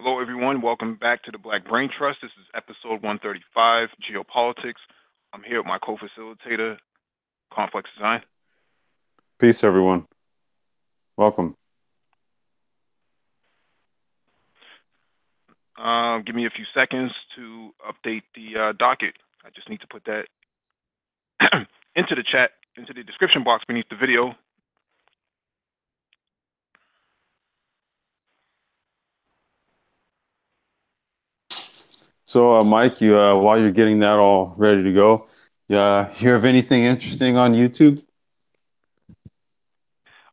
Hello, everyone. Welcome back to the Black Brain Trust. This is episode 135, Geopolitics. I'm here with my co-facilitator, Complex Design. Peace, everyone. Welcome. Give me a few seconds to update the docket. I just need to put that into the chat, into the description box beneath the video. So, Mike, you while you're getting that all ready to go, hear of anything interesting on YouTube?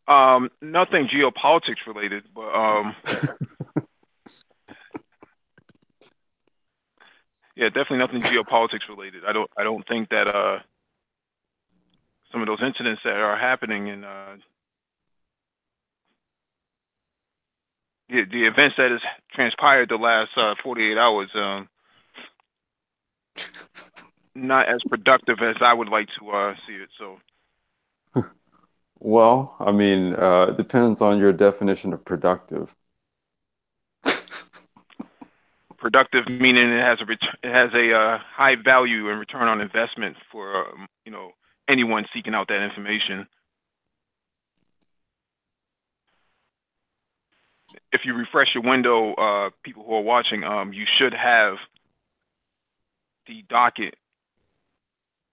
Nothing geopolitics related, but yeah, definitely nothing geopolitics related. I don't think that some of those incidents that are happening in the events that has transpired the last 48 hours. Not as productive as I would like to see it. So Well, I mean, it depends on your definition of productive. productive meaning it has a high value and return on investment for anyone seeking out that information. If you refresh your window, people who are watching, you should have the docket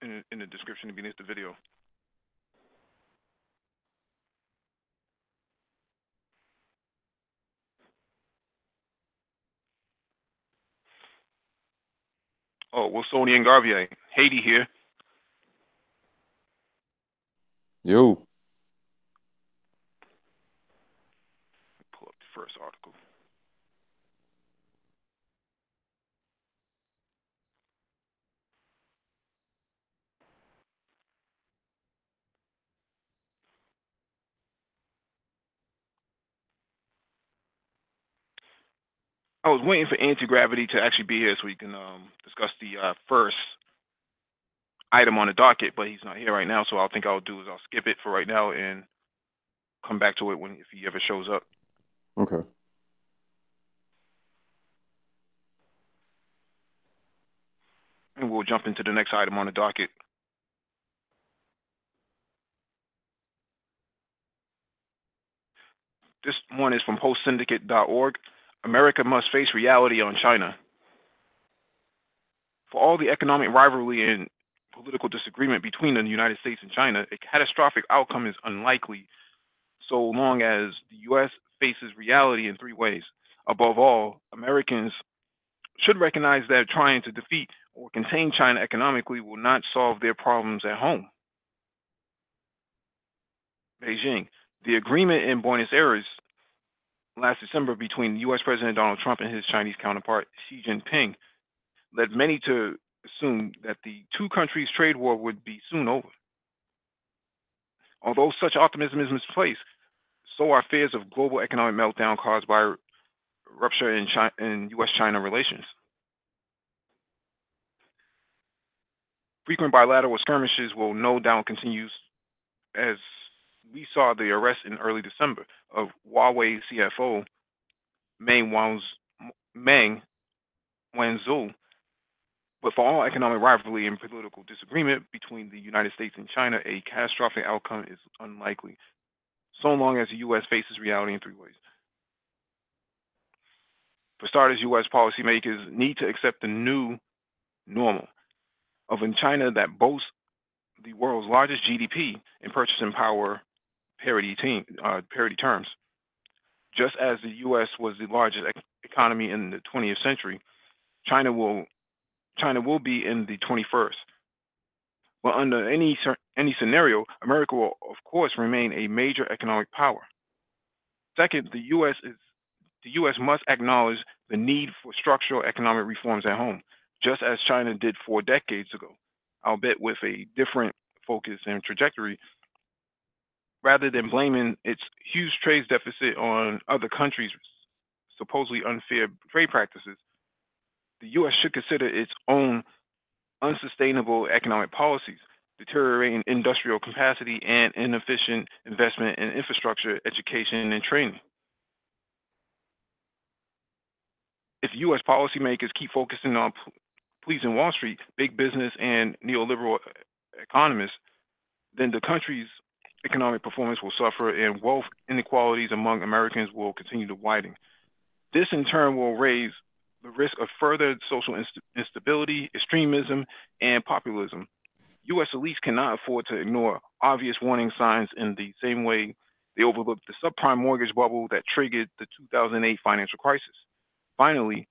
in the description beneath the video. Oh, Wilsonian Garvier, Haiti here. Yo, Pull up the first article. I was waiting for anti-gravity to actually be here so we can discuss the first item on the docket, but he's not here right now. So I think I'll do is I'll skip it for right now and come back to it if he ever shows up. okay. And we'll jump into the next item on the docket. This one is from postsyndicate.org. America must face reality on China. For all the economic rivalry and political disagreement between the United States and China, a catastrophic outcome is unlikely so long as the U.S. faces reality in three ways. Above all, Americans should recognize that trying to defeat or contain China economically will not solve their problems at home. Beijing. The agreement in Buenos Aires last December between U.S. President Donald Trump and his Chinese counterpart Xi Jinping led many to assume that the two countries' trade war would be soon over. Although such optimism is misplaced, so are fears of global economic meltdown caused by rupture in U.S.-China relations. Frequent bilateral skirmishes will no doubt continue, as we saw the arrest in early December of Huawei CFO Meng Wanzhou. But for all economic rivalry and political disagreement between the United States and China, a catastrophic outcome is unlikely, so long as the U.S. faces reality in three ways. For starters, U.S. policymakers need to accept the new normal of a China that boasts the world's largest GDP in purchasing power parity terms. Just as the U.S. was the largest economy in the 20th century, China will be in the 21st. But under any scenario, America will, of course, remain a major economic power. Second, the U.S. must acknowledge the need for structural economic reforms at home, just as China did 4 decades ago, albeit with a different focus and trajectory. Rather than blaming its huge trade deficit on other countries' supposedly unfair trade practices, the U.S. should consider its own unsustainable economic policies, deteriorating industrial capacity, and inefficient investment in infrastructure, education, and training. U.S. policymakers keep focusing on pleasing Wall Street, big business, and neoliberal economists, then the country's economic performance will suffer and wealth inequalities among Americans will continue to widen. This, in turn, will raise the risk of further social instability, extremism, and populism. U.S. elites cannot afford to ignore obvious warning signs in the same way they overlooked the subprime mortgage bubble that triggered the 2008 financial crisis. Finally,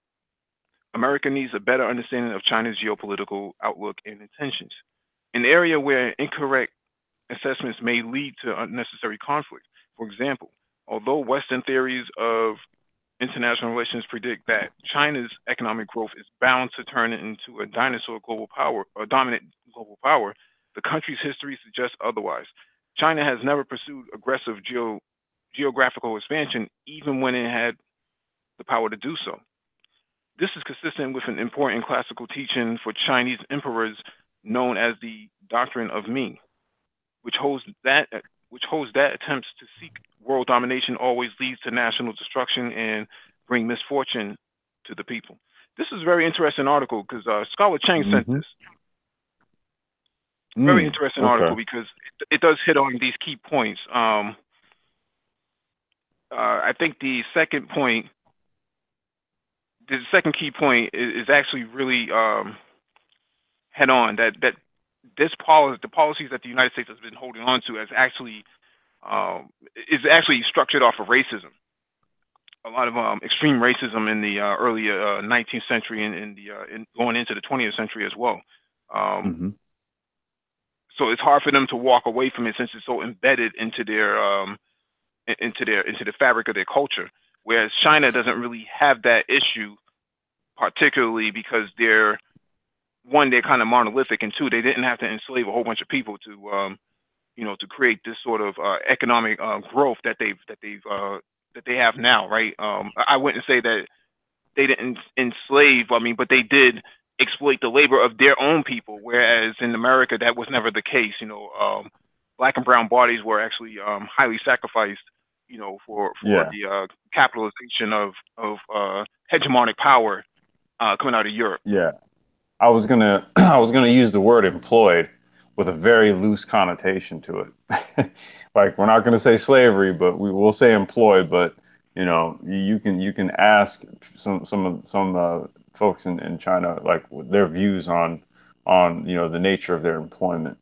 America needs a better understanding of China's geopolitical outlook and intentions, an area where incorrect assessments may lead to unnecessary conflict. For example, although Western theories of international relations predict that China's economic growth is bound to turn it into a dinosaur global power, a dominant global power, the country's history suggests otherwise. China has never pursued aggressive geographical expansion, even when it had the power to do so. This is consistent with an important classical teaching for Chinese emperors known as the doctrine of Ming, which holds that attempts to seek world domination always leads to national destruction and bring misfortune to the people. This is a very interesting article because Scholar Cheng sent Mm-hmm. this. Very Mm. interesting Okay. article because it does hit on these key points. I think the second key point is actually really head on that the policies that the United States has been holding on to is actually structured off of racism. A lot of extreme racism in the early 19th century and going into the 20th century as well. Um, Mm-hmm. so it's hard for them to walk away from it since it's so embedded into the fabric of their culture. Whereas China doesn't really have that issue, particularly because they're kind of monolithic, and two, they didn't have to enslave a whole bunch of people to create this sort of economic growth that they have now, right? I wouldn't say that they didn't enslave. I mean, but they did exploit the labor of their own people. Whereas in America, that was never the case. Black and brown bodies were actually highly sacrificed. For Yeah. the capitalization of hegemonic power coming out of Europe. Yeah. I was gonna I was gonna use the word employed with a very loose connotation to it. Like we're not gonna say slavery, but we will say employed. But you can ask some folks in China like their views on the nature of their employment.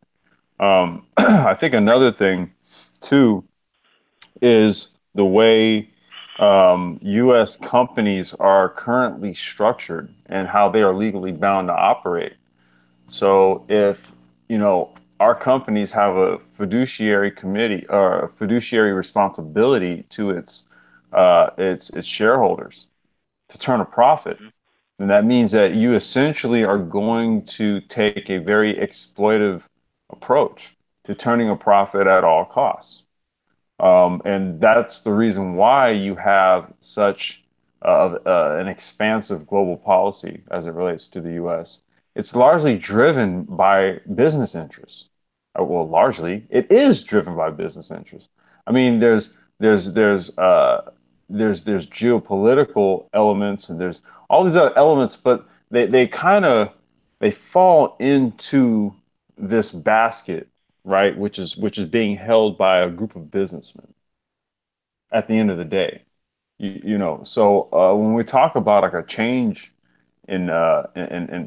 I think another thing too is the way U.S. companies are currently structured and how they are legally bound to operate. So if, our companies have a fiduciary committee or a fiduciary responsibility to its shareholders to turn a profit, Hmm. then that means that you essentially are going to take a very exploitive approach to turning a profit at all costs. And that's the reason why you have such an expansive global policy as it relates to the U.S. It's largely driven by business interests. Well, largely, it is driven by business interests. I mean, there's geopolitical elements and there's all these other elements, but they kind of they fall into this basket, right? Which is being held by a group of businessmen at the end of the day. So when we talk about like a change in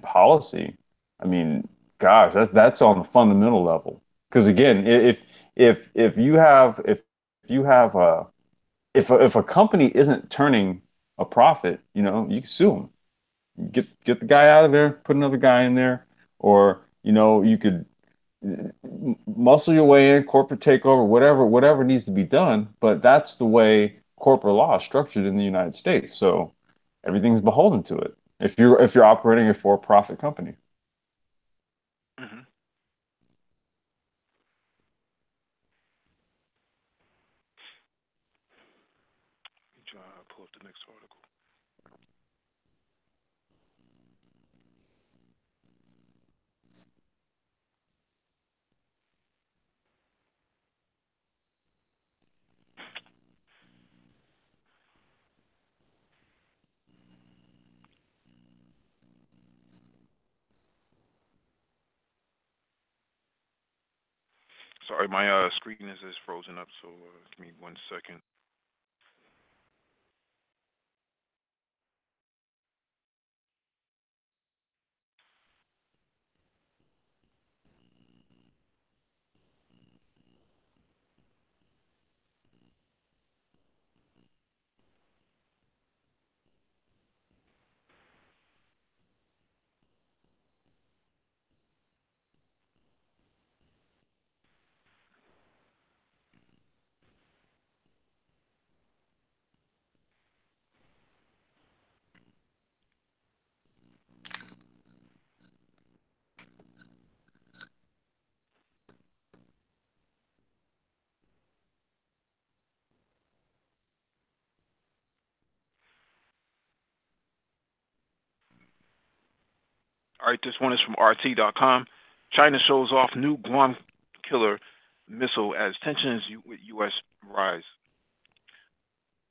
policy, I mean, gosh, that's on the fundamental level. Because again, if you have if a company isn't turning a profit, you can sue them. Get the guy out of there, put another guy in there, or you could muscle your way in, corporate takeover, whatever needs to be done. But that's the way corporate law is structured in the United States. So everything's beholden to it. If you're operating a for-profit company. Hmm. Try to pull up the next article. Sorry, my screen is frozen up, so give me 1 second. All right, this one is from RT.com. China shows off new Guam killer missile as tensions with U.S. rise.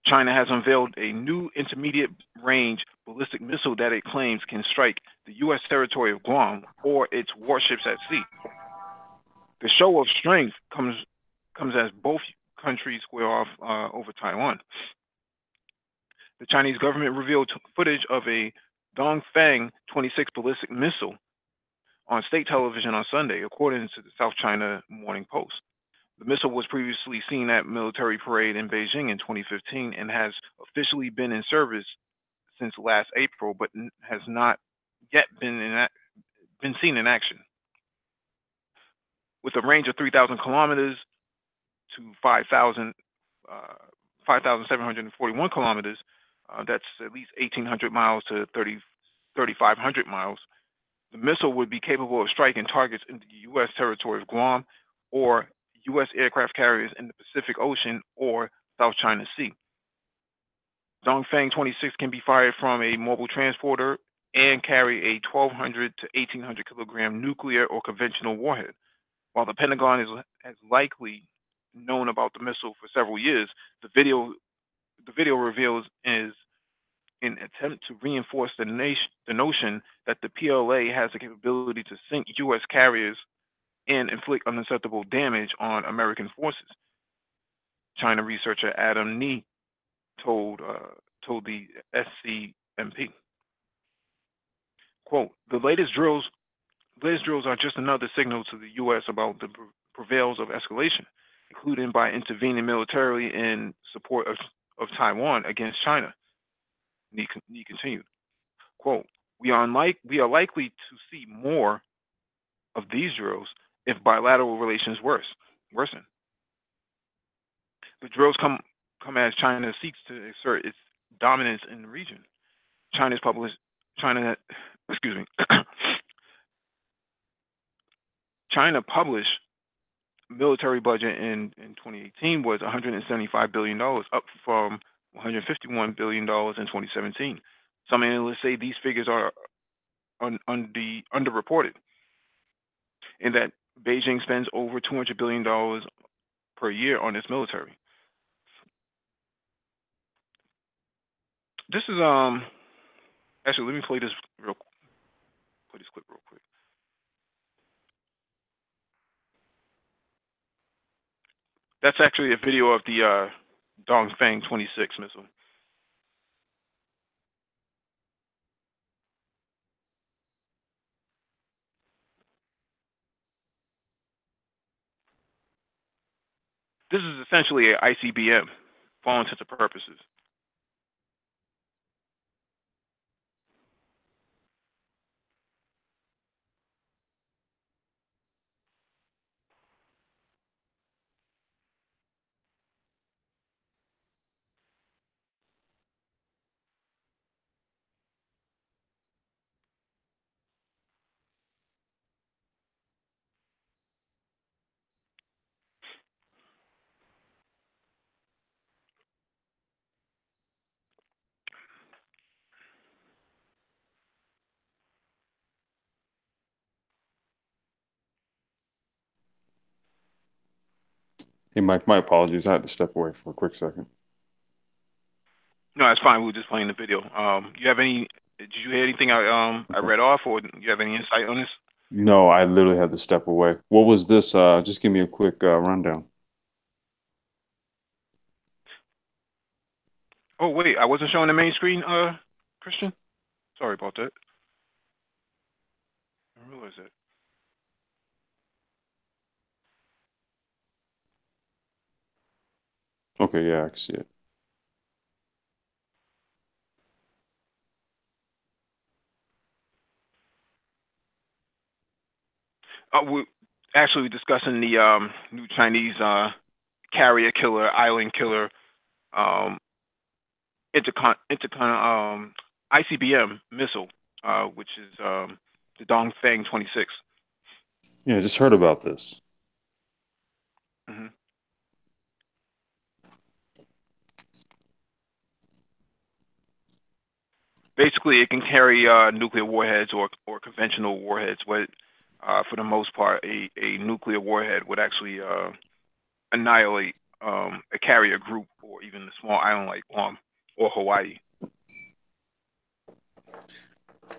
China has unveiled a new intermediate range ballistic missile that it claims can strike the U.S. territory of Guam or its warships at sea. The show of strength comes as both countries square off over Taiwan. The Chinese government revealed footage of a Dongfeng 26 ballistic missile on state television on Sunday, according to the South China Morning Post. The missile was previously seen at military parade in Beijing in 2015 and has officially been in service since last April, but has not yet been seen in action. With a range of 3,000 kilometers to 5,741 kilometers, that's at least 1,800 miles to 3,500 miles. The missile would be capable of striking targets in the U.S. territory of Guam or U.S. aircraft carriers in the Pacific Ocean or South China Sea. Dongfeng 26 can be fired from a mobile transporter and carry a 1,200 to 1,800 kilogram nuclear or conventional warhead. While the Pentagon has likely known about the missile for several years, the video reveals is an attempt to reinforce the notion that the PLA has the capability to sink U.S. carriers and inflict unacceptable damage on American forces. China researcher Adam Ni told the SCMP, quote, the latest drills are just another signal to the U.S. about the prevails of escalation, including by intervening militarily in support of Taiwan against China. Ni continued, quote, we are likely to see more of these drills if bilateral relations worsen. The drills come as China seeks to assert its dominance in the region. China published military budget in 2018 was $175 billion, up from $151 billion in 2017. Some analysts say these figures are underreported, and that Beijing spends over $200 billion per year on its military. This is actually, let me play this clip real quick. That's actually a video of the Dongfeng 26 missile. This is essentially an ICBM for all intents and purposes. Hey, Mike, my apologies. I had to step away for a quick second. No, that's fine. We were just playing the video. Did you hear anything I read off, or do you have any insight on this? No, I literally had to step away. What was this? Just give me a quick rundown. Oh wait, I wasn't showing the main screen, Christian. Sorry about that. I realize that. Okay, yeah, I can see it. We actually discussing the new Chinese carrier killer, island killer, um, ICBM missile, which is the Dongfeng 26. Yeah, I just heard about this. Hmm. Basically, it can carry nuclear warheads or conventional warheads, but for the most part, a nuclear warhead would actually annihilate a carrier group or even a small island like Guam or Hawaii.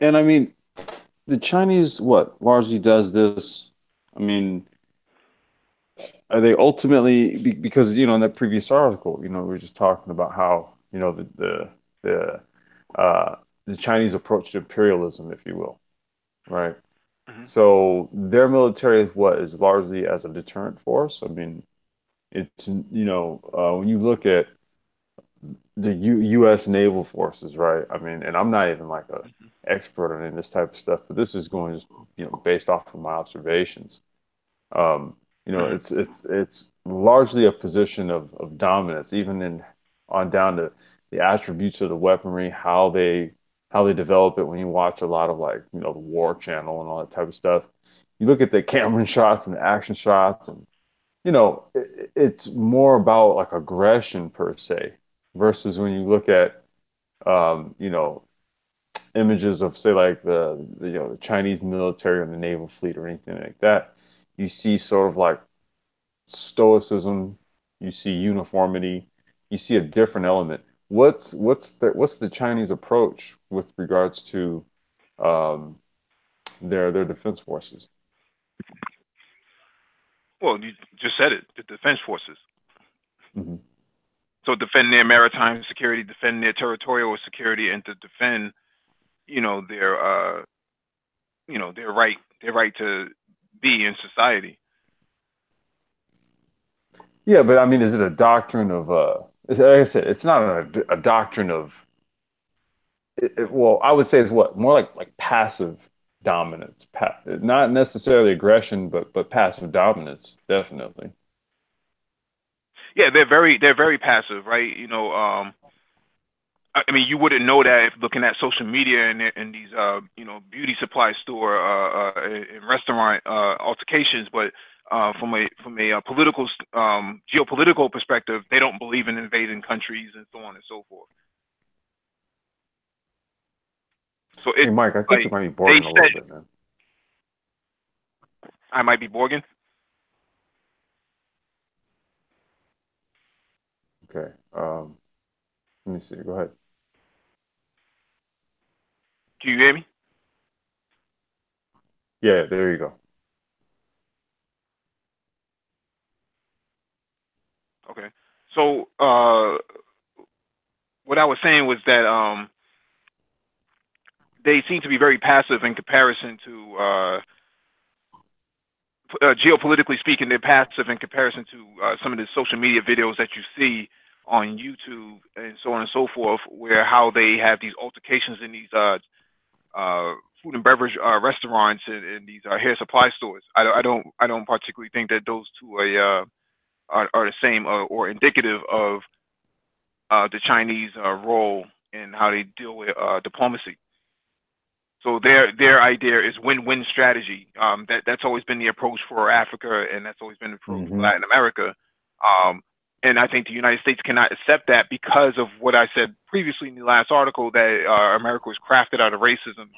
And I mean, the Chinese, what, largely does this? I mean, are they ultimately because in that previous article, we were just talking about how the Chinese approach to imperialism, if you will, right? Hmm. So their military is what is largely as a deterrent force. I mean, it's when you look at the U.S. naval forces, right? I mean, and I'm not even like a Hmm. expert on this type of stuff, but this is going just based off of my observations. Um, Hmm. it's largely a position of dominance, even in on down to the attributes of the weaponry, how they develop it. When you watch a lot of like the War Channel and all that type of stuff, you look at the Cameron shots and the action shots, and it's more about like aggression per se, versus when you look at um, you know images of say like the Chinese military or the naval fleet or anything like that. You see sort of like stoicism, you see uniformity, you see a different element. What's the Chinese approach with regards to um, their defense forces? Well, you just said it, the defense forces. Hmm. So defend their maritime security, defend their territorial security, and to defend, you know, their, their right to be in society. Yeah, but I mean, is it a doctrine of like I said, it's not a doctrine of well, I would say it's what more like passive dominance, not necessarily aggression, but passive dominance, definitely. Yeah, they're very passive, right? I mean, you wouldn't know that if looking at social media and these, beauty supply store and restaurant altercations. But from a political, geopolitical perspective, they don't believe in invading countries and so on and so forth. So Hey, it's Mike, I think you like might be they boring a little said, bit, man. I might be Borgin. Okay. Let me see. Go ahead. Can you hear me? Yeah, there you go. Okay. So what I was saying was that they seem to be very passive in comparison to geopolitically speaking, they're passive in comparison to some of the social media videos that you see on YouTube and so on and so forth, where how they have these altercations in these food and beverage restaurants and these hair supply stores. I don't particularly think that those two are the same or indicative of the Chinese role in how they deal with diplomacy. So their idea is win-win strategy. That's always been the approach for Africa, and that's always been the approach for Hmm. Latin America. Um, and I think the United States cannot accept that because of what I said previously in the last article that America was crafted out of racism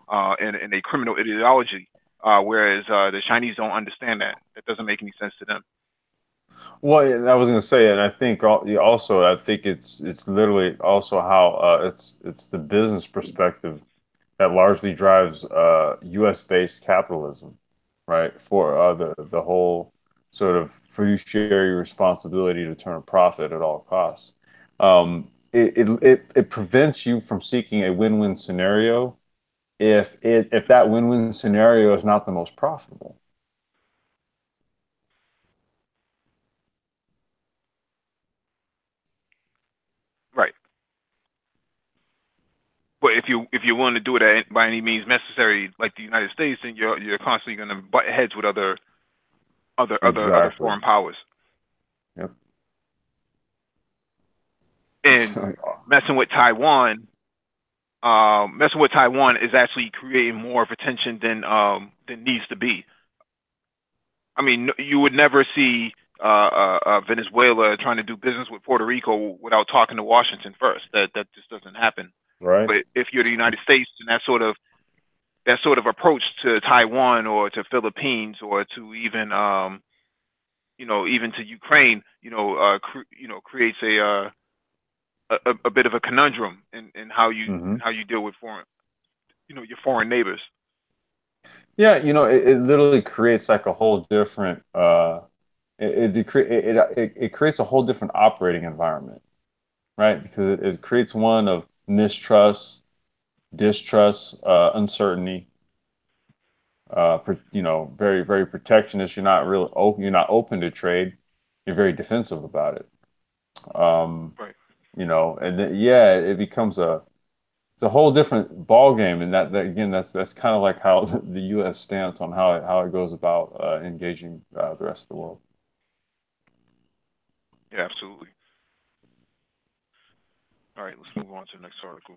and a criminal ideology, whereas the Chinese don't understand that. That doesn't make any sense to them. Well, yeah, I was gonna say, and I think I think it's literally also how it's the business perspective. that largely drives U.S. based capitalism, right? For the whole sort of fiduciary responsibility to turn a profit at all costs. It prevents you from seeking a win-win scenario if that win-win scenario is not the most profitable. Right. But if you're willing to do it by any means necessary, like the United States, then you're constantly going to butt heads with other Exactly. foreign powers. Yep. And messing with Taiwan, is actually creating more of a tension than needs to be. I mean, you would never see Venezuela trying to do business with Puerto Rico without talking to Washington first. That just doesn't happen. Right. But if you're the United States, and that sort of approach to Taiwan or to Philippines or to even even to Ukraine, creates a bit of a conundrum in how you deal with your foreign neighbors. Yeah, it literally creates like a whole different it creates a whole different operating environment, right? Because it creates one of mistrust, distrust, uncertainty, very, very protectionist. You're not really open, you're not open to trade. You're very defensive about it. Right. And then, yeah, it becomes it's a whole different ball game, and that again, that's kind of like how the U.S. stance on how it goes about engaging the rest of the world. Yeah, absolutely. All right, let's move on to the next article.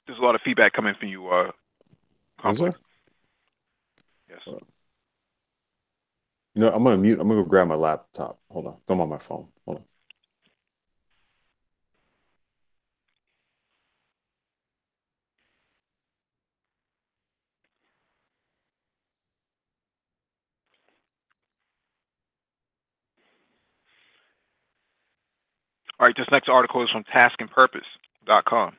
There's a lot of feedback coming from you, Is there? Complex. Yes. I'm gonna mute. I'm gonna go grab my laptop. Hold on. I'm on my phone. Hold on. All right, this next article is from taskandpurpose.com.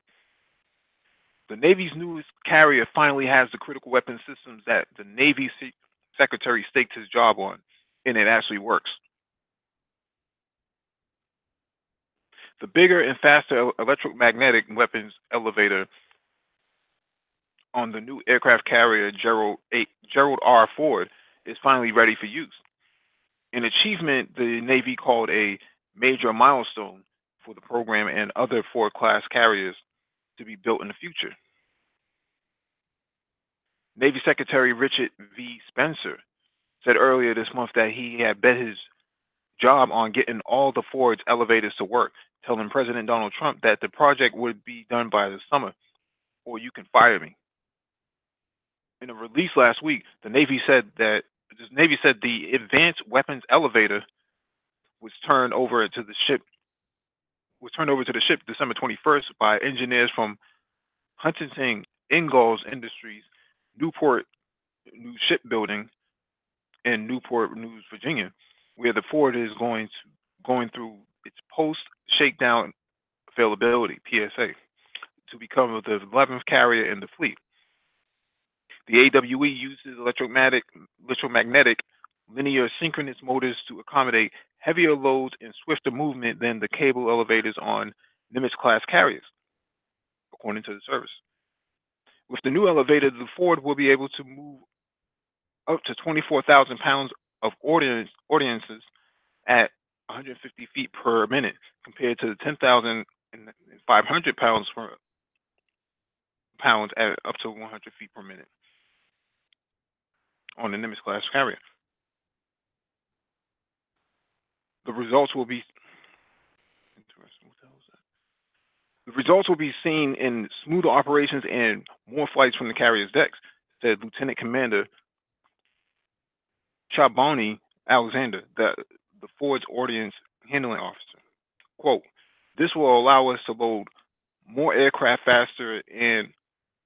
The Navy's newest carrier finally has the critical weapon systems that the Navy Secretary staked his job on, and it actually works. The bigger and faster electromagnetic weapons elevator on the new aircraft carrier Gerald R. Ford is finally ready for use. An achievement the Navy called a major milestone for the program and other Ford-class carriers to be built in the future. Navy Secretary Richard V. Spencer said earlier this month that he had bet his job on getting all the Ford's elevators to work, telling President Donald Trump that the project would be done by the summer, or you can fire me. In a release last week, the Navy said the advanced weapons elevator was turned over to the ship December 21st by engineers from Huntington Ingalls Industries, Newport News Shipbuilding, in Newport News, Virginia, where the Ford is going through its post-shakedown availability (PSA) to become the 11th carrier in the fleet. The AWE uses electromagnetic linear synchronous motors to accommodate heavier loads and swifter movement than the cable elevators on Nimitz-class carriers, according to the service. With the new elevator, the Ford will be able to move up to 24,000 pounds of ordnances at 150 feet per minute, compared to the 10,500 pounds at up to 100 feet per minute on the Nimitz class carrier. The results will be seen in smoother operations and more flights from the carrier's decks, said Lieutenant Commander Chabani Alexander, the Ford's ordnance handling officer. Quote, this will allow us to load more aircraft faster and,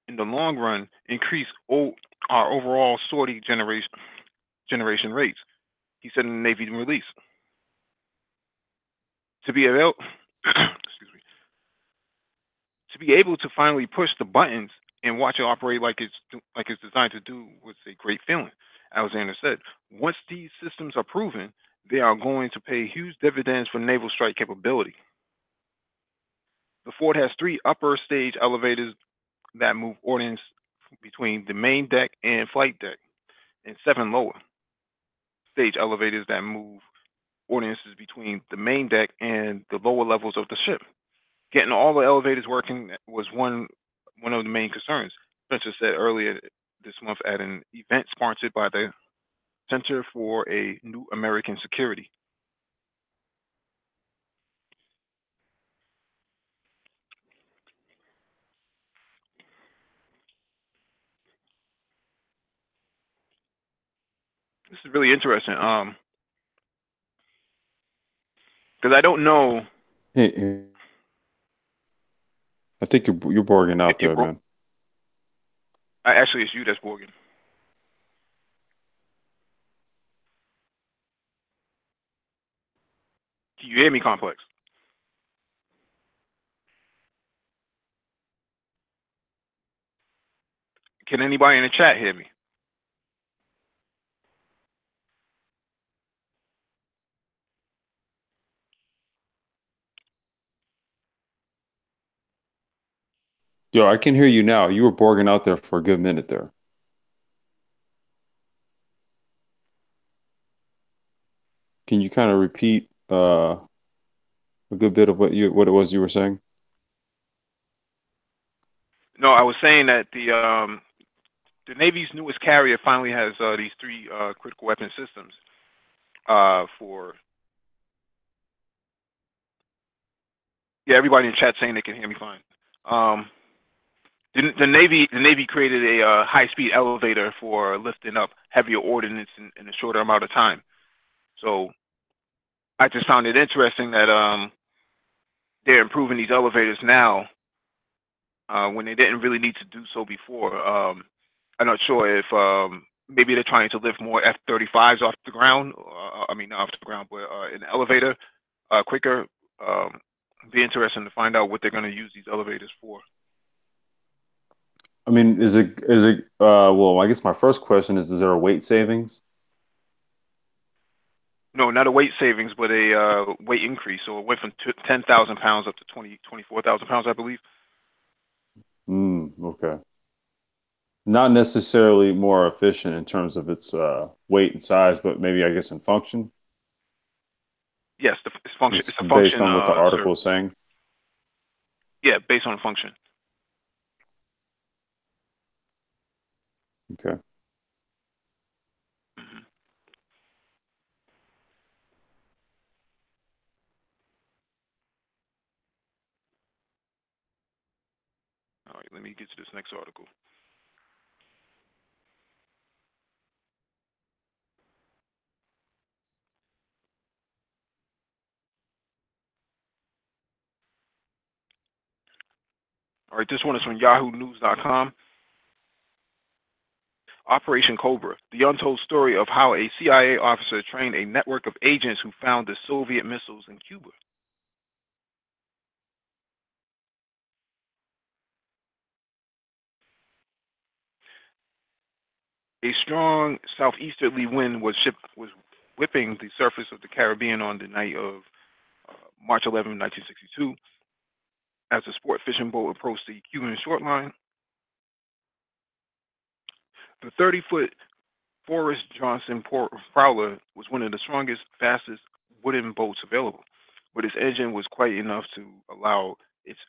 in the long run, increase our overall sortie generation rates, he said in the Navy release. To be able, excuse me, to be able to finally push the buttons and watch it operate like it's designed to do was a great feeling. Alexander said, once these systems are proven, they are going to pay huge dividends for naval strike capability. The Ford has 3 upper stage elevators that move ordnance between the main deck and flight deck, and 7 lower stage elevators that move ordinances between the main deck and the lower levels of the ship. Getting all the elevators working was one of the main concerns. Spencer said earlier this month at an event sponsored by the Center for a New American Security. This is really interesting. Because I don't know. Hey, I think you're borging out there, man. Actually, it's you that's borging. Can you hear me, Complex? Can anybody in the chat hear me? Yo, I can hear you now. You were borging out there for a good minute there. Can you kind of repeat a good bit of what it was you were saying? No, I was saying that the Navy's newest carrier finally has these 3 critical weapon systems for. Yeah, everybody in the chat saying they can hear me fine. The Navy created a high-speed elevator for lifting up heavier ordnance in a shorter amount of time. So I just found it interesting that they're improving these elevators now when they didn't really need to do so before. I'm not sure if maybe they're trying to lift more F-35s off the ground. Not off the ground, but in the elevator quicker. Be interesting to find out what they're going to use these elevators for. I mean, is it well, I guess my first question is there a weight savings? No, not a weight savings, but a weight increase. So it went from 10,000 pounds up to 24,000 pounds, I believe. Okay. Not necessarily more efficient in terms of its weight and size, but maybe I guess in function. Yes, it's function. It's It's a based function. on what the article is saying. Yeah, based on function. Okay. Mm-hmm. All right, let me get to this next article. All right, this one is from YahooNews.com. Operation Cobra, the untold story of how a CIA officer trained a network of agents who found the Soviet missiles in Cuba. A strong southeasterly wind was whipping the surface of the Caribbean on the night of March 11, 1962. As a sport fishing boat approached the Cuban shoreline, the 30-foot Forrest Johnson Prowler was one of the strongest, fastest wooden boats available, but its engine was quite enough to allow its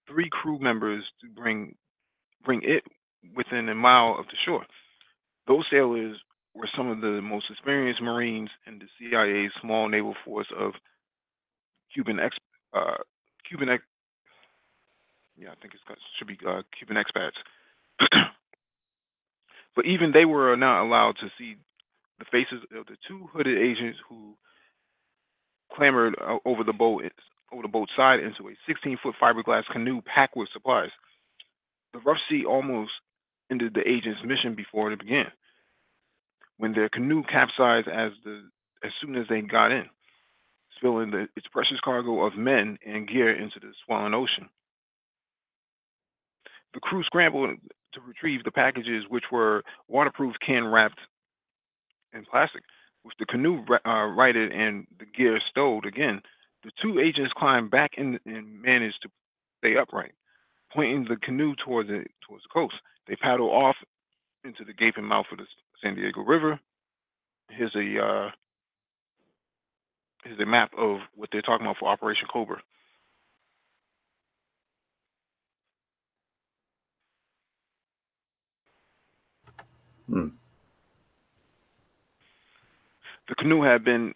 3 crew members to bring it within a mile of the shore. Those sailors were some of the most experienced Marines in the CIA's small naval force of Cuban ex, Cuban ex, yeah, I think should be Cuban expats. But even they were not allowed to see the faces of the 2 hooded agents who clambered over the boat's side into a 16-foot fiberglass canoe packed with supplies. The rough sea almost ended the agent's mission before it began, when their canoe capsized as soon as they got in, spilling its precious cargo of men and gear into the swollen ocean. The crew scrambled to retrieve the packages, which were waterproof can wrapped in plastic. With the canoe righted and the gear stowed again, the two agents climbed back in and managed to stay upright, pointing the canoe towards the coast. They paddled off into the gaping mouth of the San Diego River. Here's a map of what they're talking about for Operation Cobra. The canoe had been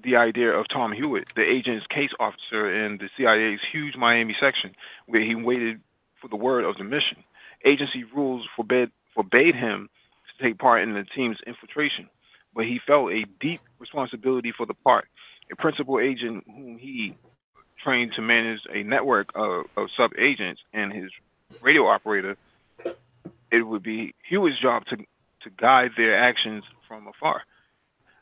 the idea of Tom Hewitt, the agent's case officer in the CIA's huge Miami section, where he waited for the word of the mission. Agency rules forbade him to take part in the team's infiltration, but he felt a deep responsibility for the part. A principal agent whom he trained to manage a network of sub-agents and his radio operator, it would be Hewitt's job to guide their actions from afar.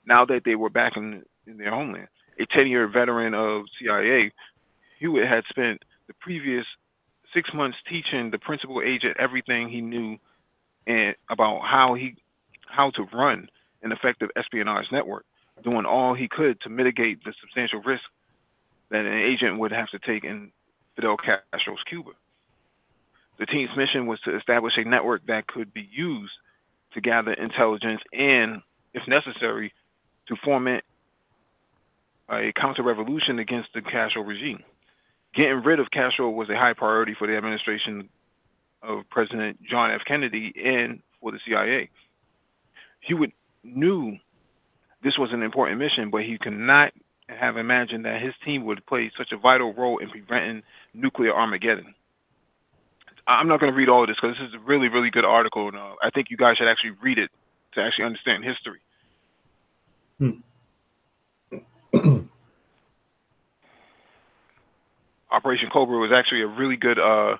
Now that they were back in their homeland, a 10-year veteran of CIA, Hewitt had spent the previous 6 months teaching the principal agent everything he knew and about how to run an effective espionage network, doing all he could to mitigate the substantial risk that an agent would have to take in Fidel Castro's Cuba. The team's mission was to establish a network that could be used to gather intelligence and, if necessary, to foment a counter-revolution against the Castro regime. Getting rid of Castro was a high priority for the administration of President John F. Kennedy and for the CIA. Hewitt knew this was an important mission, but he could not have imagined that his team would play such a vital role in preventing nuclear Armageddon. I'm not going to read all of this because this is a really, really good article, and I think you guys should actually read it to actually understand history. Operation Cobra was actually a really good on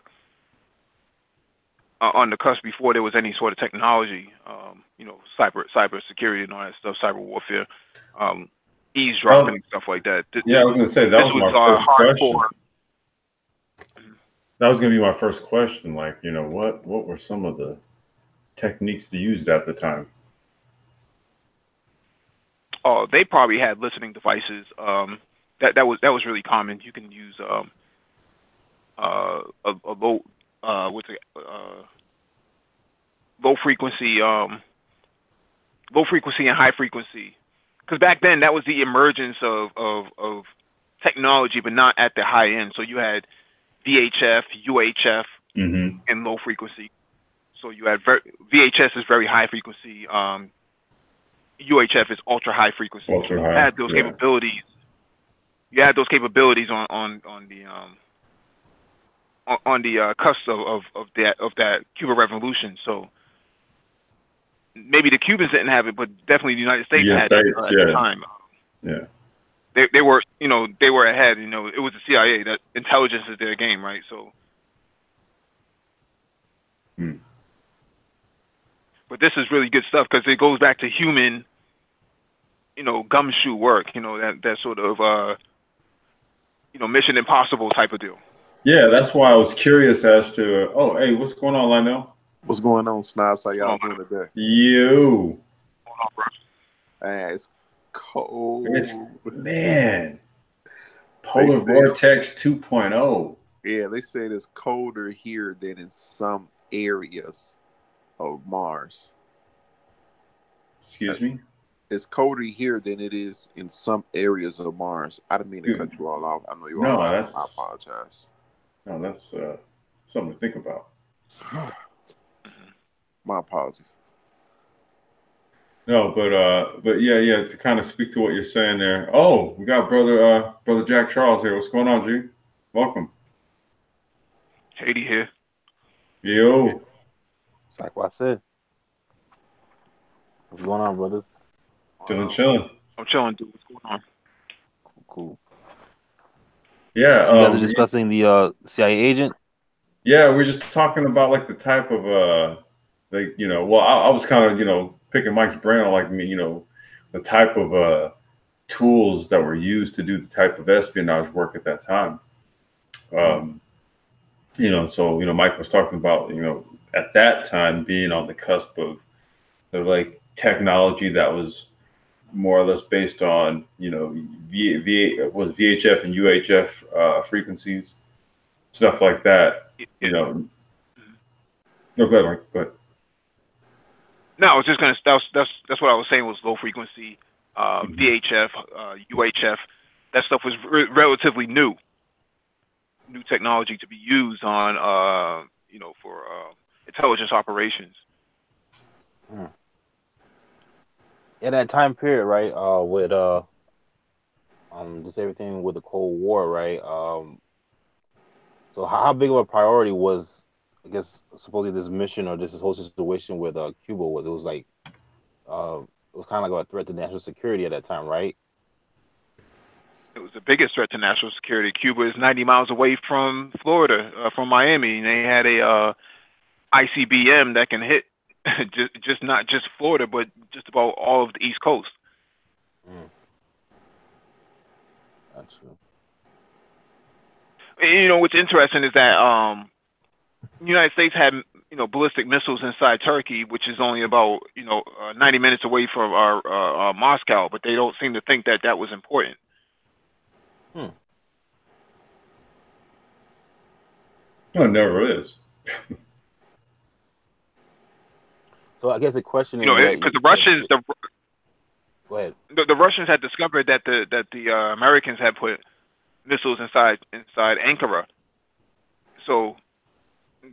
the cusp before there was any sort of technology, cyber security and all that stuff, cyber warfare, eavesdropping and stuff like that. Yeah, I was going to say that was my first question. That was going to be my first question. Like, what were some of the techniques used at the time? Oh, they probably had listening devices. That was really common. You can use a low frequency and high frequency, because back then that was the emergence of technology, but not at the high end. So you had VHF, UHF, and low frequency. So you had VHS is very high frequency. UHF is ultra high frequency. Ultra high. You had those capabilities. You had those capabilities on the cusp of that Cuban Revolution. So maybe the Cubans didn't have it, but definitely the United States had it at the time. Yeah. They were they were ahead. It was the CIA. That intelligence is their game, right? So. But this is really good stuff because it goes back to human, gumshoe work. That sort of Mission Impossible type of deal. Yeah, that's why I was curious as to. Oh, hey, what's going on, Lionel? What's going on, Snobs? How y'all doing today? You. What's going on, bro? It's cold. Man. Polar Vortex 2.0. Yeah, they said it's colder here than in some areas of Mars. Excuse me? It's colder here than it is in some areas of Mars. I didn't mean to cut you all off. I know you all off. I apologize. No, that's something to think about. My apologies. No, but yeah, to kind of speak to what you're saying there. Oh, we got brother Jack Charles here. What's going on, G? Welcome. Haiti here. Yo. It's like what I said. What's going on, brothers? Chilling. I'm chilling, dude. What's going on? Cool. Yeah. So you guys are discussing the CIA agent. Yeah, we're just talking about like the type of like well, I was kind of picking Mike's brain on like the type of tools that were used to do the type of espionage work at that time. So Mike was talking about at that time being on the cusp of like technology that was more or less based on was VHF and UHF frequencies, stuff like that. No, go ahead, Mike. Go ahead. No, I was just gonna. That's what I was saying was low frequency, VHF, UHF. That stuff was relatively new technology to be used on, for intelligence operations. In that time period, right? With just everything with the Cold War, right? So how big of a priority was, I guess, supposedly this mission or this whole situation with Cuba was? It was like, it was kind of like a threat to national security at that time, right? It was the biggest threat to national security. Cuba is 90 miles away from Florida, from Miami, and they had a ICBM that can hit just not just Florida, but just about all of the East Coast. That's true. What's interesting is that the United States had ballistic missiles inside Turkey, which is only about 90 minutes away from our Moscow, but they don't seem to think that that was important. No, it never is. So I guess the question is, because the Russians, go ahead. The Russians had discovered that the Americans had put missiles inside Ankara. So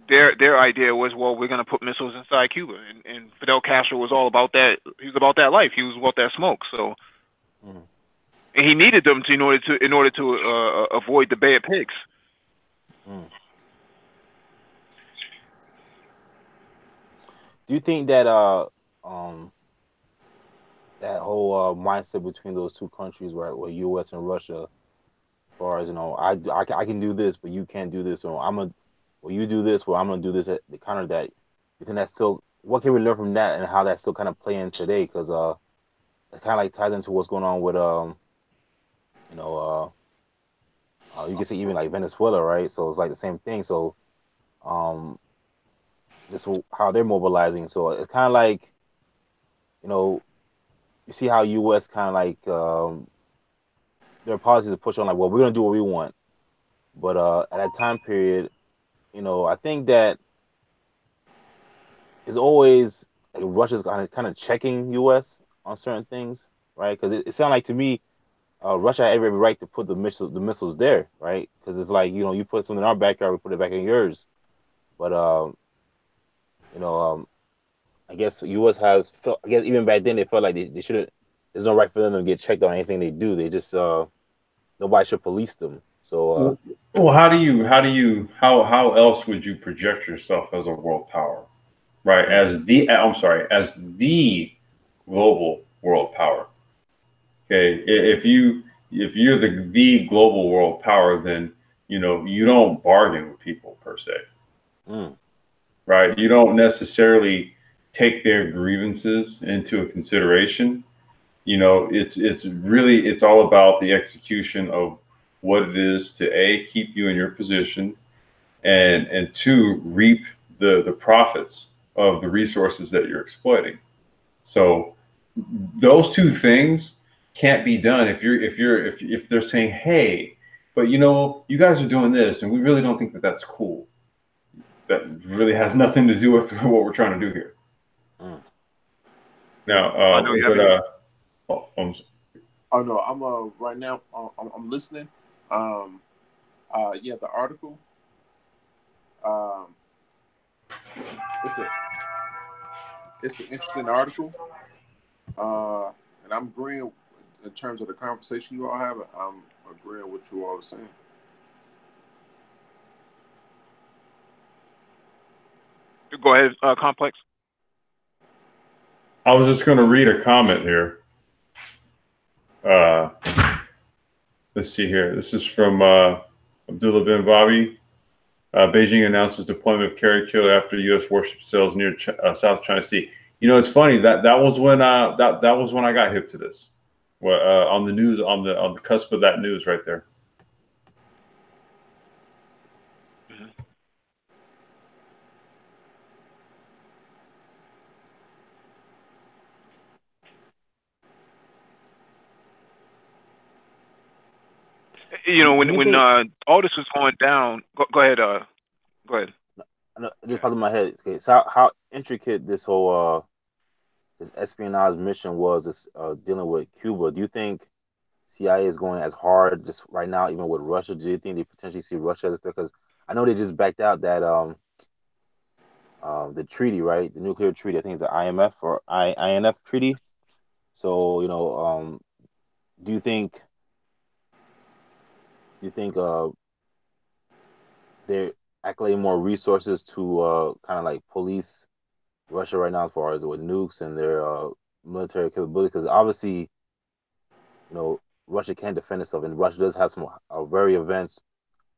their idea was, well, we're going to put missiles inside Cuba, and Fidel Castro was all about that. He was about that life. He was about that smoke. So, and he needed them in order to avoid the Bay of Pigs. Do you think that that whole mindset between those two countries, right, or U.S. and Russia, as far as I can do this, but you can't do this, or you do this, well, I'm gonna do this, the counter that, you think that's still, what can we learn from that, and how that's still kind of playing today? Because it kind of like ties into what's going on with you can say even like Venezuela, right? So it's like the same thing. So just how they're mobilizing. So it's kind of like, you see how U.S. kind of like their policies are push on like, well, we're gonna do what we want, but at that time period, I think that it's always like Russia's kind of checking U.S. on certain things, right? Because it sounds like to me, Russia had every right to put the missiles there, right? Because it's like, you put something in our backyard, we put it back in yours, but I guess U.S. has felt, I guess even back then they felt like they shouldn't. There's no right for them to get checked on anything they do. They just nobody should police them. So well, how else would you project yourself as a world power, right? As the global world power. Okay, if you're the global world power, then you don't bargain with people per se, right? You don't necessarily take their grievances into a consideration. It's all about the execution of what it is to keep you in your position, and two, reap the profits of the resources that you're exploiting. So those two things can't be done if they're saying, hey, but you guys are doing this and we really don't think that that's cool. That really has nothing to do with what we're trying to do here. Now, oh no, I'm right now. I'm listening. Yeah, the article. It's an interesting article. And I'm agreeing in terms of the conversation you all have. I'm agreeing with what you all are saying. Go ahead, Complex. I was just going to read a comment here. Let's see here. This is from Abdullah bin Babi. Beijing announces deployment of carrier killer after U.S. warship sails near South China Sea. You know, it's funny that was when that was when I got hip to this. Well, on the news, on the cusp of that news, right there. You know, when all this was going down, go ahead. Go ahead. Just popped in my head. Okay, so how intricate this whole this espionage mission was, this dealing with Cuba. Do you think CIA is going as hard just right now, even with Russia? Do you think they potentially see Russia as because I know they just backed out that the treaty, right? The nuclear treaty. I think it's the IMF or INF treaty. So do you think they're allocating more resources to kind of like police Russia right now as far as with nukes and their military capability? Because obviously, Russia can defend itself, and Russia does have some very advanced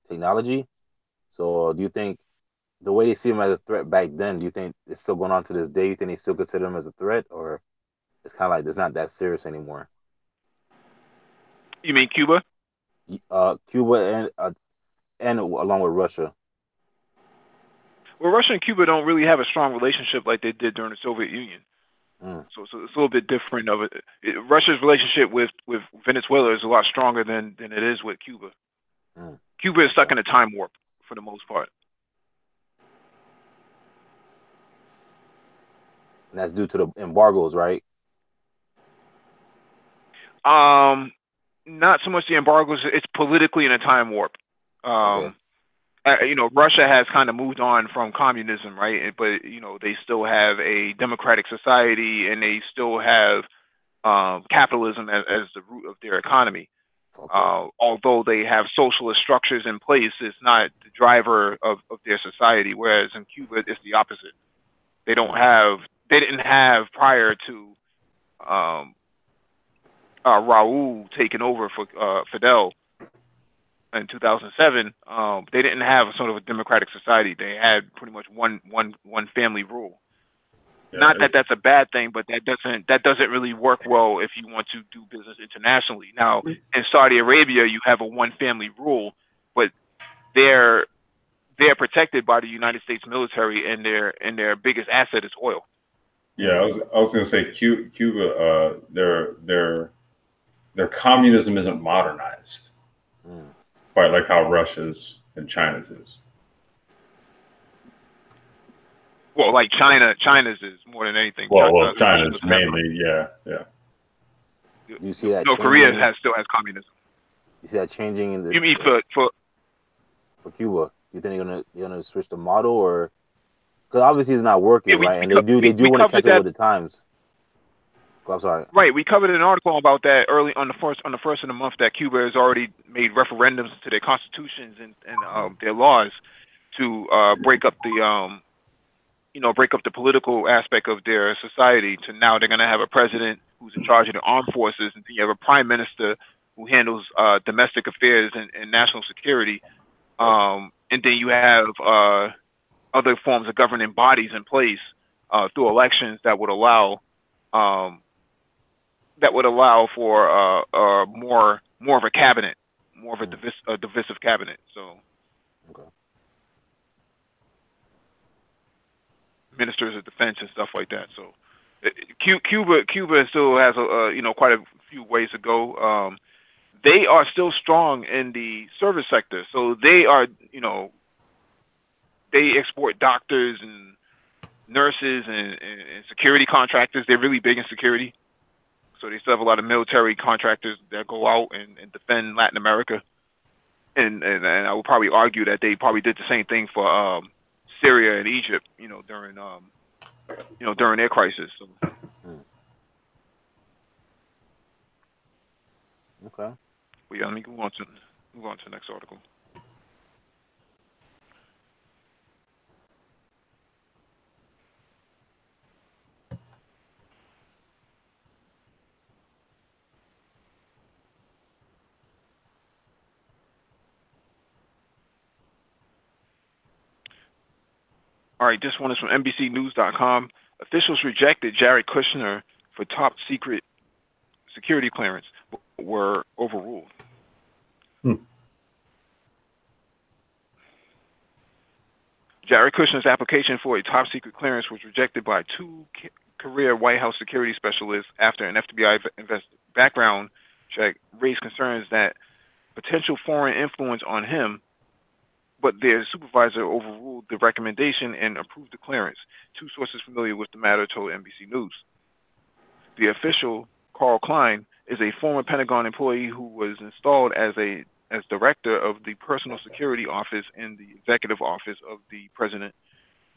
technology. So, do you think the way they see them as a threat back then, do you think it's still going on to this day? Do you think they still consider them as a threat, or it's kind of like it's not that serious anymore? You mean Cuba? Cuba and along with Russia. Well, Russia and Cuba don't really have a strong relationship like they did during the Soviet Union. So it's a little bit different of it. Russia's relationship with Venezuela is a lot stronger than it is with Cuba. Cuba is stuck in a time warp for the most part. And that's due to the embargoes, right? Not so much the embargoes. It's politically in a time warp. Russia has kind of moved on from communism, right? But they still have a democratic society, and they still have capitalism as the root of their economy. Although they have socialist structures in place, it's not the driver of their society. Whereas in Cuba, it's the opposite. They didn't have prior to Raul taking over for Fidel in 2007. They didn't have sort of a democratic society. They had pretty much one family rule. Yeah, not that that's a bad thing, but that doesn't really work well if you want to do business internationally. Now, in Saudi Arabia, you have a one family rule, but they're protected by the United States military, and their biggest asset is oil. Yeah, I was going to say Cuba. Their communism isn't modernized, quite like how Russia's and China's is. Well, like China's is more than anything. Well, China's mainly, yeah. You see that? No, Korea still has communism. You see that changing in the? You mean for Cuba? You think they're gonna switch the model, or because obviously it's not working, right? And they do want to catch up with the times. Oh, I'm sorry. Right, we covered an article about that early on the first of the month that Cuba has already made referendums to their constitutions and their laws to break up the political aspect of their society. To now they're going to have a president who's in charge of the armed forces, and then you have a prime minister who handles domestic affairs and national security, and then you have other forms of governing bodies in place through elections that would allow for more of a cabinet, more of a divisive cabinet. So. Okay. Ministers of defense and stuff like that. So Cuba still has quite a few ways to go. They are still strong in the service sector. So they are, they export doctors and nurses and security contractors. They're really big in security. So they still have a lot of military contractors that go out and defend Latin America. And I would probably argue that they probably did the same thing for Syria and Egypt, during their crisis. So. Okay. Well, yeah, let me move on to the next article. All right, this one is from NBCNews.com. Officials rejected Jared Kushner for top secret security clearance, but were overruled. Jared Kushner's application for a top secret clearance was rejected by two career White House security specialists after an FBI background check raised concerns that potential foreign influence on him, but their supervisor overruled the recommendation and approved the clearance. Two sources familiar with the matter told NBC News. The official, Carl Klein, is a former Pentagon employee who was installed as director of the Personal Security Office in the Executive Office of the President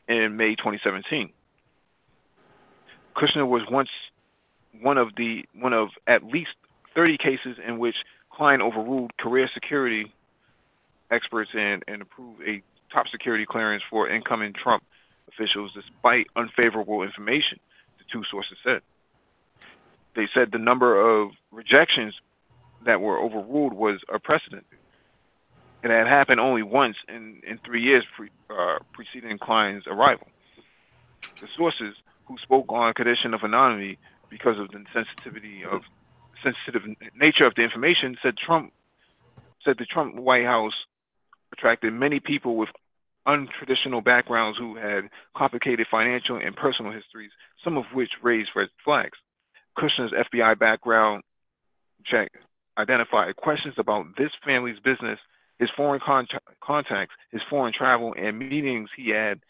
in May 2017. Kushner was once one of at least 30 cases in which Klein overruled career security experts and approved a top security clearance for incoming Trump officials despite unfavorable information, the two sources said. They said the number of rejections that were overruled was unprecedented. It had happened only once in 3 years preceding Klein's arrival. The sources, who spoke on condition of anonymity because of the sensitive nature of the information, said the Trump White House attracted many people with untraditional backgrounds who had complicated financial and personal histories, some of which raised red flags. Kushner's FBI background check identified questions about this family's business, his foreign contacts, his foreign travel, and meetings he had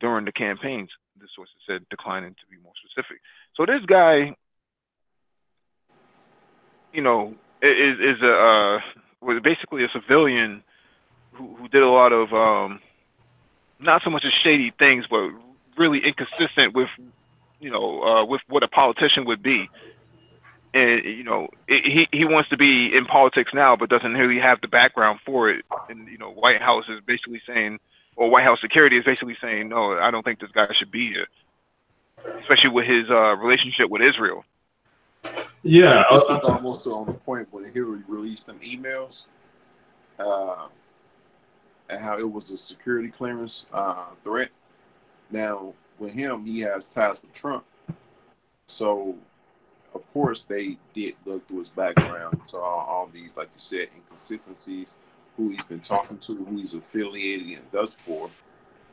during the campaigns, the sources said, declining to be more specific. So this guy, was basically a civilian who did a lot of not so much as shady things, but really inconsistent with with what a politician would be. And he wants to be in politics now, but doesn't really have the background for it. And White House is basically saying, or White House security is basically saying, no, I don't think this guy should be here, especially with his relationship with Israel. Yeah, this is almost on the point when Hillary released them emails, and how it was a security clearance threat. Now, with him, he has ties with Trump, so of course they did look through his background, saw all these, like you said, inconsistencies, who he's been talking to, who he's affiliated and does for.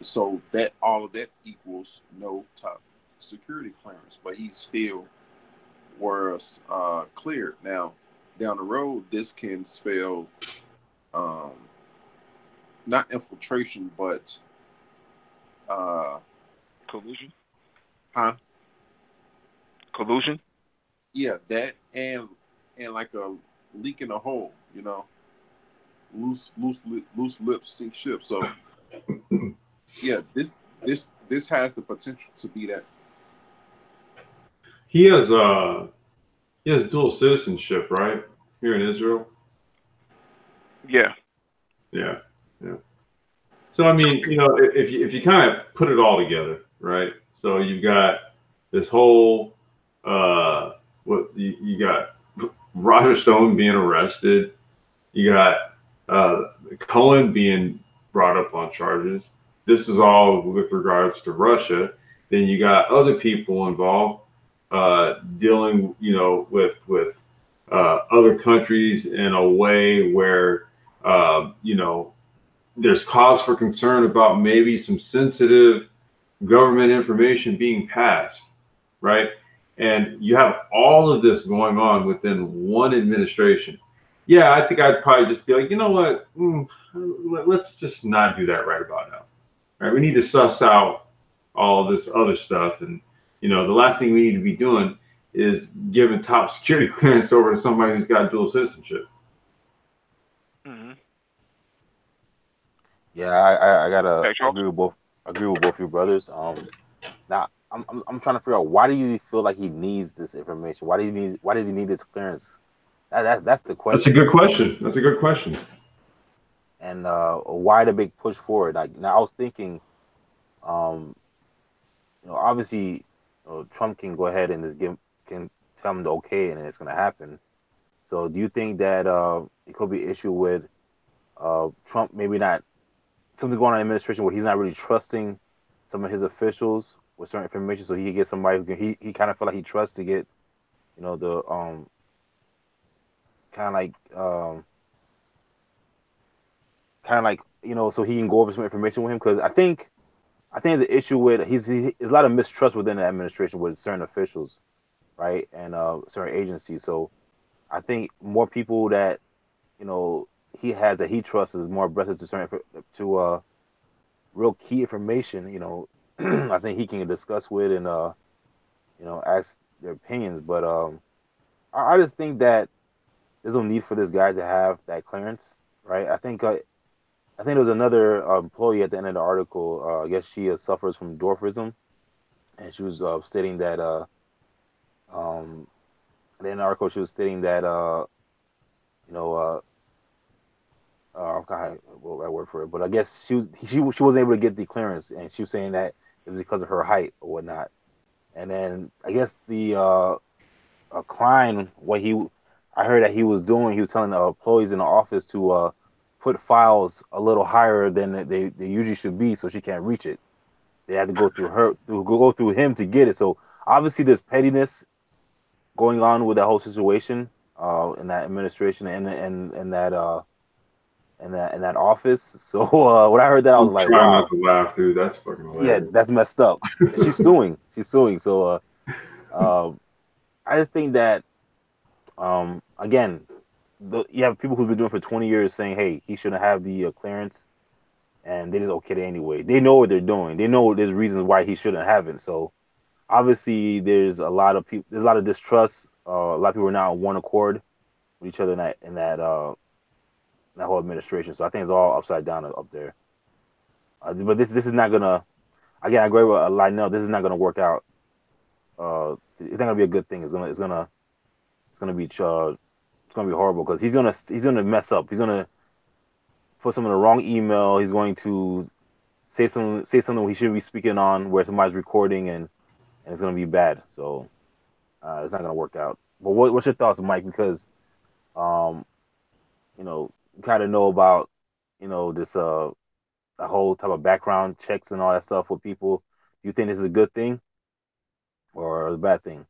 So that all of that equals no top security clearance, but he still was cleared. Now, down the road, this can spell not infiltration, but collusion. Huh? Collusion. Yeah, that and like a leak in a hole, loose lips sink ship. So yeah, this has the potential to be that. He has dual citizenship, right? Here in Israel. Yeah. Yeah. So I mean, if you kind of put it all together, right? So you've got this whole you got Roger Stone being arrested, you got Cohen being brought up on charges. This is all with regards to Russia. Then you got other people involved dealing, with other countries in a way where there's cause for concern about maybe some sensitive government information being passed, right? And you have all of this going on within one administration. Yeah, I think I'd probably just be like, you know what? Let's just not do that right about now. Right? We need to suss out all this other stuff. And, the last thing we need to be doing is giving top security clearance over to somebody who's got dual citizenship. Mm-hmm. Yeah, I gotta agree with both you brothers. Now I'm trying to figure out, why do you feel like he needs this information? Why does he need this clearance? That's the question. That's a good question. And why the big push for it? Like, now I was thinking, obviously, Trump can go ahead and can tell him the okay, and it's gonna happen. So do you think that it could be an issue with Trump maybe not, something going on in the administration where he's not really trusting some of his officials with certain information, so he could get somebody who can, he kind of felt like he trusts to get, you know, the kind of like you know, so he can go over some information with him, because I think the issue with there's a lot of mistrust within the administration with certain officials, right, and certain agencies. So I think more people that, you know, he has that he trusts is more aggressive to certain real key information. You know, I think he can discuss with and you know, ask their opinions. But I just think that there's no need for this guy to have that clearance, right? I think there was another employee at the end of the article. I guess she suffers from dwarfism, and she was stating that um, at the end of the article she was stating that you know I forgot what that word for it, but I guess she wasn't able to get the clearance, and she was saying that it was because of her height or whatnot. And then I guess the Klein, I heard that he was doing, he was telling the employees in the office to put files a little higher than they usually should be, so she can't reach it. They had to go through him to get it. So obviously there's pettiness going on with that whole situation in that administration and that office. So when I heard that, I was I'm like, trying wow, not to laugh, dude. That's fucking yeah, hilarious. that's messed up. And she's suing. She's suing. So I just think that again, you have people who've been doing it for 20 years saying, hey, he shouldn't have the clearance, and they just okay it anyway. They know what they're doing. They know there's reasons why he shouldn't have it. So obviously, there's a lot of people. There's a lot of distrust. A lot of people are now on one accord with each other in that whole administration. So I think it's all upside down up there. But this is not gonna. Again, I agree with Lionel. This is not gonna work out. It's not gonna be a good thing. It's gonna be horrible, because he's gonna mess up. He's gonna put someone in the wrong email. He's going to say something he shouldn't be speaking on, where somebody's recording, and it's gonna be bad. So it's not gonna work out. But what's your thoughts, Mike? Because um, you know, you kind of know about, you know, this a whole type of background checks and all that stuff with people. Do you think this is a good thing or a bad thing?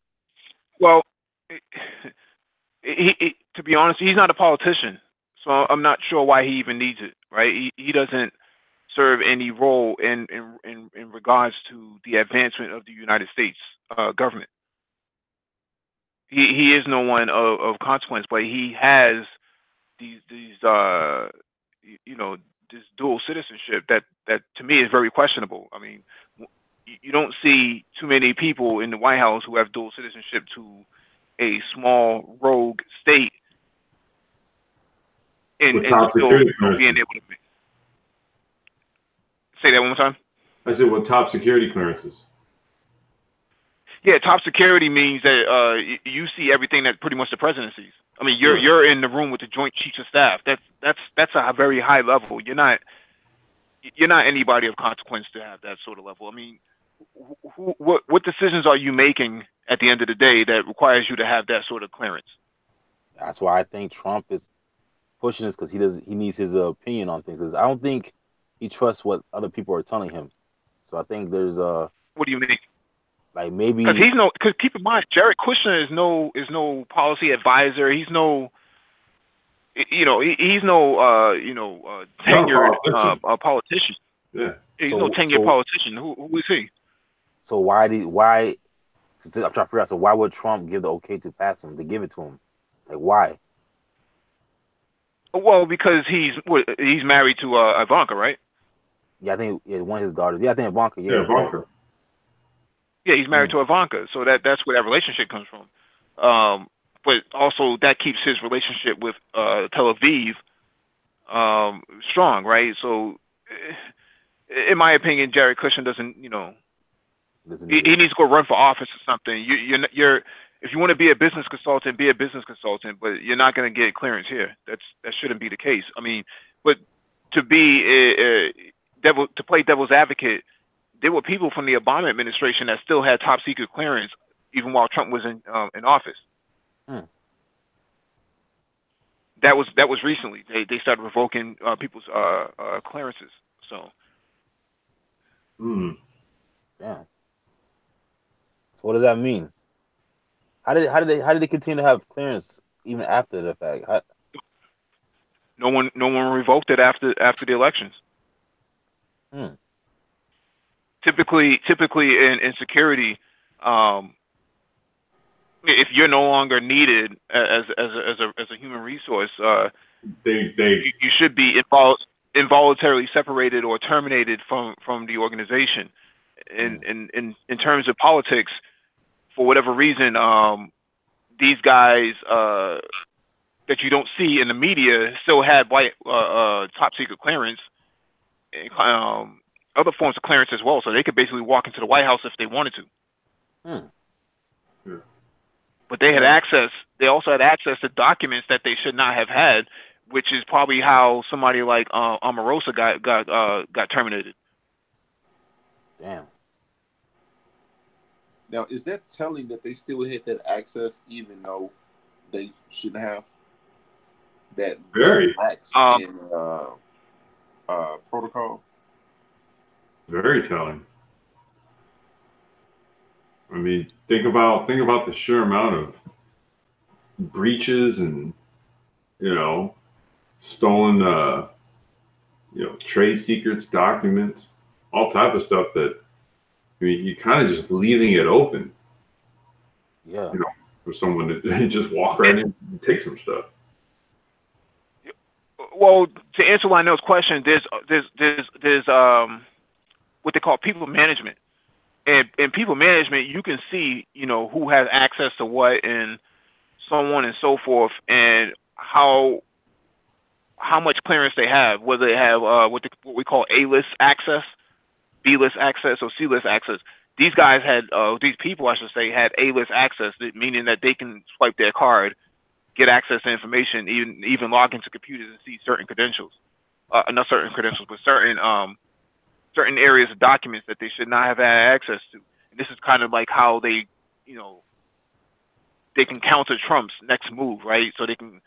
Well, to be honest, he's not a politician, so I'm not sure why he even needs it. Right? He doesn't serve any role in regards to the advancement of the United States government. He is no one of consequence, but he has these you know, this dual citizenship that to me is very questionable. I mean, you don't see too many people in the White House who have dual citizenship to a small rogue state, With and top still, security you know, being clearances. able to say that one more time. I said with top security clearances. Yeah, top security means that you see everything that pretty much the president sees. I mean, Sure. you're in the room with the Joint Chiefs of Staff. That's a very high level. You're not anybody of consequence to have that sort of level. I mean, what decisions are you making at the end of the day that requires you to have that sort of clearance? That's why I think Trump is pushing this, because he needs his opinion on things. 'Cause I don't think he trusts what other people are telling him. So I think there's What do you mean? like Because maybe because keep in mind, Jared Kushner is no policy advisor. He's no, he's no tenured politician. politician. Yeah. He's no so tenured so politician. Who is he? so why I'm trying to figure out, so why would Trump give the okay to pass him, to give it to him? Like why? Well, because he's married to Ivanka, right? Yeah, I think one of his daughters. Yeah, I think Ivanka. Yeah, Yeah, you're right. bunker. Yeah, he's married Mm. to Ivanka, so that's where that relationship comes from. But also that keeps his relationship with Tel Aviv strong, right? So, in my opinion, Jared Kushner doesn't, Doesn't he, need it. he needs to go run for office or something. You're if you want to be a business consultant, be a business consultant, but you're not going to get clearance here. That shouldn't be the case. I mean, but to be to play devil's advocate, there were people from the Obama administration that still had top secret clearance even while Trump was in office. Mm. That was recently. They started revoking people's clearances. So. Hmm. Damn. So what does that mean? How did they continue to have clearance even after the fact? No one revoked it after the elections. Hmm. Typically in security, if you're no longer needed as a human resource, you should be involuntarily separated or terminated from the organization. In terms of politics, for whatever reason, these guys that you don't see in the media still had top secret clearance, other forms of clearance as well. So they could basically walk into the White House if they wanted to. Yeah. But they had access. They also had access to documents that they should not have had, which is probably how somebody like Omarosa got terminated. Damn. Now, is that telling that they still had that access even though they shouldn't have? That Very. lacks in protocol? Very telling. I mean, think about the sheer amount of breaches and, you know, stolen, trade secrets, documents, all type of stuff that, I mean, you kind of just leaving it open. Yeah. You know, for someone to just walk right in and take some stuff. Well, to answer Lionel's question, there's what they call people management, and in people management you can see who has access to what and so on and so forth, and how much clearance they have, whether they have what we call A-list access, B-list access, or C-list access. These guys had these people, I should say, had A-list access, meaning that they can swipe their card, get access to information, even log into computers and see certain credentials, not certain credentials, but certain areas of documents that they should not have had access to. And this is kind of like how they can counter Trump's next move, right? So they can,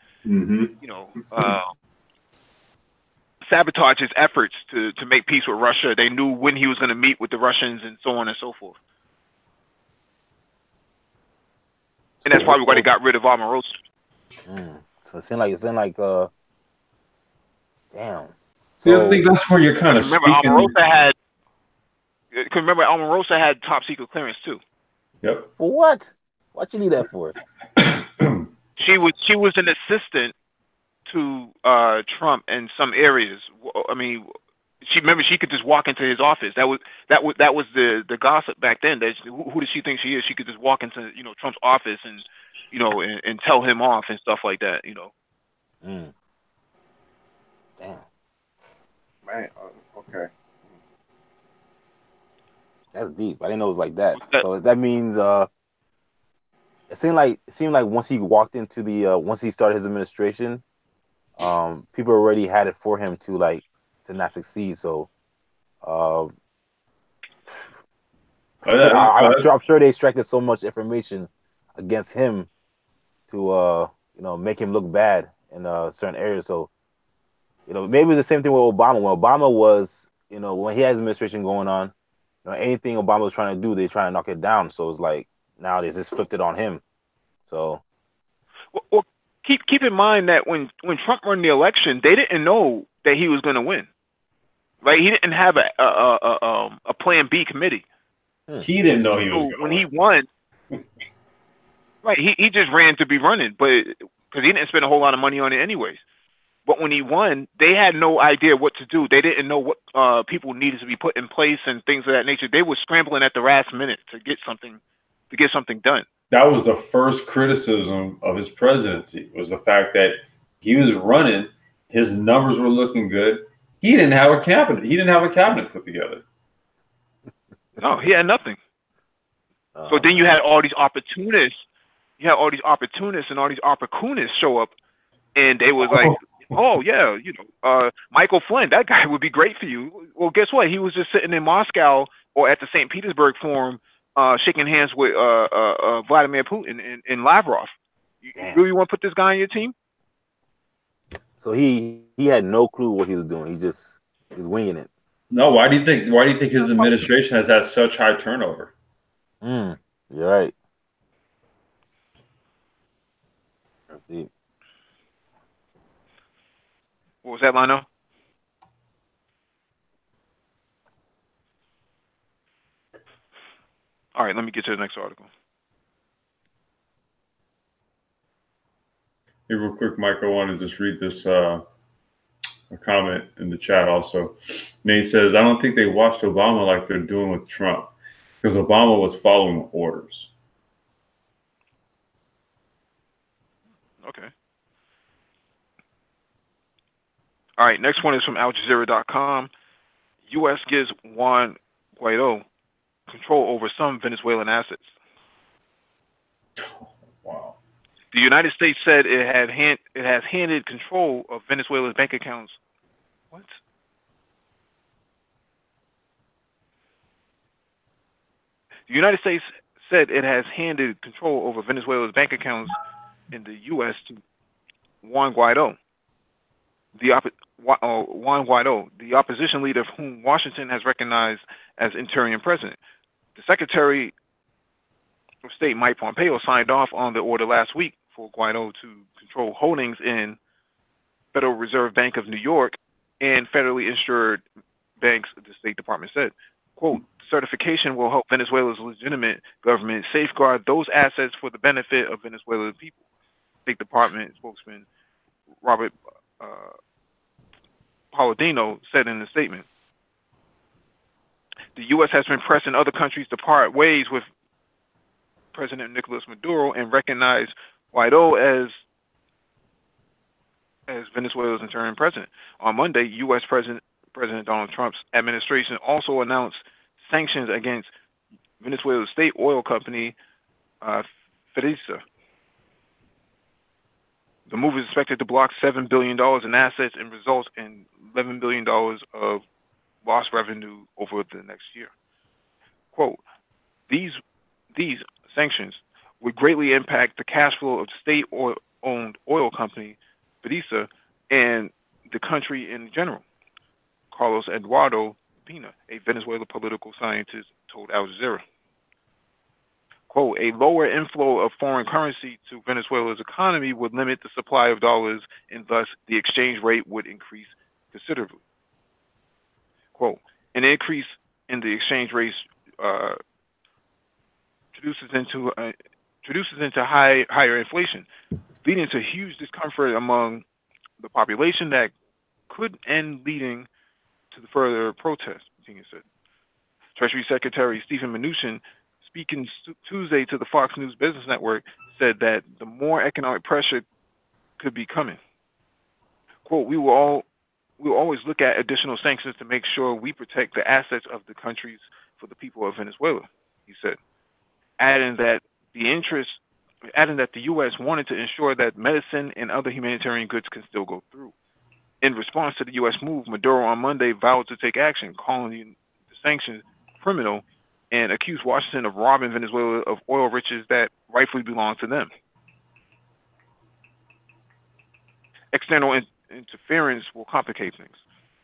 sabotage his efforts to make peace with Russia. They knew when he was going to meet with the Russians and so on and so forth. And that's probably why they got rid of Omarosa. So it seemed like damn. So I think that's where you're kind of remember Omarosa had top secret clearance too. Yep. For what? What you need that for? She was an assistant to Trump in some areas. I mean, she could just walk into his office. That was the gossip back then. That who does she think she is? She could just walk into Trump's office and and tell him off and stuff like that. Damn. Man, okay. That's deep. I didn't know it was like that. So that means it seemed like once he walked into the once he started his administration, people already had it for him to not succeed. So I'm sure they extracted so much information against him to make him look bad in certain areas. So maybe it's the same thing with Obama. When Obama was when he had his administration going on, anything Obama was trying to do, they trying to knock it down. So it's like nowadays it's flipped it on him. So well keep in mind that when Trump won the election, they didn't know that he was going to win. Right? He didn't have a Plan B committee. He didn't know he was going to when he won. Right, he just ran to be running, but because he didn't spend a whole lot of money on it anyways. But when he won, they had no idea what to do. They didn't know what people needed to be put in place and things of that nature. They were scrambling at the last minute to get something done. That was the first criticism of his presidency, was the fact that he was running, his numbers were looking good. He didn't have a cabinet. He didn't have a cabinet put together. No, he had nothing. So then you had all these opportunists. You had all these opportunists and all these opportunists show up, and they was like, "Oh yeah, Michael Flynn, that guy would be great for you." Well, guess what? He was just sitting in Moscow or at the St. Petersburg Forum, shaking hands with Vladimir Putin and Lavrov. You really want to put this guy on your team? So he had no clue what he was doing. He was winging it. No, why do you think? Why do you think his administration has had such high turnover? You're right. That's deep. What was that, Lino? All right, let me get to the next article. Hey, real quick, Mike, I want to just read this a comment in the chat also. Nate says, I don't think they watched Obama like they're doing with Trump because Obama was following orders. Okay. All right, next one is from AlJazeera.com. U.S. gives Juan Guaido control over some Venezuelan assets. Wow. The United States said it has handed control of Venezuela's bank accounts. What? The United States said it has handed control over Venezuela's bank accounts in the U.S. to Juan Guaido, Juan Guaido, the opposition leader whom Washington has recognized as interim president. The Secretary of State Mike Pompeo signed off on the order last week for Guaido to control holdings in Federal Reserve Bank of New York and federally insured banks, the State Department said. Quote, certification will help Venezuela's legitimate government safeguard those assets for the benefit of Venezuela's people, State Department spokesman Robert Palladino said in a statement. The U.S. has been pressing other countries to part ways with President Nicolas Maduro and recognize Guaido as Venezuela's interim president. On Monday, U.S. President Donald Trump's administration also announced sanctions against Venezuela's state oil company, FEDESA. The move is expected to block $7 billion in assets and result in $11 billion of lost revenue over the next year. Quote, these sanctions would greatly impact the cash flow of the state-owned oil company, FEDESA, and the country in general. Carlos Eduardo Pina, a Venezuelan political scientist, told Al Jazeera. Quote, a lower inflow of foreign currency to Venezuela's economy would limit the supply of dollars and thus the exchange rate would increase considerably. Quote, an increase in the exchange rate introduces into higher inflation, leading to huge discomfort among the population that could end leading to the further protests, Pena said. Treasury Secretary Stephen Mnuchin, speaking Tuesday to the Fox News Business Network, said that the more economic pressure could be coming. Quote, we will always look at additional sanctions to make sure we protect the assets of the countries for the people of Venezuela, he said, adding that the U.S. wanted to ensure that medicine and other humanitarian goods can still go through. In response to the U.S. move, Maduro on Monday vowed to take action, calling the sanctions criminal and accused Washington of robbing Venezuela of oil riches that rightfully belong to them. External interference will complicate things.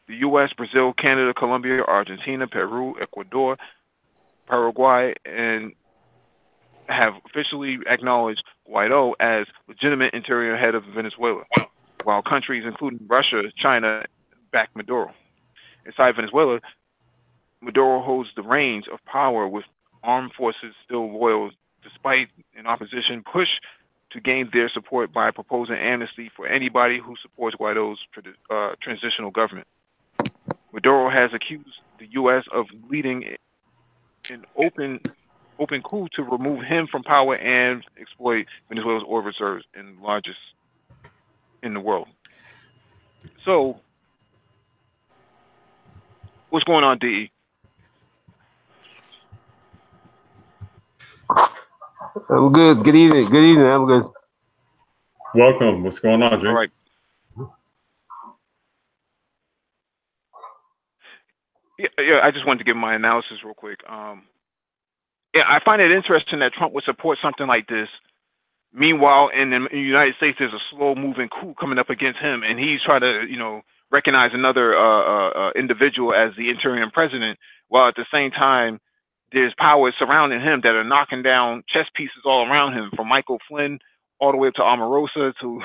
The U.S., Brazil, Canada, Colombia, Argentina, Peru, Ecuador, Paraguay, and have officially acknowledged Guaido as legitimate interior head of Venezuela, while countries including Russia, China, back Maduro. Inside Venezuela, Maduro holds the reins of power with armed forces still loyal despite an opposition push to gain their support by proposing amnesty for anybody who supports Guaido's transitional government. Maduro has accused the U.S. of leading an open coup to remove him from power and exploit Venezuela's oil reserves and largest in the world. So, what's going on, DE? I'm good. Good evening. Good evening. I'm good. Welcome. What's going on, Jake? All right. Yeah, I just wanted to give my analysis real quick. Yeah, I find it interesting that Trump would support something like this. Meanwhile, in the United States, there's a slow-moving coup coming up against him, and he's trying to, recognize another individual as the interim president, while at the same time there's powers surrounding him that are knocking down chess pieces all around him, from Michael Flynn all the way up to Omarosa to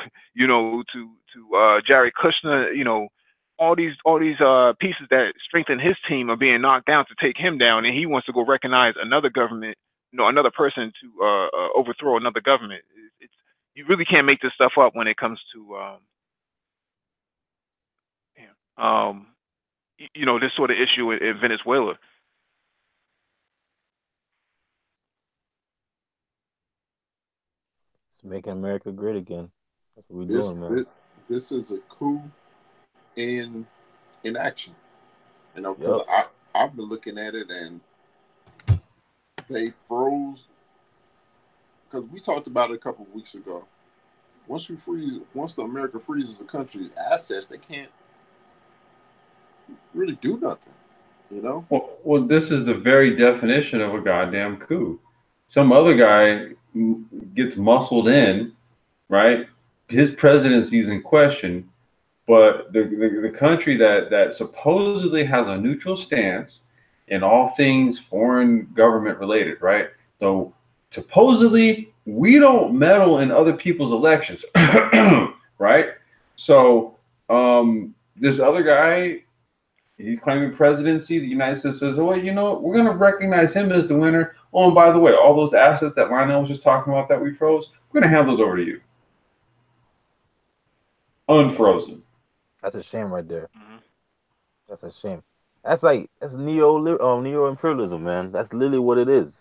Jared Kushner. All these pieces that strengthen his team are being knocked down to take him down, and he wants to go recognize another government, another person to overthrow another government. You really can't make this stuff up when it comes to this sort of issue in Venezuela. It's making America great again. That's what we're doing, man. This is a coup in action. Because I've been looking at it, and they froze. Because we talked about it a couple of weeks ago. Once the America freezes the country's assets, they can't really do nothing. Well, this is the very definition of a goddamn coup. Some other guy gets muscled in, right? His presidency is in question, but the country that supposedly has a neutral stance in all things foreign government related, right? So supposedly we don't meddle in other people's elections, right? So this other guy, he's claiming presidency. The United States says, well, we're going to recognize him as the winner. Oh, and by the way, all those assets that Lionel was just talking about that we froze, we're going to hand those over to you. Unfrozen. That's a shame right there. Mm-hmm. That's a shame. That's neo-imperialism, man. That's literally what it is.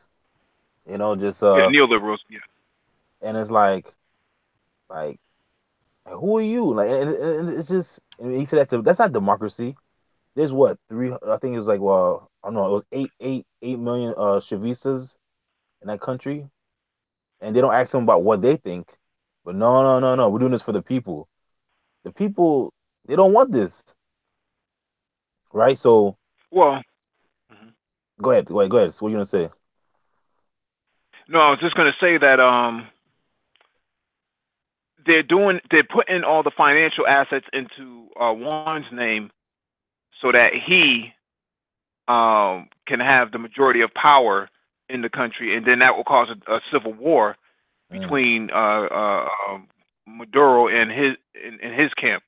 Neoliberals. Yeah. And it's like who are you? Like, and it's just. And he said that's not democracy. There's what, three? I think it was like, well, I don't know. It was 8 million Chavistas in that country, and they don't ask them about what they think. But no. We're doing this for the people. The people, they don't want this, right? So, well, go ahead. So what are you gonna say? No, I was just gonna say that they're putting all the financial assets into Juan's name, so that he can have the majority of power in the country, and then that will cause a civil war between Maduro and his camp.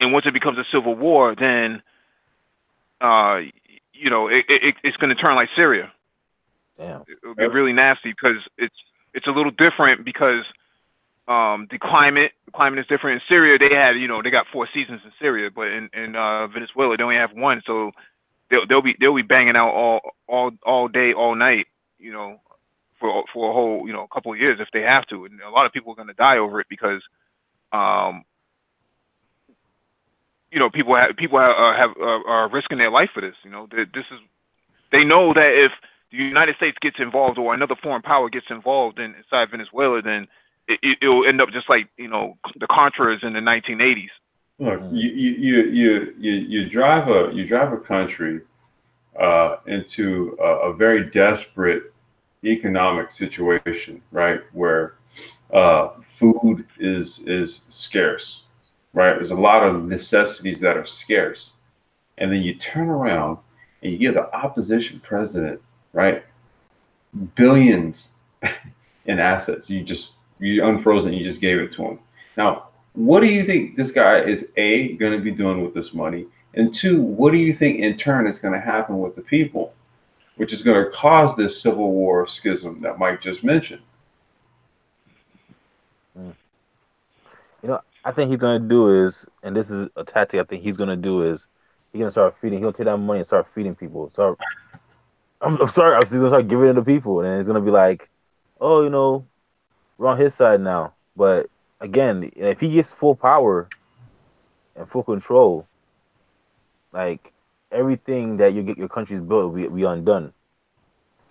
And once it becomes a civil war, then it's going to turn like Syria. Damn. It'll get really nasty, because it's a little different, because the climate is different. In Syria, they got 4 seasons in Syria, but in Venezuela they only have one. So they'll be banging out all day, all night, for a whole couple of years if they have to. And a lot of people are going to die over it, because people are risking their life for this. They know that if the United States gets involved, or another foreign power gets involved inside Venezuela, then it'll end up just like the Contras in the 1980s. Look, you drive a country into a very desperate economic situation, right? Where food is scarce, right? There's a lot of necessities that are scarce, and then you turn around and you give the opposition president, right, billions in assets. You unfrozen. You just gave it to him. Now, what do you think this guy is going to be doing with this money? And 2, what do you think in turn is going to happen with the people, which is going to cause this civil war schism that Mike just mentioned? I think he's going to do is, and this is a tactic I think he's going to do is, he's going to start feeding. He'll take that money and start feeding people. I'm sorry, he's going to start giving it to people, and it's going to be like, oh, we're on his side now. But again, if he gets full power and full control, like, everything that your country's built will be undone.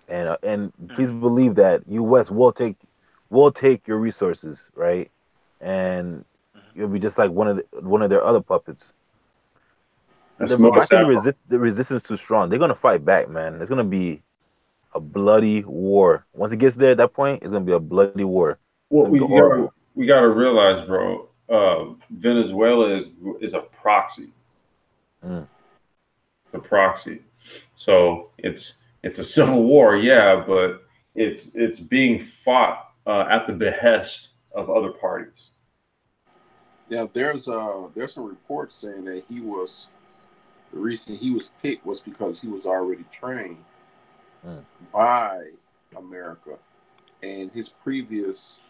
And please believe that U.S. will take your resources, right? And you'll be just like one of their other puppets. I think the resistance is too strong. They're gonna fight back, man. It's gonna be a bloody war. Once it gets there at that point, it's gonna be a bloody war. Well, we got to realize, bro, Venezuela is a proxy. Mm. The proxy. So it's a civil war, yeah, but it's being fought at the behest of other parties. Yeah, there's some reports saying that the reason he was picked was because he was already trained by America, and his previous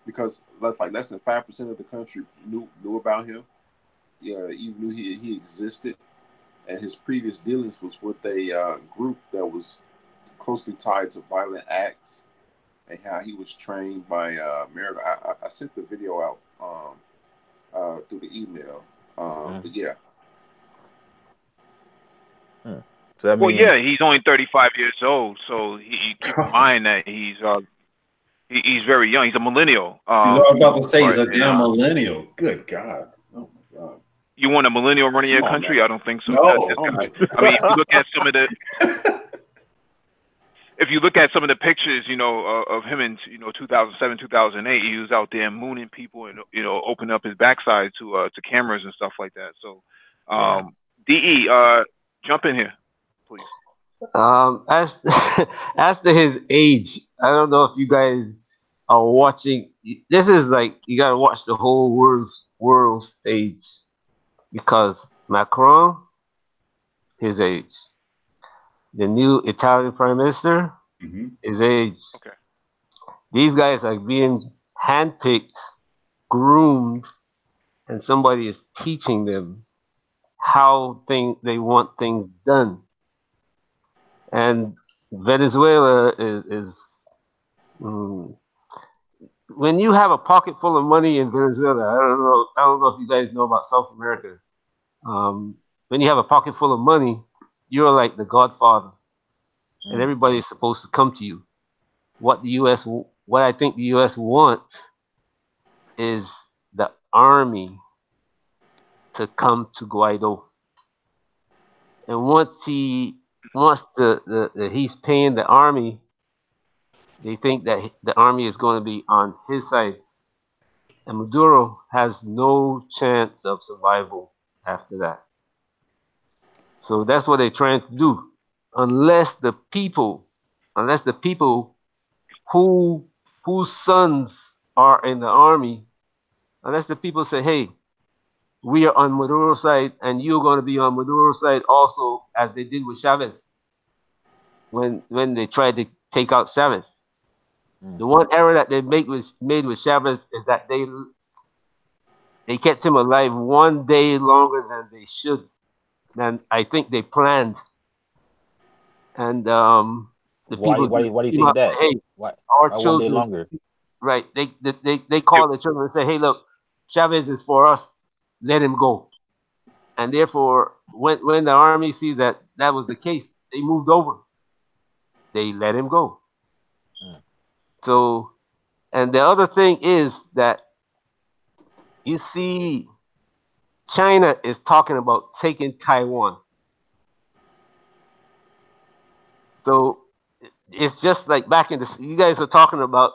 because that's like less than 5% of the country knew about him. Yeah, even knew he existed, and his previous dealings was with a group that was closely tied to violent acts, and how he was trained by America. I sent the video out through the email, but yeah. So that Well, means yeah, he's only 35 years old, so you keep in mind that he's very young. He's a millennial. He's all about to say he's Right, a damn millennial. Good God. Oh my God. You want a millennial running your Come on, country? man. I don't think so. No. Oh my I mean, if you look at some of the pictures, of him in 2007, 2008, he was out there mooning people and opening up his backside to cameras and stuff like that. So, De, jump in here, please. As as to his age, I don't know if you guys are watching. This is like you gotta watch the whole world stage because Macron, his age, the new Italian prime minister, his age. Okay. These guys are being handpicked, groomed, and somebody is teaching them how they want things done. And Venezuela is mm, when you have a pocket full of money in Venezuela. I don't know if you guys know about South America. When you have a pocket full of money, you're like the Godfather, and everybody is supposed to come to you. What I think the U.S. wants is the army to come to Guaido, and once he's paying the army, they think that the army is going to be on his side, and Maduro has no chance of survival after that. So that's what they're trying to do, unless the people, who whose sons are in the army, unless the people say, "Hey, we are on Maduro's side, and you're going to be on Maduro's side also," as they did with Chavez when they tried to take out Chavez. The one error that they made with Chavez is that they kept him alive one day longer than they should, than I think they planned. And the people why do you think that? Hey, Why our one day children, longer? right? They call the children and say, "Hey, look, Chavez is for us. Let him go." And therefore, when the army sees that that was the case, they moved over. They let him go. So, and the other thing is that you see, China is talking about taking Taiwan. So it's just like back in the, you guys are talking about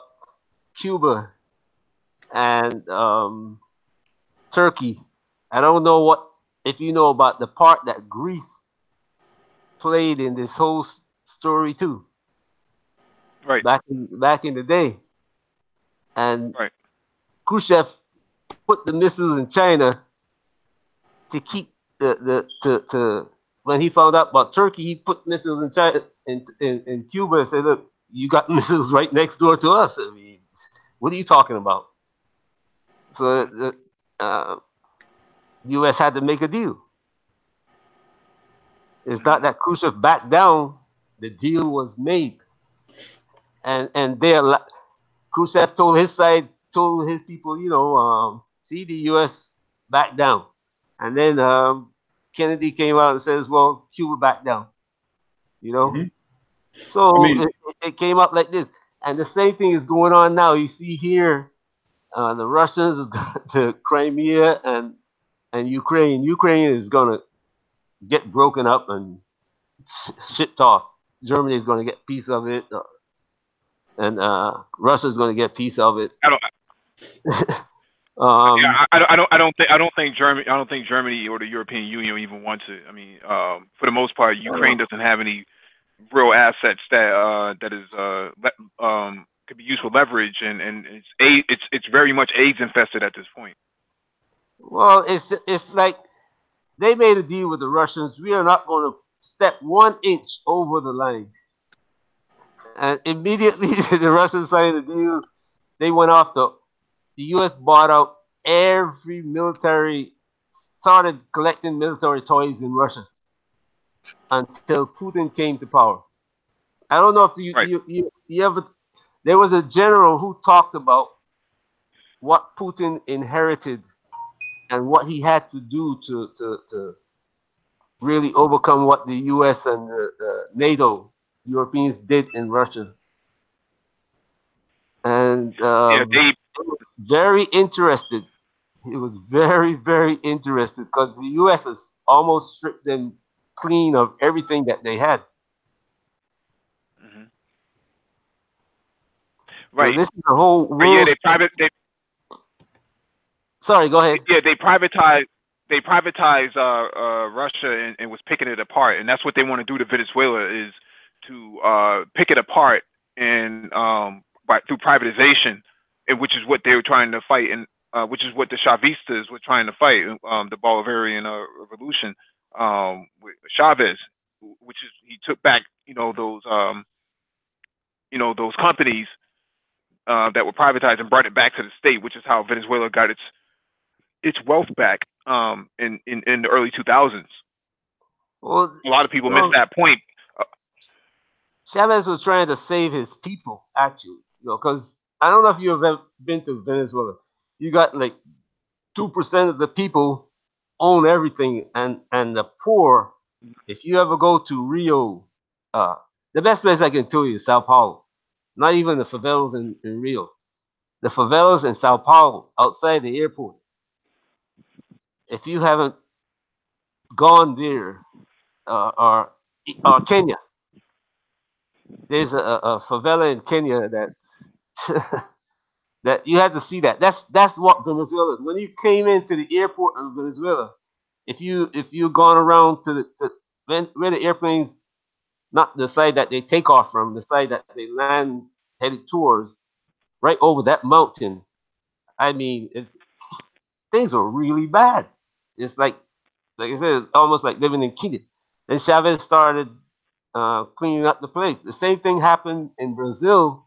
Cuba and Turkey. I don't know if you know about the part that Greece played in this whole story too. Right. Back in the day, and Right. Khrushchev put the missiles in China to keep to when he found out about Turkey, he put missiles in China in Cuba and said, "Look, you got missiles right next door to us. I mean, what are you talking about?" So the U.S. had to make a deal. It's not that Khrushchev backed down; the deal was made, and there Khrushchev told his side, told his people, see, the U.S. backed down, and then Kennedy came out and says, "Well, Cuba backed down," So I mean, it came up like this, and the same thing is going on now. You see here, the Russians, the Crimea, and Ukraine. Ukraine is gonna get broken up and shipped off. Germany is gonna get a piece of it. and Russia's going to get a piece of it. I don't. Um, Yeah, I don't think Germany or the European Union even wants it. I mean, for the most part, Ukraine doesn't have any real assets that is could be used for leverage, and it's very much AIDS infested at this point. well, it's like they made a deal with the Russians. We are not going to step 1 inch over the line. And immediately the Russians signed the deal. They went off the U.S. bought out every military, started collecting military toys in Russia until Putin came to power. I don't know if Right. you ever. There was a general who talked about what Putin inherited and what he had to do to really overcome what the U.S. and the NATO Europeans did in Russia. And Yeah, they very interested. He was very, very interested because the U.S. has almost stripped them clean of everything that they had. mhm. So Right. this is the whole But yeah, world. Sorry, go ahead. they privatized Russia and was picking it apart, and that's what they want to do to Venezuela is to pick it apart and through privatization, and which is what they were trying to fight, and which is what the Chavistas were trying to fight, the Bolivarian revolution with Chavez, which is he took back those companies that were privatized and brought it back to the state, which is how Venezuela got its wealth back in the early 2000s. Well, A lot of people miss that point. Chavez was trying to save his people, actually. Because I don't know if you've ever been to Venezuela. You got like 2% of the people own everything, and the poor. If you ever go to Rio, the best place I can tell you is Sao Paulo. Not even the favelas in Rio. The favelas in Sao Paulo, outside the airport. If you haven't gone there, or Kenya, there's a favela in Kenya that that you have to see that. That's what Venezuela is. When you came into the airport of Venezuela, if you gone around to where the airplanes, not the side that they take off from, the side that they land headed towards, right over that mountain. I mean, things are really bad. It's like I said, it's almost like living in Kenya. Then Chavez started cleaning up the place. The same thing happened in Brazil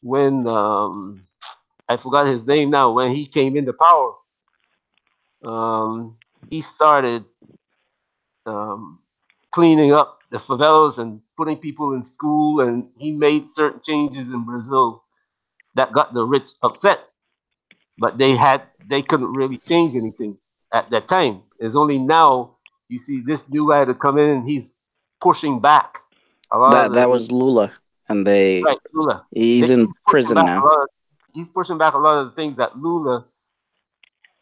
when I forgot his name now. When he came into power, he started um, cleaning up the favelas and putting people in school, and he made certain changes in Brazil that got the rich upset. But they couldn't really change anything at that time. It's only now you see this new guy to come in and he's pushing back a lot of That the was Lula, and they right Lula. he's He's in pushing prison back a now. lot. He's pushing back a lot of the things that Lula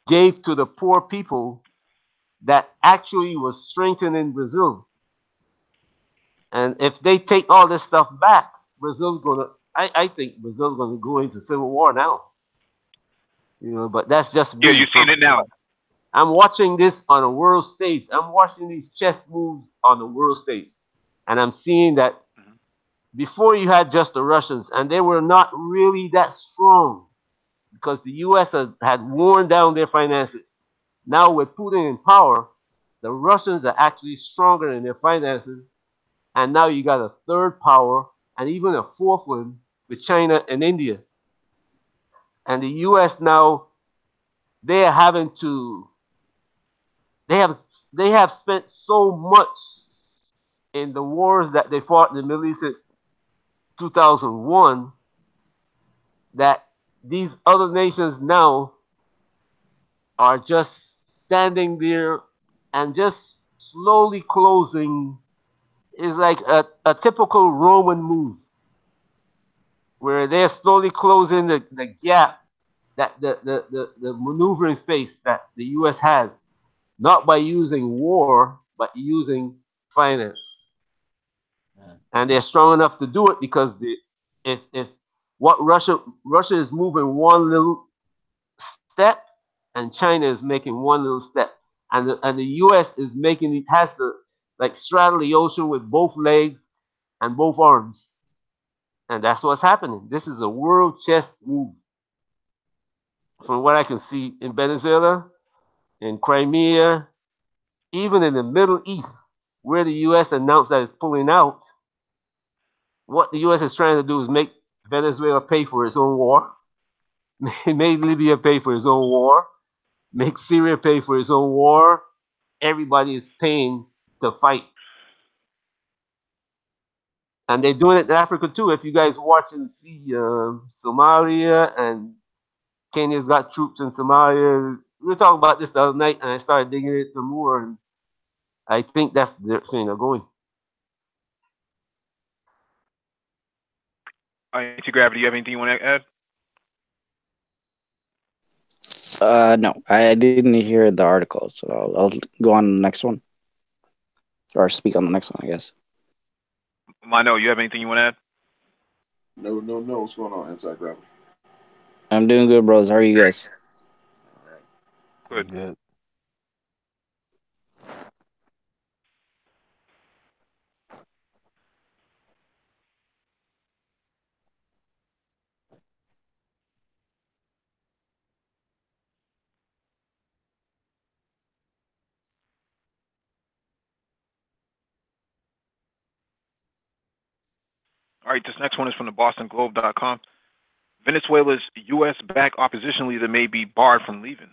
gave to the poor people that actually was strengthening Brazil. And if they take all this stuff back, Brazil's gonna. I think Brazil's gonna go into civil war now. But that's just Yeah, me. you're seeing it now. I'm watching this on a world stage. I'm watching these chess moves on the world stage, and I'm seeing that before you had just the Russians, and they were not really that strong because the U.S. had worn down their finances. Now with Putin in power, the Russians are actually stronger in their finances, and now you got a third power and even a fourth one with China and India. And the U.S. now they are having to they have they have spent so much in the wars that they fought in the Middle East since 2001 that these other nations now are just standing there and just slowly closing. Is like a typical Roman move where they're slowly closing the gap that the maneuvering space that the US has, not by using war, but using finance. And they're strong enough to do it because It's what Russia is moving one little step, and China is making one little step, and the U.S. is making it has to like straddle the ocean with both legs and both arms, and that's what's happening. This is a world chess move, from what I can see in Venezuela, in Crimea, even in the Middle East, where the U.S. announced that it's pulling out. What the U.S. is trying to do is make Venezuela pay for its own war, make Libya pay for its own war, make Syria pay for its own war. Everybody is paying to fight. And they're doing it in Africa too. If you guys watch and see Somalia, and Kenya's got troops in Somalia. We were talking about this the other night, and I started digging it some more, and I think that's the direction they're going. Anti-gravity, you have anything you want to add? No, I didn't hear the article, so I'll go on the next one, or speak on the next one, I guess. Mano, you have anything you want to add? No. What's going on, anti-gravity? I'm doing good, bros. How are you guys? Good. Good. All right, this next one is from the BostonGlobe.com. Venezuela's U.S.-backed opposition leader may be barred from leaving.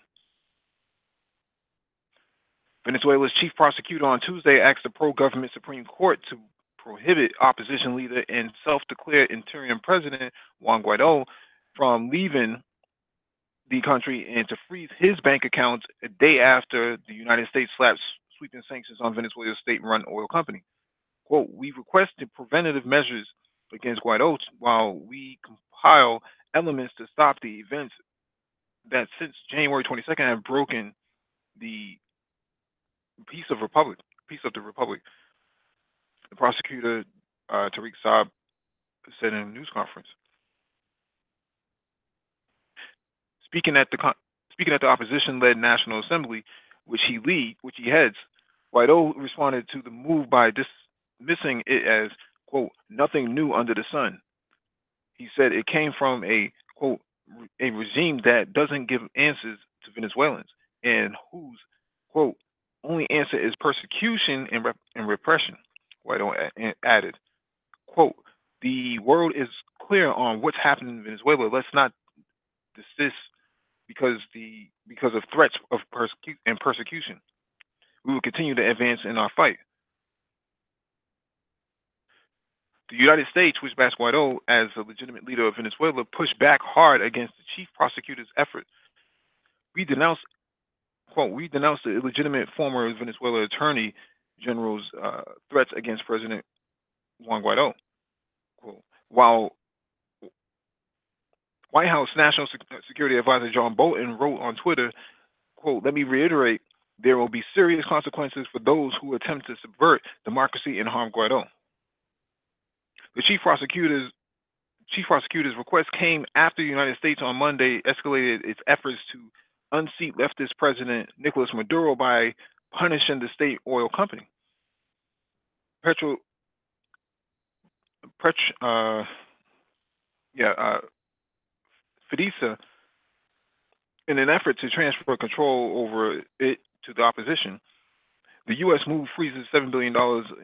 Venezuela's chief prosecutor on Tuesday asked the pro-government Supreme Court to prohibit opposition leader and self-declared interim president Juan Guaido from leaving the country and to freeze his bank accounts a day after the United States slapped sweeping sanctions on Venezuela's state-run oil company. Quote, we requested preventative measures against Guaido while we compile elements to stop the events that since January 22nd have broken the peace of the Republic. The prosecutor, Tariq Saab, said in a news conference. Speaking at the opposition-led National Assembly, which he heads, Guaido responded to the move by dismissing it as, quote, nothing new under the sun. He said it came from a, quote, a regime that doesn't give answers to Venezuelans and whose, quote, only answer is persecution and repression. Guaido added, quote, the world is clear on what's happening in Venezuela. Let's not desist because of threats of persecution. We will continue to advance in our fight. The United States, which backs Guaido as a legitimate leader of Venezuela, pushed back hard against the chief prosecutor's effort. We denounced, quote, we denounced the illegitimate former Venezuela attorney general's threats against President Juan Guaido. Quote, while White House National Security Advisor John Bolton wrote on Twitter, quote, let me reiterate, there will be serious consequences for those who attempt to subvert democracy and harm Guaido. The chief prosecutor's request came after the United States on Monday escalated its efforts to unseat leftist President Nicolas Maduro by punishing the state oil company. FEDESA, in an effort to transfer control over it to the opposition. The U.S. move freezes $7 billion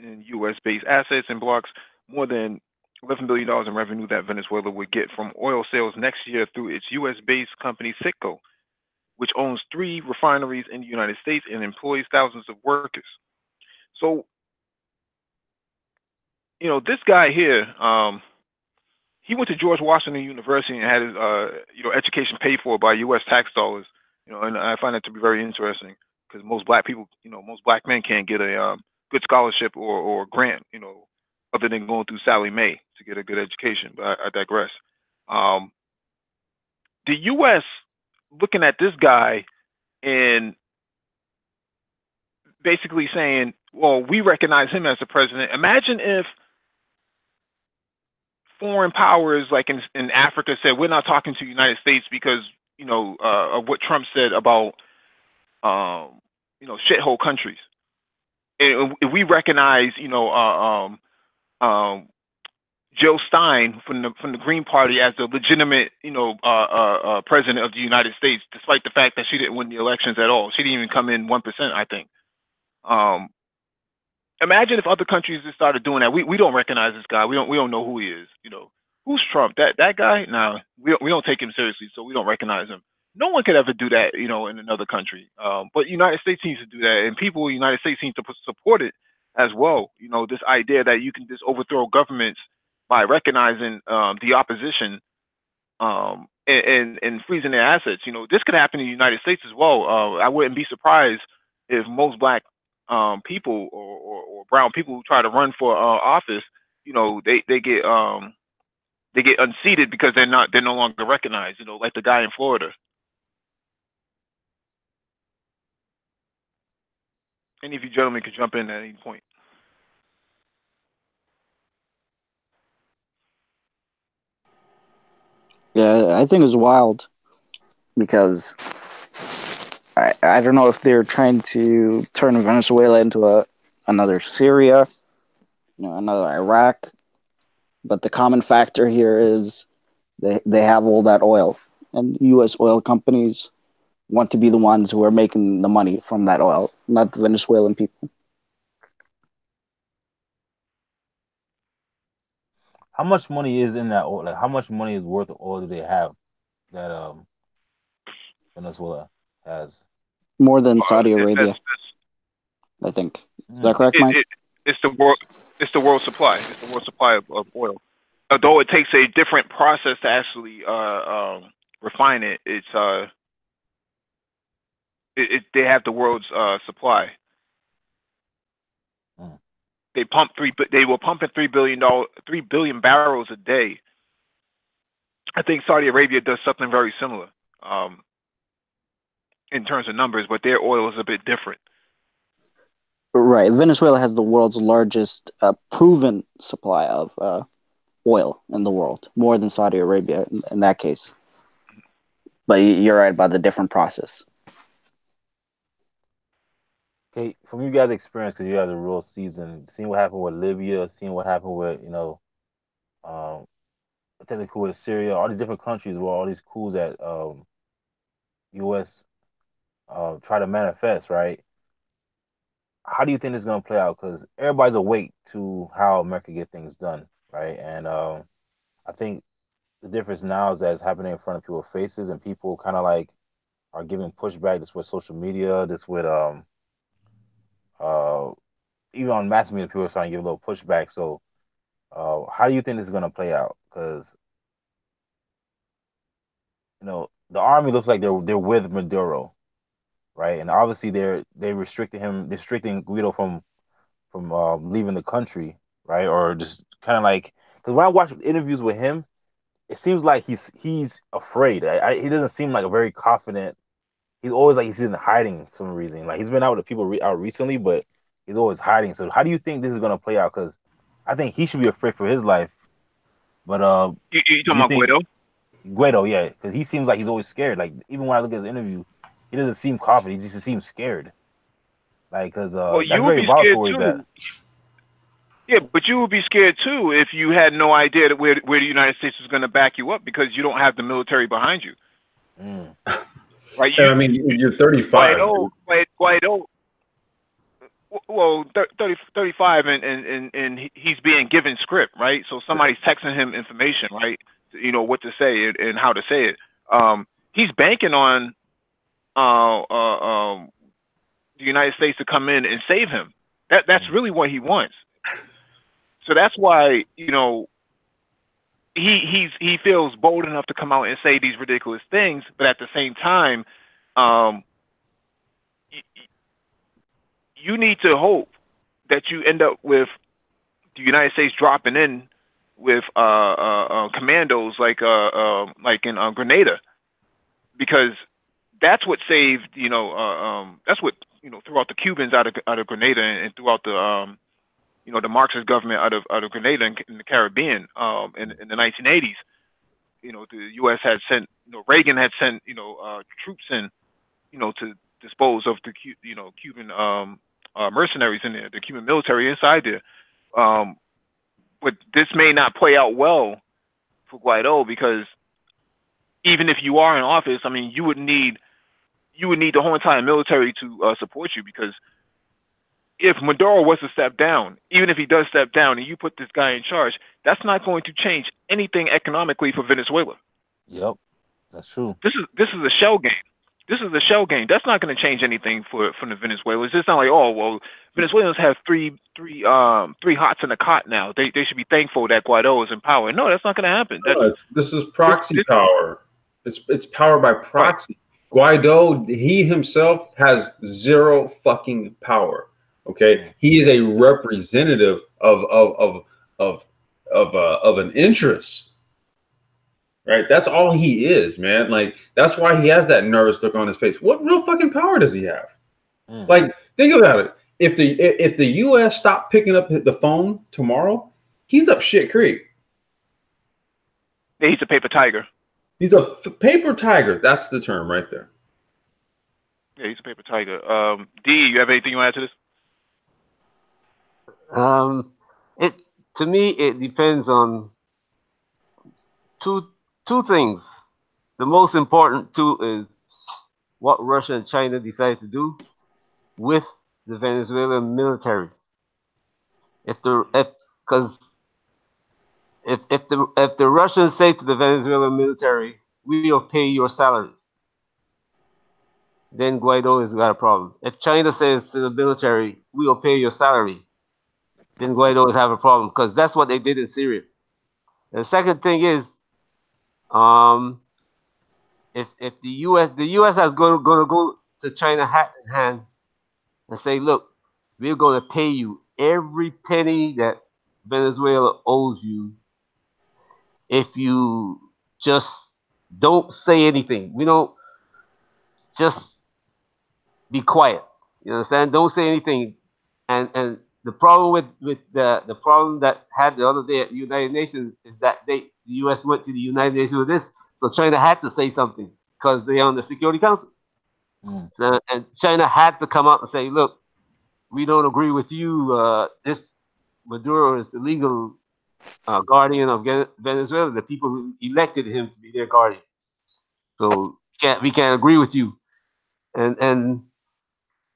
in U.S.-based assets and blocks more than $11 billion in revenue that Venezuela would get from oil sales next year through its U.S.-based company Citgo, which owns 3 refineries in the United States and employs thousands of workers. So, you know, this guy here, he went to George Washington University and had his, education paid for by U.S. tax dollars. You know, and I find that to be very interesting because most black people, most black men can't get a good scholarship or grant, other than going through Sally Mae to get a good education. But I digress. The U.S. looking at this guy and basically saying, well, we recognize him as the president. Imagine if foreign powers like in Africa said, we're not talking to the United States because, of what Trump said about, shithole countries. And if we recognize, Jill Stein from the Green Party as the legitimate, president of the United States, despite the fact that she didn't win the elections at all. She didn't even come in 1%, I think. Imagine if other countries just started doing that. We don't recognize this guy. We don't know who he is. Who's Trump? That guy? No, we don't take him seriously, so we don't recognize him. No one could ever do that, in another country. But the United States seems to do that, and people in the United States seem to support it as well. This idea that you can just overthrow governments by recognizing the opposition and freezing their assets. This could happen in the United States as well. I wouldn't be surprised if most black people or brown people who try to run for office, they get unseated because they're no longer recognized. Like the guy in Florida. Any of you gentlemen could jump in at any point. Yeah, I think it's wild because I don't know if they're trying to turn Venezuela into another Syria, another Iraq, but the common factor here is they have all that oil, and U.S. oil companies want to be the ones who are making the money from that oil, not the Venezuelan people. How much money is in that oil? Like, how much money is worth of oil do they have that Venezuela has? More than Saudi Arabia, I think. Is that correct, Mike? It's the world. It's the world supply. It's the world supply of oil. Although it takes a different process to actually refine it, they have the world's supply. They were pumping $3 billion barrels a day. I think Saudi Arabia does something very similar in terms of numbers, but their oil is a bit different. Right. Venezuela has the world's largest proven supply of oil in the world, more than Saudi Arabia in that case. But you're right about the different process. Okay, from you guys' experience, because you guys are real seasoned, seeing what happened with Libya, seeing what happened with, technically with Syria, all these different countries where all these coups that U.S. Try to manifest, right? How do you think this is going to play out? Because everybody's awake to how America get things done, right? And I think the difference now is that it's happening in front of people's faces, and people kind of like are giving pushback. This with social media, this with even on mass media, people are starting to give a little pushback. So, how do you think this is going to play out? Because the army looks like they're with Maduro, right? And obviously they restricting Guido from leaving the country, right? Or just kind of like, because when I watch interviews with him, it seems like he's afraid. He doesn't seem like a very confident. He's always like he's in hiding for some reason. Like he's been out with people out recently, but he's always hiding. So how do you think this is gonna play out? Because I think he should be afraid for his life. But you talking about Guido? Guido, yeah, because he seems like he's always scared. Like even when I look at his interview, he doesn't seem confident. He just seems scared. Like because that's very volatile. Is that? Yeah, but you would be scared too if you had no idea that where the United States was going to back you up because you don't have the military behind you. Right? I mean, you're 35. Guaido. Well, 35, and he's being given script, right? So somebody's texting him information, right? What to say and how to say it. He's banking on the United States to come in and save him. That's really what he wants. So that's why he feels bold enough to come out and say these ridiculous things, but at the same time, you need to hope that you end up with the United States dropping in with commandos like in Grenada, because that's what saved that's what threw out the Cubans out of Grenada and throughout the Marxist government out of Grenada in the Caribbean in the 1980s. The U.S. had sent, Reagan had sent, troops in, to dispose of the, Cuban mercenaries in there, the Cuban military inside there. But this may not play out well for Guaido, because even if you are in office, I mean, you would need the whole entire military to support you, because if Maduro was to step down, even if he does step down and you put this guy in charge, that's not going to change anything economically for Venezuela. Yep, that's true. This is a shell game. This is a shell game. That's not going to change anything for the Venezuelans. It's not like, oh well, Venezuelans have three hots in a cot now. They should be thankful that Guaido is in power. No, that's not going to happen. This is proxy power. It's power by proxy. Right. Guaido, he himself has zero fucking power. Okay, he is a representative of an interest, right? That's all he is, man. Like, that's why he has that nervous look on his face. What real fucking power does he have? Like, think about it. If the U.S. stopped picking up the phone tomorrow, he's up shit creek. Yeah, he's a paper tiger. He's a paper tiger. That's the term right there. Yeah, he's a paper tiger. D, you have anything you want to add to this? To me, it depends on two things. The most important two is what Russia and China decide to do with the Venezuelan military. If the Russians say to the Venezuelan military, "We will pay your salaries," then Guaido has got a problem. If China says to the military, "We will pay your salary," then Guaido would have a problem, because that's what they did in Syria. The second thing is, if the U.S. has going to go to China hat in hand and say, "Look, we're going to pay you every penny that Venezuela owes you if you just don't say anything. We don't just be quiet. You understand? Don't say anything." And the problem with the problem that had the other day at the United Nations is that the U.S. went to the United Nations with this, so China had to say something because they're on the Security Council. So, and China had to come out and say, "Look, we don't agree with you. This Maduro is the legal guardian of Venezuela. The people who elected him to be their guardian. So we can't agree with you." And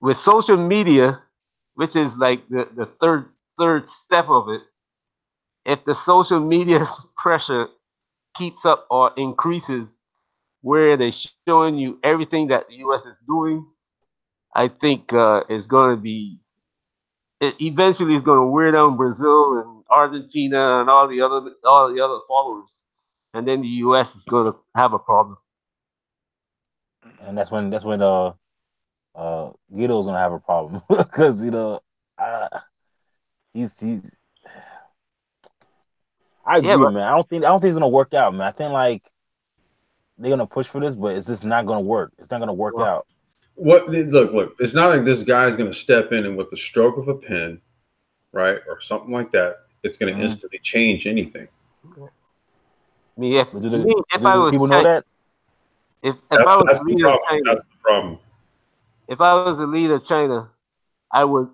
with social media, which is like the third step of it, if the social media pressure keeps up or increases, where they're showing you everything that the U.S. is doing, I think it's going to be, eventually it's going to wear down Brazil and Argentina and all the other followers, and then the U.S. is going to have a problem. And that's when Guido's gonna have a problem, because he's I agree, man. I don't think it's gonna work out, man. I think like they're gonna push for this, but it's just not gonna work. It's not gonna work out. Look, it's not like this guy's gonna step in and with the stroke of a pen, right, or something like that, it's gonna instantly change anything. I mean, if I was people know that, if I was the leader of China, that's the problem. If I was the leader of China, I would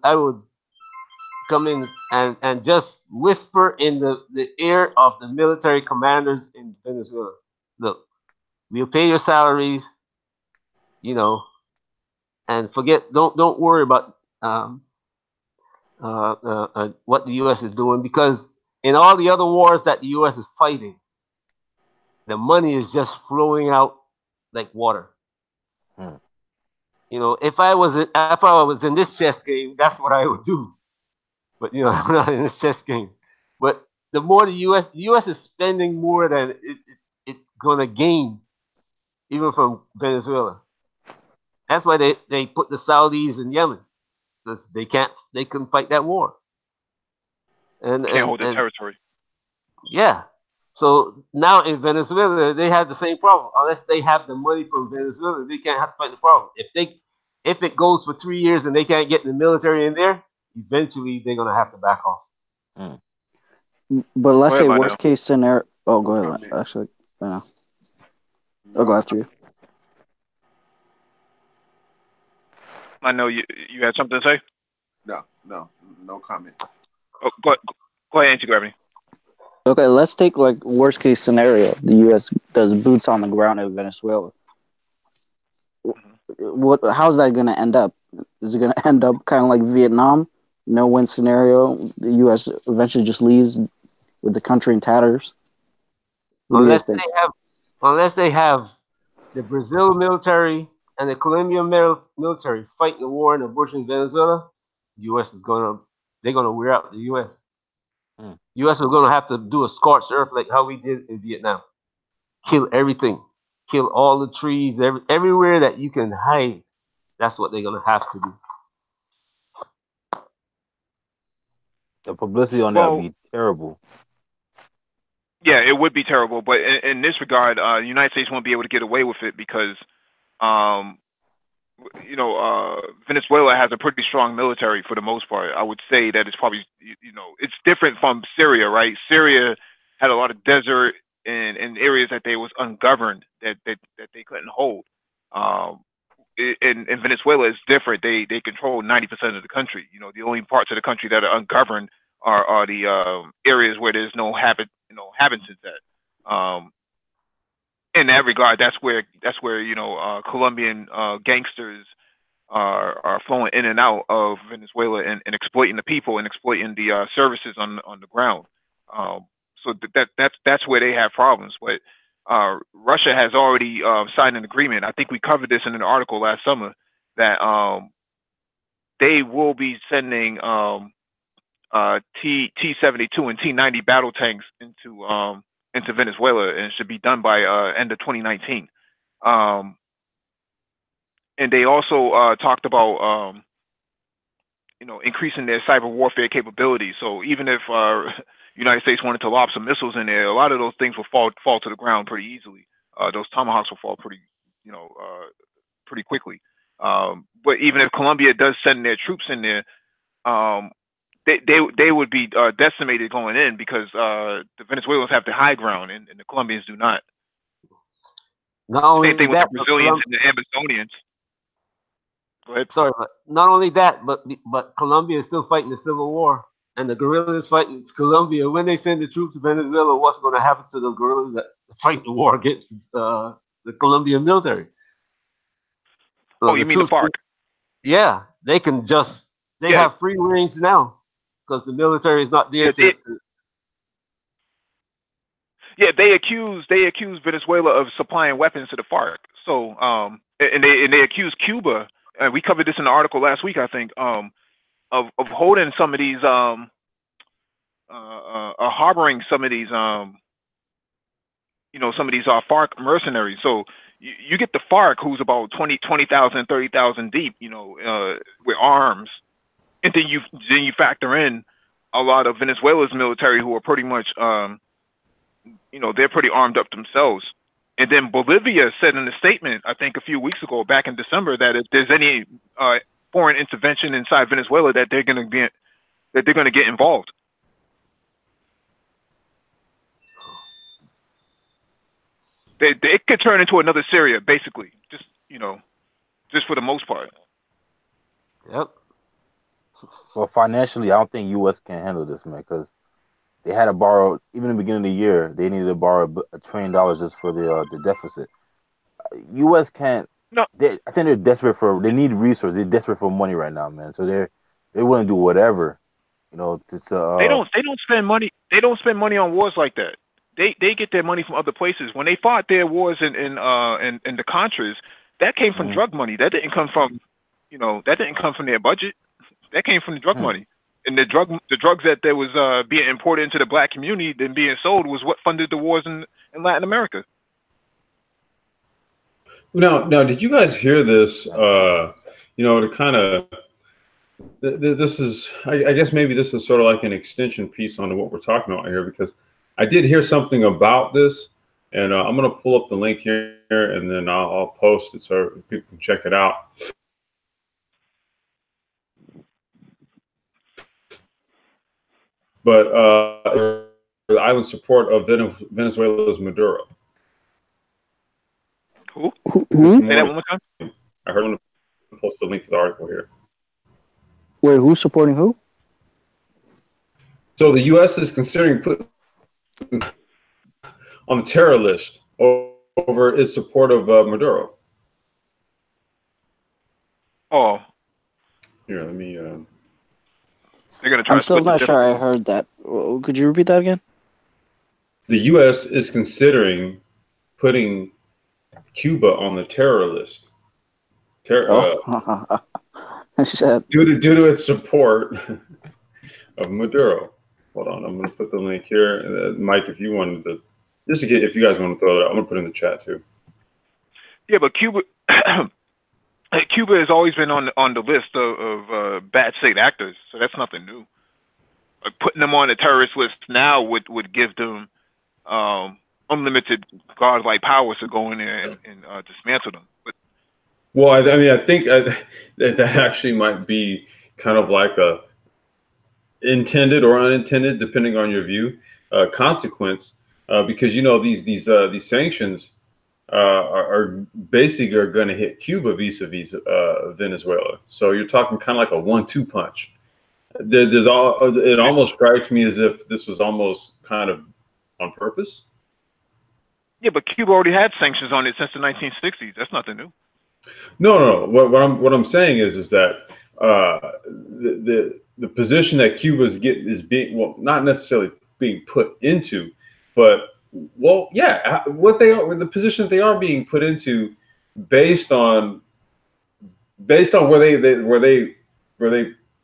come in and just whisper in the ear of the military commanders in Venezuela. "Look, we'll pay your salaries, and forget. Don't worry about what the U.S. is doing, because in all the other wars that the U.S. is fighting, the money is just flowing out like water. If I was in this chess game, that's what I would do. But I'm not in this chess game. But the more the U.S. is spending more than it's gonna gain, even from Venezuela. That's why they put the Saudis in Yemen, because they couldn't fight that war. And can't hold the territory. Yeah. So now in Venezuela, they have the same problem. Unless they have the money from Venezuela, they can't fight the problem. If it goes for 3 years and they can't get the military in there, eventually they're gonna have to back off. Mm. But Go let's ahead, say Lionel. worst case scenario. Oh, No go ahead. comment. Actually, I know. No, I'll go after you. I know you had something to say. no comment. Oh, go ahead, Anti-Gravity. Okay, let's take like worst case scenario. The U.S. does boots on the ground in Venezuela. What? How's that going to end up? Is it going to end up kind of like Vietnam, no win scenario? The U.S. eventually just leaves with the country in tatters. What do you guys think? Unless they have the Brazil military and the Colombian military fighting the war in the bush in Venezuela, U.S. they're gonna wear out the U.S. Mm. U.S. is gonna have to do a scorched earth like how we did in Vietnam. Kill everything, kill all the trees, everywhere that you can hide. That's what they're gonna have to do. The publicity on that would Well, be terrible. yeah, it would be terrible, but in this regard, the United States won't be able to get away with it because, um, Venezuela has a pretty strong military for the most part. I would say that it's probably, it's different from Syria, right? Syria had a lot of desert and areas that they was ungoverned that they couldn't hold. Um, in Venezuela, it's different. They control 90% of the country. The only parts of the country that are ungoverned are the areas where there's no inhabitants at. In that regard, that's where Colombian gangsters are flowing in and out of Venezuela and exploiting the people and exploiting the services on the ground. So that's where they have problems. But Russia has already signed an agreement. I think we covered this in an article last summer that they will be sending T-72 and T-90 battle tanks into Venezuela, and it should be done by end of 2019. And they also talked about increasing their cyber warfare capabilities. So even if United States wanted to lob some missiles in there, a lot of those things will fall to the ground pretty easily. Those tomahawks will fall pretty quickly. But even if Colombia does send their troops in there, they would be decimated going in because the Venezuelans have the high ground and the Colombians do not. Same thing with the Brazilians and the Amazonians. Go ahead. Sorry, but not only that, but Colombia is still fighting the civil war, and the guerrillas fighting Colombia. When they send the troops to Venezuela, what's going to happen to the guerrillas that fight the war against the Colombian military? So you mean the FARC? Yeah, they can they have free range now because the military is not there to. Yeah, they accuse Venezuela of supplying weapons to the FARC. So, and they accuse Cuba. We covered this in the article last week, I think, of holding some of these, harboring some of these, some of these FARC mercenaries. So you get the FARC, who's about 20,000, 30,000 deep, with arms, and then you factor in a lot of Venezuela's military who are pretty much, they're pretty armed up themselves. And then Bolivia said in a statement, I think a few weeks ago, back in December, that if there's any foreign intervention inside Venezuela, that they're going to get involved. It could turn into another Syria, basically, just for the most part. Yep. Well, financially, I don't think U.S. can handle this, man, because they had to borrow, even in the beginning of the year, they needed to borrow $1 trillion just for the deficit. U.S. can't. No. I think they're desperate they need resources. They're desperate for money right now, man. So they want to do whatever, they don't spend money. They don't spend money on wars like that. They get their money from other places. When they fought their wars in the Contras, that came from drug money. That didn't come from their budget. That came from the drug money. And the drugs that there was being imported into the black community then being sold was what funded the wars in Latin America. Now, did you guys hear this? To kind of this is, I guess maybe this is sort of like an extension piece on what we're talking about here, because I did hear something about this, and I'm going to pull up the link here, and then I'll post it so people can check it out. but the island support of Venezuela's Maduro. Who? Who? Say that one more time. I heard him post a link to the article here. Wait, who's supporting who? So the U.S. is considering putting on the terror list over its support of Maduro. Oh, Here, let me. they're gonna try. I'm to still split the not sure I difference. heard that. Could you repeat that again? The U.S. is considering putting Cuba on the terror list. Oh, shit. Due to its support of Maduro. Hold on, I'm going to put the link here. Mike, if you wanted to, just to get, if you guys want to throw it out, I'm going to put it in the chat too. Yeah, but Cuba, Cuba has always been on the list of bad state actors, so that's nothing new. Putting them on the terrorist list now would give them unlimited godlike powers to go in there and dismantle them. But well, I mean, I think that actually might be kind of like a intended or unintended, depending on your view, consequence, because you know these sanctions are basically going to hit Cuba vis-a-vis Venezuela. So you're talking kind of like a 1-2 punch. It almost strikes me as if this was almost kind of on purpose. yeah, but Cuba already had sanctions on it since the 1960s. That's nothing new. No. What I'm saying is that the position that Cuba is being, well, not necessarily being put into, but well, yeah, the position that they are being put into, based on where they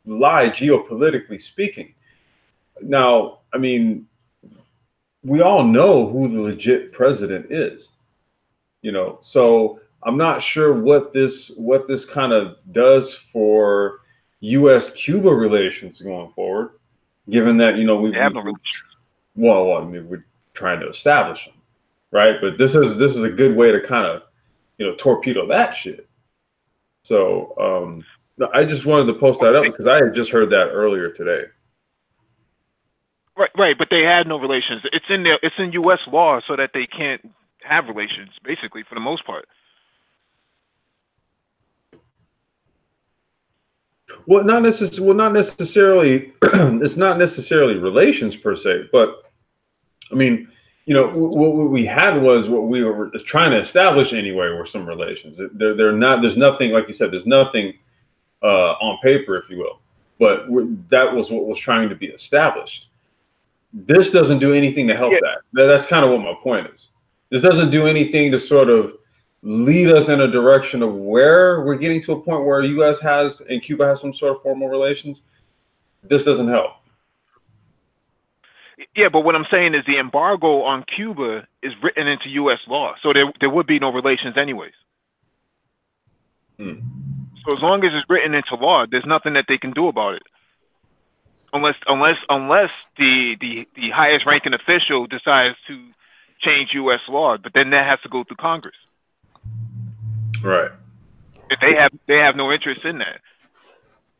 lie geopolitically speaking. Now, I mean, we all know who the legit president is, you know. So I'm not sure what this kind of does for U.S.-Cuba relations going forward, given that, you know, we have no relations. Well, I mean, we're trying to establish them, right? But this is a good way to kind of, you know, torpedo that shit. So I just wanted to post that up because I had just heard that earlier today. Right, but they had no relations. It's in U.S. law, so that they can't have relations, basically, for the most part. Well, not necessarily. It's not necessarily relations per se, but I mean, you know, what we had was what we were trying to establish anyway were some relations. They're not. There's nothing, like you said. There's nothing on paper, if you will. But that was what was trying to be established. This doesn't do anything to help that. That's kind of what my point is. This doesn't do anything to sort of lead us in a direction of where we're getting to a point where U.S. has and Cuba has some sort of formal relations. This doesn't help. Yeah, but what I'm saying is the embargo on Cuba is written into U.S. law, so there would be no relations anyways. So as long as it's written into law, there's nothing that they can do about it, unless the highest ranking official decides to change U.S. law. But then that has to go through Congress. Right. If they have no interest in that,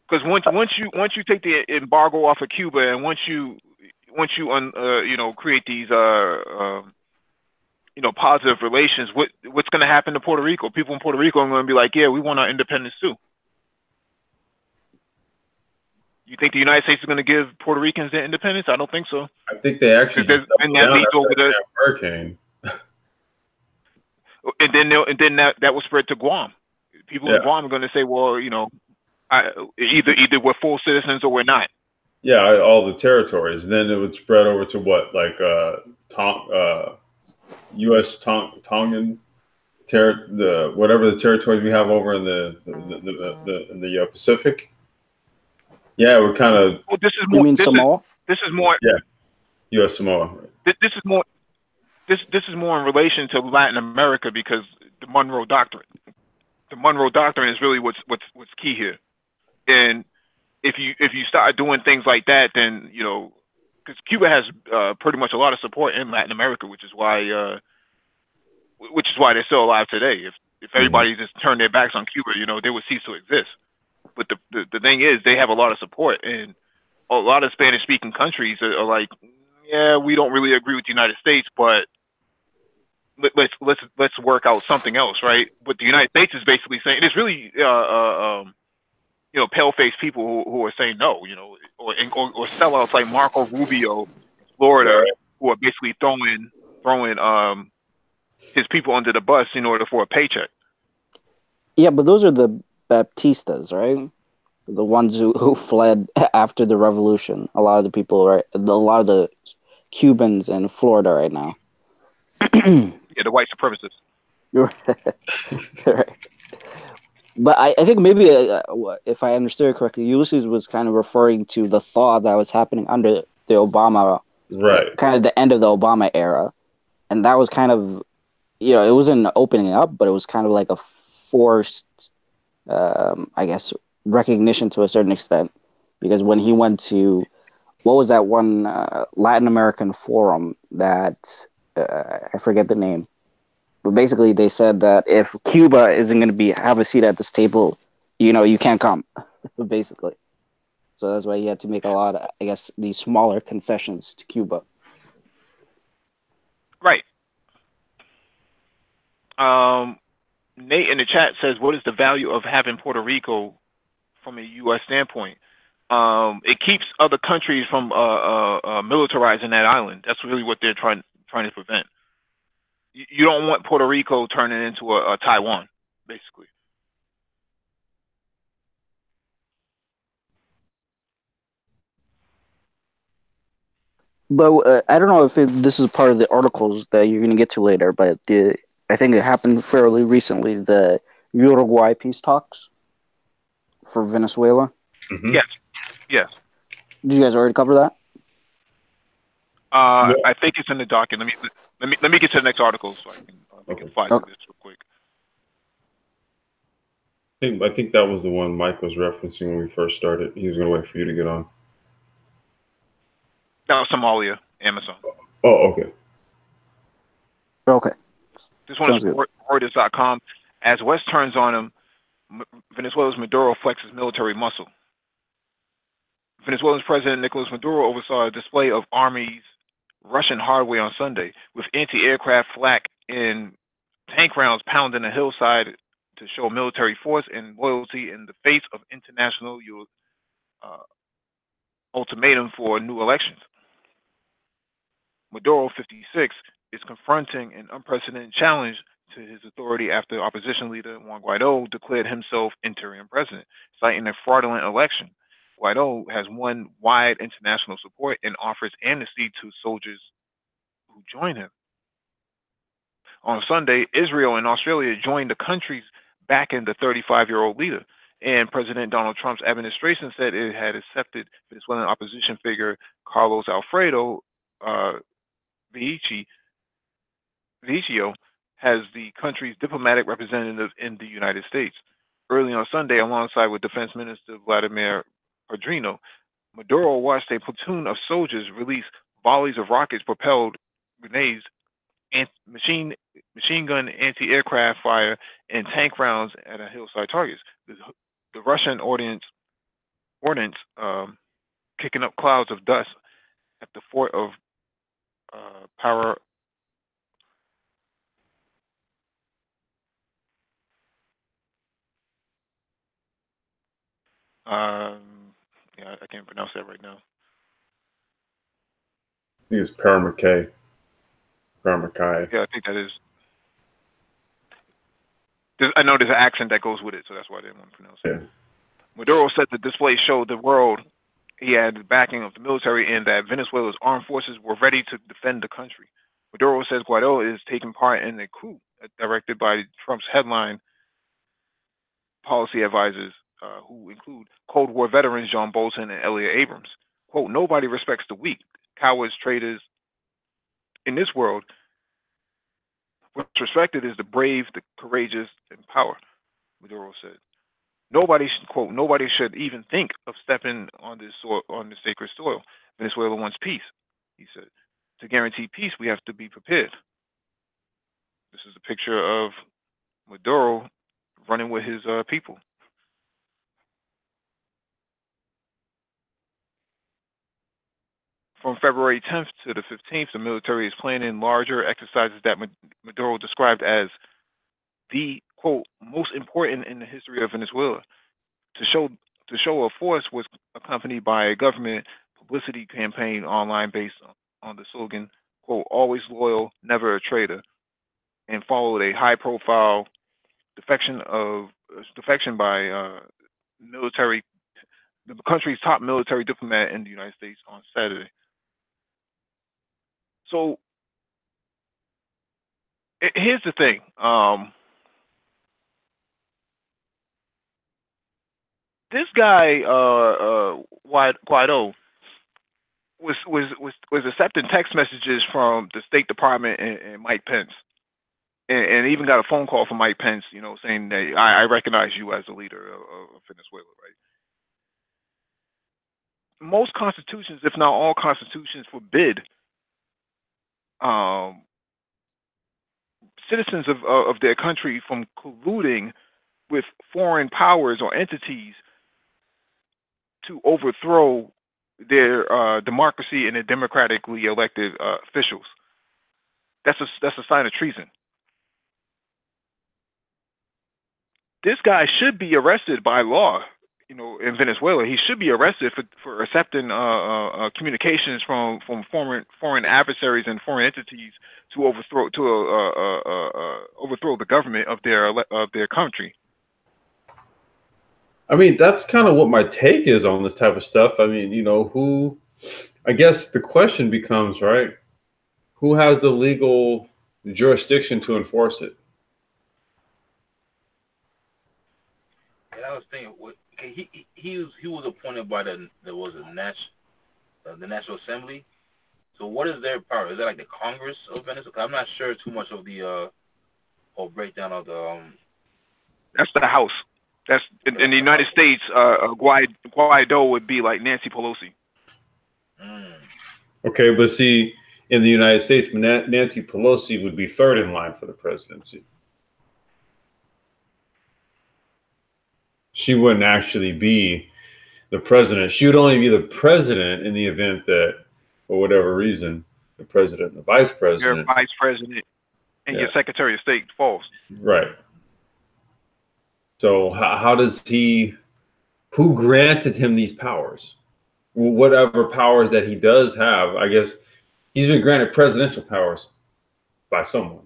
because once you take the embargo off of Cuba, and once you create these positive relations, what's going to happen to Puerto Rico? People in Puerto Rico are going to be like, yeah, we want our independence too. You think the United States is going to give Puerto Ricans their independence? I don't think so. I think they actually and that leads over the hurricane. And then that will spread to Guam. People in Guam are going to say, well, you know, either we're full citizens or we're not. Yeah, all the territories. Then it would spread over to what, like U.S. Tongan whatever the territories we have over in the Pacific. Yeah, we're kind of. Well, this is more. You mean Samoa? This is more. Yeah, U.S. Samoa. This is more. This is more in relation to Latin America, because the Monroe Doctrine. The Monroe Doctrine is really what's key here. And if you start doing things like that, then, you know, because Cuba has pretty much a lot of support in Latin America, which is why they're still alive today. If everybody just turned their backs on Cuba, you know, they would cease to exist. But the thing is, they have a lot of support, and a lot of Spanish-speaking countries are like, yeah, we don't really agree with the United States, but let's work out something else, right? But the United States is basically saying it's really pale-faced people who are saying no, or sellouts like Marco Rubio in Florida, who are basically throwing his people under the bus in order for a paycheck. Yeah, but those are the Baptistas, right? The ones who fled after the revolution. A lot of the people, right? A lot of the Cubans in Florida right now. Yeah, the white supremacists. Right. But I think maybe, if I understood it correctly, Ulysses was kind of referring to the thaw that was happening under the Obama, Right. kind of the end of the Obama era. And that was kind of, it wasn't opening up, but it was kind of like a forced, I guess, recognition to a certain extent. Because when he went to, what was that one Latin American forum that, I forget the name. But basically, they said that if Cuba isn't going to have a seat at this table, you can't come, basically. So that's why he had to make a lot of, I guess, these smaller concessions to Cuba. Right. Nate in the chat says, what is the value of having Puerto Rico from a U.S. standpoint? It keeps other countries from militarizing that island. That's really what they're trying to prevent. You don't want Puerto Rico turning into a Taiwan, basically. But I don't know if this is part of the articles that you're going to get to later, but I think it happened fairly recently, the Uruguay peace talks for Venezuela. Mm-hmm. Yes. Did you guys already cover that? Yeah. I think it's in the docket. Let me get to the next article so I can fly through this real quick. I think that was the one Mike was referencing when we first started. He was going to wait for you to get on. That was Somalia, AMISOM. Oh, okay. Okay. This one is Reuters.com. As West turns on him, Venezuela's Maduro flexes military muscle. Venezuela's President Nicolas Maduro oversaw a display of Army's Russian hardware on Sunday, with anti-aircraft flak and tank rounds pounding a hillside to show military force and loyalty in the face of international ultimatum for new elections. Maduro, 56, is confronting an unprecedented challenge to his authority after opposition leader Juan Guaido declared himself interim president, citing a fraudulent election. Guaido has won wide international support and offers amnesty to soldiers who join him. On Sunday, Israel and Australia joined the countries backing the 35-year-old leader, and President Donald Trump's administration said it had accepted Venezuelan opposition figure Carlos Alfredo Vicio as the country's diplomatic representative in the United States. Early on Sunday, alongside with Defense Minister Vladimir Padrino, Maduro watched a platoon of soldiers release volleys of rockets-propelled grenades, and machine gun anti-aircraft fire, and tank rounds at a hillside targets. The Russian ordnance kicking up clouds of dust at the fort of Power. Yeah, I can't pronounce that right now. I think it's Paramacay. Yeah, I think that is. I know there's an accent that goes with it, so that's why I didn't want to pronounce it. Yeah. Maduro said the display showed the world he had the backing of the military and that Venezuela's armed forces were ready to defend the country. Maduro says Guaido is taking part in a coup directed by Trump's headline policy advisors, who include Cold War veterans John Bolton and Elliot Abrams. Quote, nobody respects the weak, cowards, traitors. In this world, what's respected is the brave, the courageous, and power, Maduro said. Nobody should even think of stepping on this sacred soil. Venezuela wants peace, he said. To guarantee peace, we have to be prepared. This is a picture of Maduro running with his people. February 10th to the 15th, the military is planning larger exercises that Maduro described as the, quote, most important in the history of Venezuela. To show of force was accompanied by a government publicity campaign online based on the slogan, quote, always loyal, never a traitor, and followed a high-profile defection by military, the country's top military diplomat in the United States on Saturday. So here's the thing. This guy, Guaido, was accepting text messages from the State Department and Mike Pence, and even got a phone call from Mike Pence, you know, saying that I recognize you as a leader of Venezuela, right? Most constitutions, if not all constitutions, forbid citizens of their country from colluding with foreign powers or entities to overthrow their democracy and their democratically elected officials. That's a sign of treason. This guy should be arrested by law. You know, in Venezuela, he should be arrested for accepting communications from foreign adversaries and foreign entities to overthrow the government of their country. I mean, that's kind of what my take is on this type of stuff. I mean, you know, I guess the question becomes, right, who has the legal jurisdiction to enforce it? And I was thinking, he was appointed by the National Assembly. So what is their power? Is that like the Congress of Venezuela? I'm not sure too much of the whole breakdown of the. That's the House. That's in the United States. Guaido would be like Nancy Pelosi. Okay, but see, in the United States, Nancy Pelosi would be third in line for the presidency. She wouldn't actually be the president. She would only be the president in the event that, for whatever reason, the president and the vice president. Your vice president and your Secretary of State falls. Right. So how does who granted him these powers? Whatever powers that he does have, I guess he's been granted presidential powers by someone.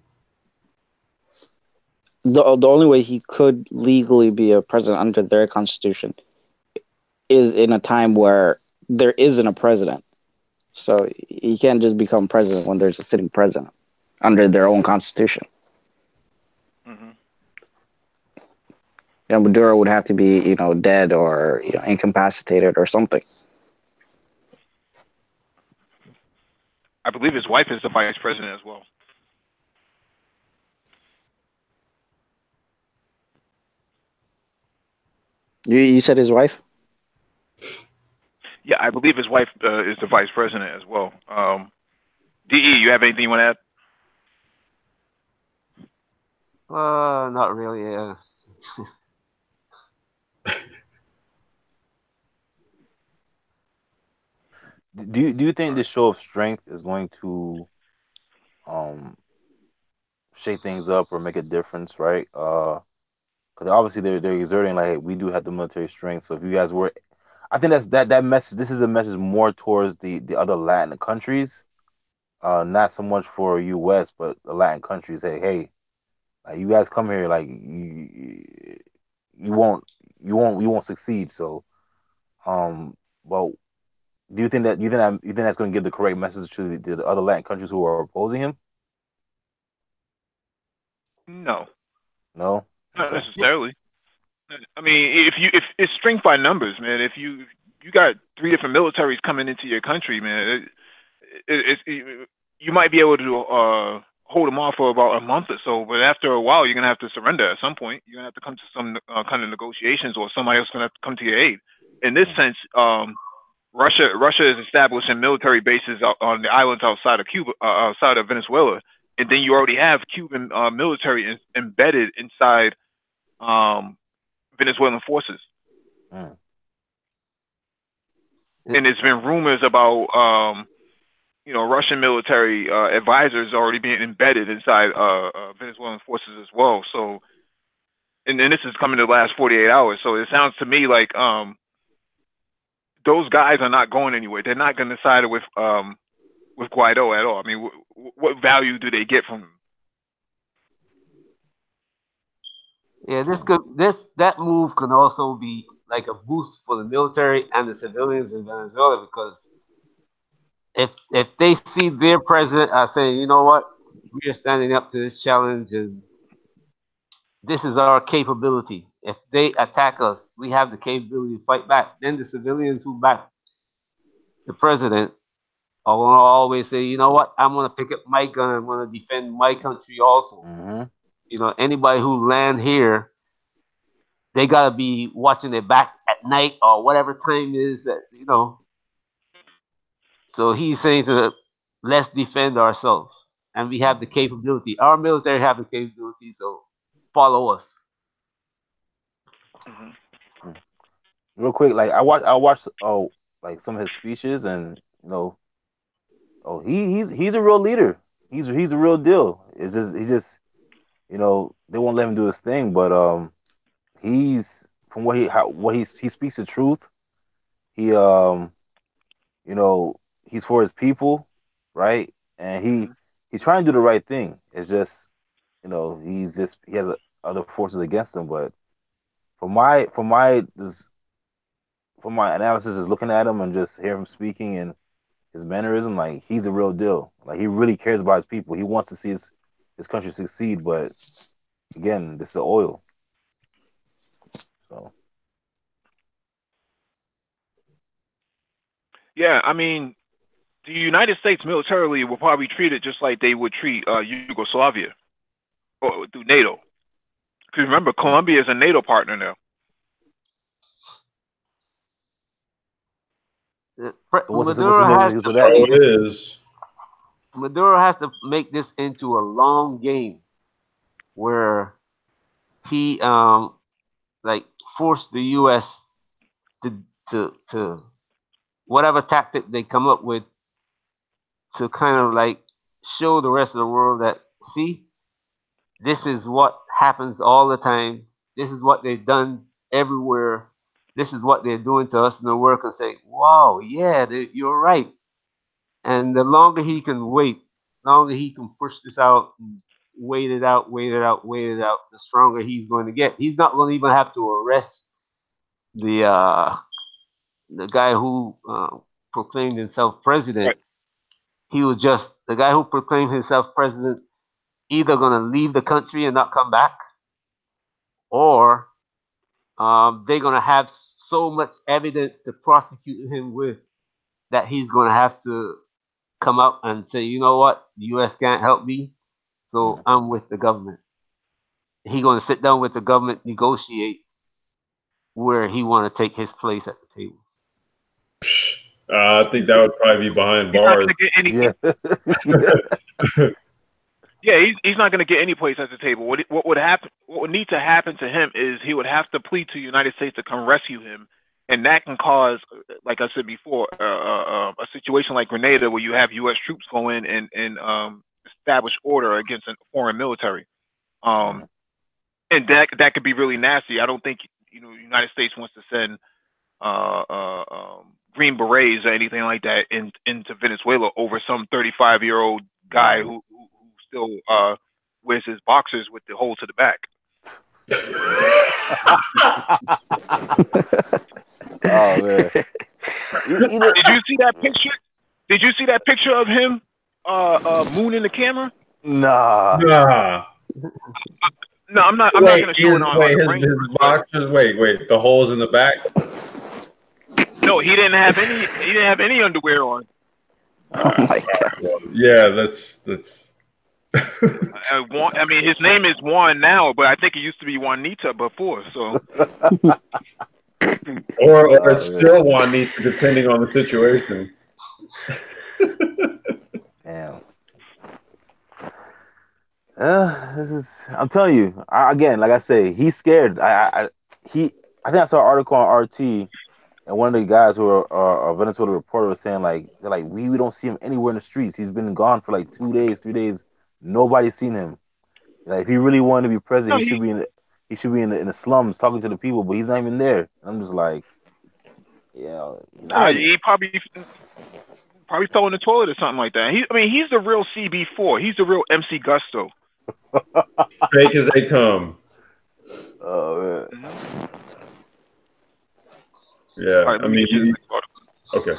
The only way he could legally be a president under their constitution is in a time where there isn't a president. So he can't just become president when there's a sitting president under their own constitution. Mm-hmm. You know, Maduro would have to be, you know, dead or, you know, incapacitated or something. I believe his wife is the vice president as well. You said his wife? Yeah, I believe his wife is the vice president as well. DE, you have anything you want to add? Not really. Yeah. Do you think this show of strength is going to shake things up or make a difference, right? Because obviously they're exerting like, hey, we do have the military strength. So if you guys were, I think that message. This is a message more towards the other Latin countries, not so much for U.S. but the Latin countries. Hey, like, you guys come here, like you won't succeed. So, well. Do you think that's going to give the correct message to the other Latin countries who are opposing him? No. No? Not necessarily. I mean, if it's strength by numbers, man. If you got 3 different militaries coming into your country, man, you might be able to hold them off for about a month or so, but after a while, you're gonna have to surrender at some point. You're gonna have to come to some kind of negotiations, or somebody else is gonna have to come to your aid. In this sense, Russia is establishing military bases on the islands outside of Cuba, outside of Venezuela, and then you already have Cuban military embedded inside Venezuelan forces. And there's been rumors about Russian military advisors already being embedded inside Venezuelan forces as well. So, and this is coming to the last 48 hours. So it sounds to me like those guys are not going anywhere. They're not going to side with Guaido at all. I mean, what value do they get from him? Yeah, that move can also be like a boost for the military and the civilians in Venezuela, because if they see their president saying, you know what, we are standing up to this challenge and this is our capability. If they attack us, we have the capability to fight back. Then the civilians who back the president are going to always say, you know what, I'm going to pick up my gun. I'm going to defend my country also. Mm-hmm. Anybody who land here, they got to be watching their back at night or whatever time it is that. So he's saying to let's defend ourselves, and we have the capability. Our military have the capability, so follow us. Mm-hmm. Real quick, like I watched like some of his speeches, and he's a real leader. He's a real deal. It's just they won't let him do his thing, but he's from he speaks the truth. He he's for his people, right? And he's trying to do the right thing. It's just he has other forces against him. But from my analysis, is looking at him and just hear him speaking and his mannerism, like he's a real deal. Like he really cares about his people. He wants to see his country succeed. But again, this is oil. So Yeah, I mean, the United States militarily will probably treat it just like they would treat Yugoslavia or through NATO. Because remember, Colombia is a NATO partner now. what's the Maduro for that? It is. Maduro has to make this into a long game where he like forced the U.S. to whatever tactic they come up with to kind of like show the rest of the world that, see, this is what happens all the time. This is what they've done everywhere. This is what they're doing to us in the world, and say, wow, yeah, you're right. And the longer he can wait, the longer he can push this out, and wait it out, wait it out, wait it out, the stronger he's going to get. He's not going to even have to arrest the guy who proclaimed himself president. Right. He was just the guy who proclaimed himself president, either going to leave the country and not come back, or they're going to have so much evidence to prosecute him with that he's going to have to come up and say, you know what, the U.S. can't help me, so I'm with the government. He's going to sit down with the government, negotiate where he want to take his place at the table. I think that would probably be behind bars. Yeah, he's not going to get any place at the table. What would happen? What would need to happen to him is he would have to plead to the United States to come rescue him, and that can cause, like I said before, a situation like Grenada, where you have U.S. troops go in and establish order against a foreign military, and that could be really nasty. I don't think the United States wants to send Green Berets or anything like that into Venezuela over some 35-year-old guy who still wears his boxers with the hole to the back. Oh man! Did you see that picture? Did you see that picture of him mooning the camera? Nah. No, I'm not going to show it on his boxers. Wait, the holes in the back. No, he didn't have any. He didn't have any underwear on. Oh my God. Yeah, that's. I mean, his name is Juan now, but I think it used to be Juanita before. So, or it's still Juanita, depending on the situation. Damn. I'm telling you, again, like I say, he's scared. I think I saw an article on RT, And one of the guys who are a Venezuela reporter was saying like they're like we don't see him anywhere in the streets. He's been gone for like 2 days, 3 days. Nobody's seen him. Like if he really wanted to be president, No, he should be in the slums talking to the people, but he's not even there. And I'm just like, he's hiding. he probably fell in the toilet or something like that. He's the real CB4. He's the real MC Gusto. Fake as they come. Oh man. Mm-hmm. Yeah, All right, I mean, okay.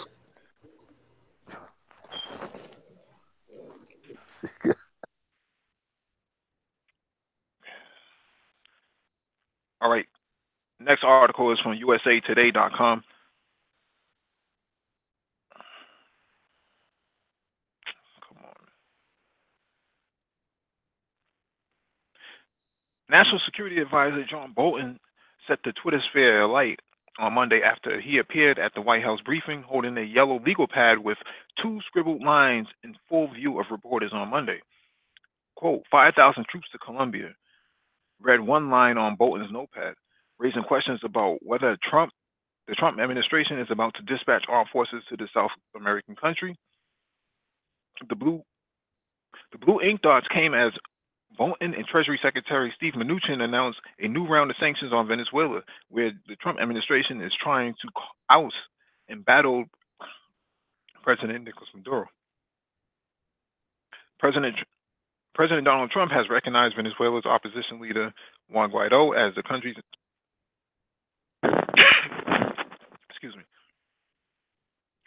All right. Next article is from USAtoday.com. Come on. National Security Advisor John Bolton set the Twitter sphere alight on Monday after he appeared at the White House briefing holding a yellow legal pad with 2 scribbled lines in full view of reporters on Monday. Quote, 5,000 troops to Colombia, read one line on Bolton's notepad, raising questions about whether the Trump administration is about to dispatch armed forces to the South American country. The blue ink dots came as Bolton and Treasury Secretary Steve Mnuchin announced a new round of sanctions on Venezuela, where the Trump administration is trying to oust embattled President Nicolas Maduro. President Donald Trump has recognized Venezuela's opposition leader Juan Guaido as the country's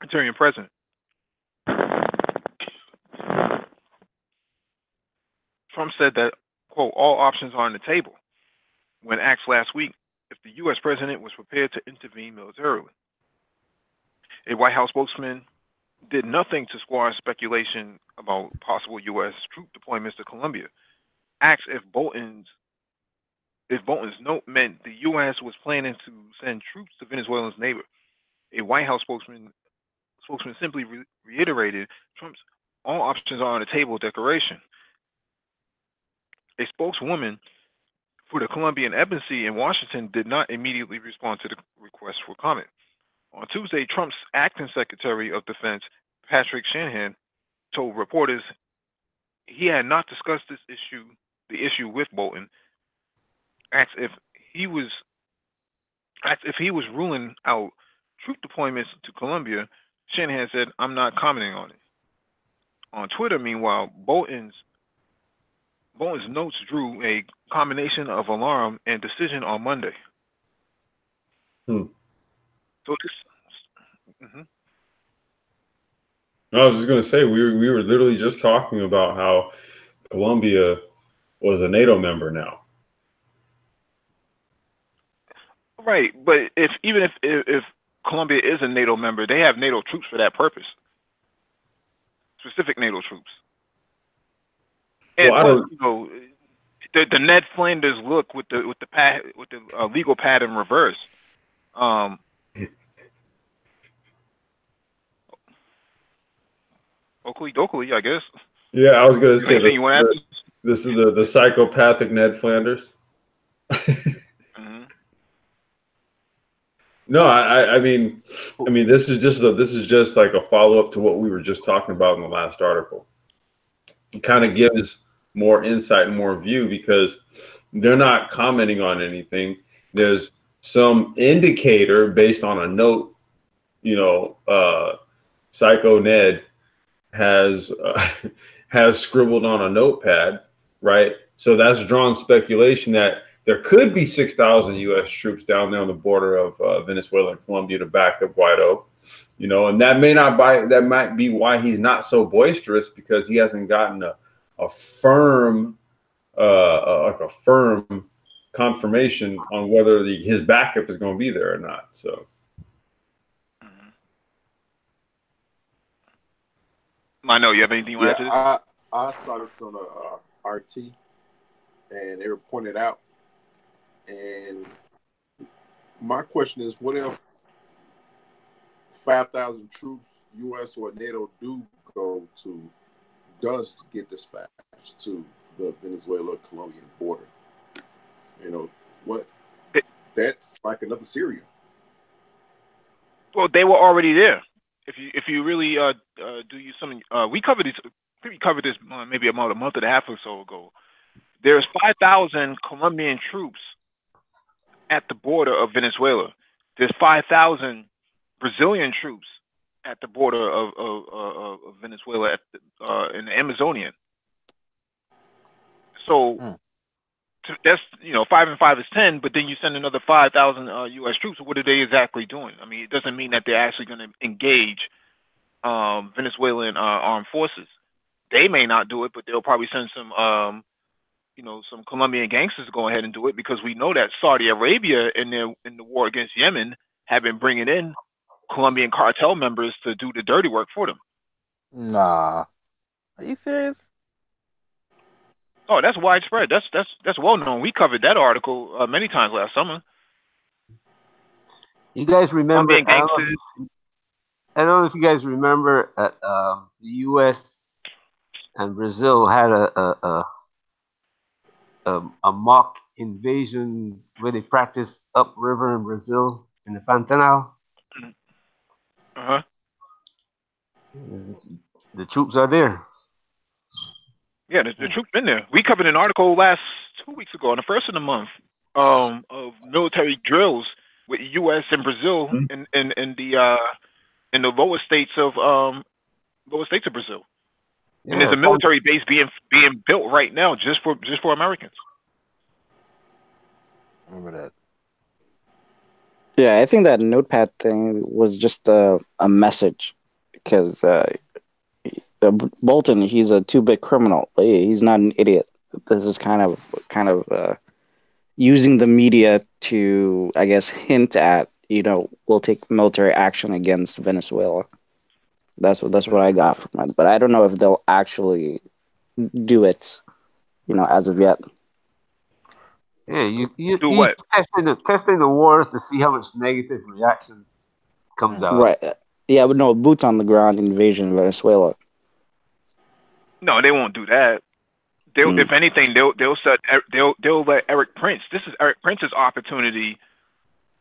interim president. Trump said that, quote, all options are on the table when asked last week if the U.S. president was prepared to intervene militarily. A White House spokesman did nothing to squash speculation about possible U.S. troop deployments to Colombia. Asked if Bolton's note meant the U.S. was planning to send troops to Venezuela's neighbor. A White House spokesman simply reiterated Trump's all options are on the table declaration. A spokeswoman for the Colombian embassy in Washington did not immediately respond to the request for comment. On Tuesday, Trump's acting Secretary of Defense, Patrick Shanahan, told reporters he had not discussed the issue with Bolton. Asked if he was ruling out troop deployments to Colombia, Shanahan said, "I'm not commenting on it." On Twitter, meanwhile, Bolton's notes drew a combination of alarm and decision on Monday. So this. I was just going to say we were literally just talking about how Colombia was a NATO member now. Right, but even if Colombia is a NATO member, they have NATO troops for that purpose. Specific NATO troops. And Well, the Ned Flanders look with the legal pad in reverse. Oakley Dokley, I guess. Yeah, I was going to say this is the psychopathic Ned Flanders. Mm-hmm. No, I mean, this is just like a follow up to what we were just talking about in the last article. It kind of gives more insight and more view because they're not commenting on anything. There's some indicator based on a note, Psycho Ned has scribbled on a notepad, right? So that's drawn speculation that there could be 6,000 U.S. troops down there on the border of Venezuela and Colombia to back up Guaido, and that might be why he's not so boisterous, because he hasn't gotten a firm confirmation on whether his backup is going to be there or not. So. I know you have anything you want to add to this? I started from RT, and they were pointed out. And my question is, what if 5,000 troops, U.S. or NATO, does get dispatched to the Venezuela-Colombian border? What? That's like another Syria. Well, they were already there. If you really do use something, we covered this. I think we covered this maybe about a month and a half or so ago. There's 5,000 Colombian troops at the border of Venezuela. There's 5,000 Brazilian troops at the border of Venezuela in the Amazonian. So that's 5 and 5 is 10, but then you send another 5,000 U.S. troops. What are they exactly doing? I mean, it doesn't mean that they're actually going to engage Venezuelan armed forces. They may not do it, but they'll probably send some some Colombian gangsters to go ahead and do it, because we know that Saudi Arabia in the war against Yemen have been bringing in Colombian cartel members to do the dirty work for them. Nah, are you serious? Oh, that's widespread. That's well known. We covered that article many times last summer. You guys remember? Colombian gangsters. I don't know if you guys remember the U.S. and Brazil had a mock invasion where they practiced upriver in Brazil in the Pantanal. Uh-huh. The troops are there. Yeah, the troops been there. We covered an article last 2 weeks ago, on the first of the month, of military drills with U.S. and Brazil in the lower states of Brazil. Yeah, And there's a military base being built right now just for Americans. Remember that? Yeah, I think that notepad thing was just a message, because Bolton, he's a too-big criminal. He's not an idiot. This is kind of using the media to, I guess, hint at, we'll take military action against Venezuela. That's what I got from it. But I don't know if they'll actually do it, as of yet. Yeah, you do what? Testing the waters to see how much negative reaction comes out. Right. Yeah, but no, boots on the ground invasion of Venezuela. No, they won't do that. If anything, they'll let Eric Prince. This is Eric Prince's opportunity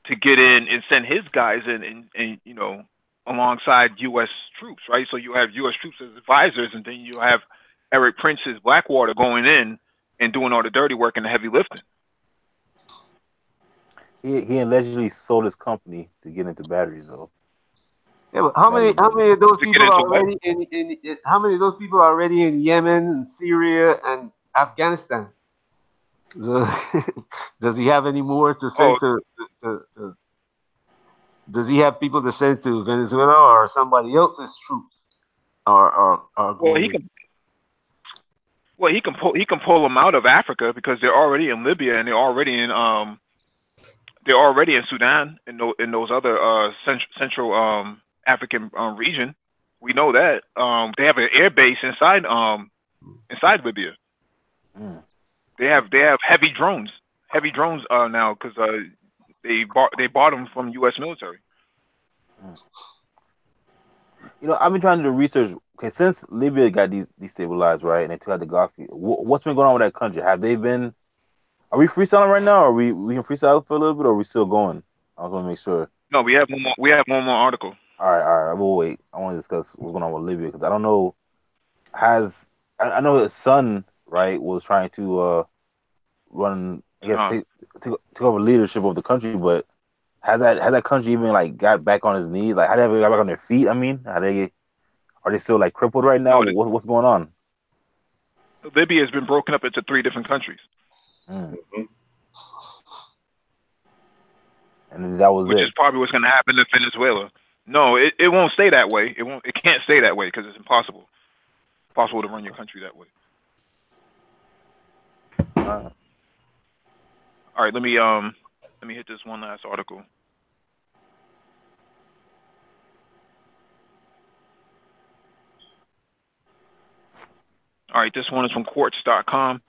to get in and send his guys in, and alongside U.S. troops, right? So you have U.S. troops as advisors, and then you have Eric Prince's Blackwater going in and doing all the dirty work and the heavy lifting. He allegedly sold his company to get into batteries, though. Yeah, but how many of those people are already how many of those people are already in Yemen and Syria and Afghanistan? Does he have any more to send to does he have people to send to Venezuela or somebody else's troops? Or he can pull them out of Africa, because they're already in Libya, and they're already in Sudan, in those other central African region. We know that they have an air base inside Libya. They have heavy drones now, because they bought them from U.S. military. I've been trying to do research. Okay, since Libya got destabilized, right, and they took out the Gaddafi, what's been going on with that country? Are we freestyling right now, or we can freestyle for a little bit, or are we still going? I just want to make sure. No, we have one more article. All right. We'll wait. I want to discuss what's going on with Libya, because I don't know. I know his son, right, was trying to run, I guess, take over leadership of the country, but has that country even got back on his knees? How they got back on their feet? I mean, are they still crippled right now? No, what's going on? Libya has been broken up into 3 different countries. Mm-hmm. And that was which is probably what's going to happen to Venezuela. No, it won't stay that way. It can't stay that way, because it's impossible to run your country that way. All right, let me hit this one last article. All right, this one is from Quartz.com.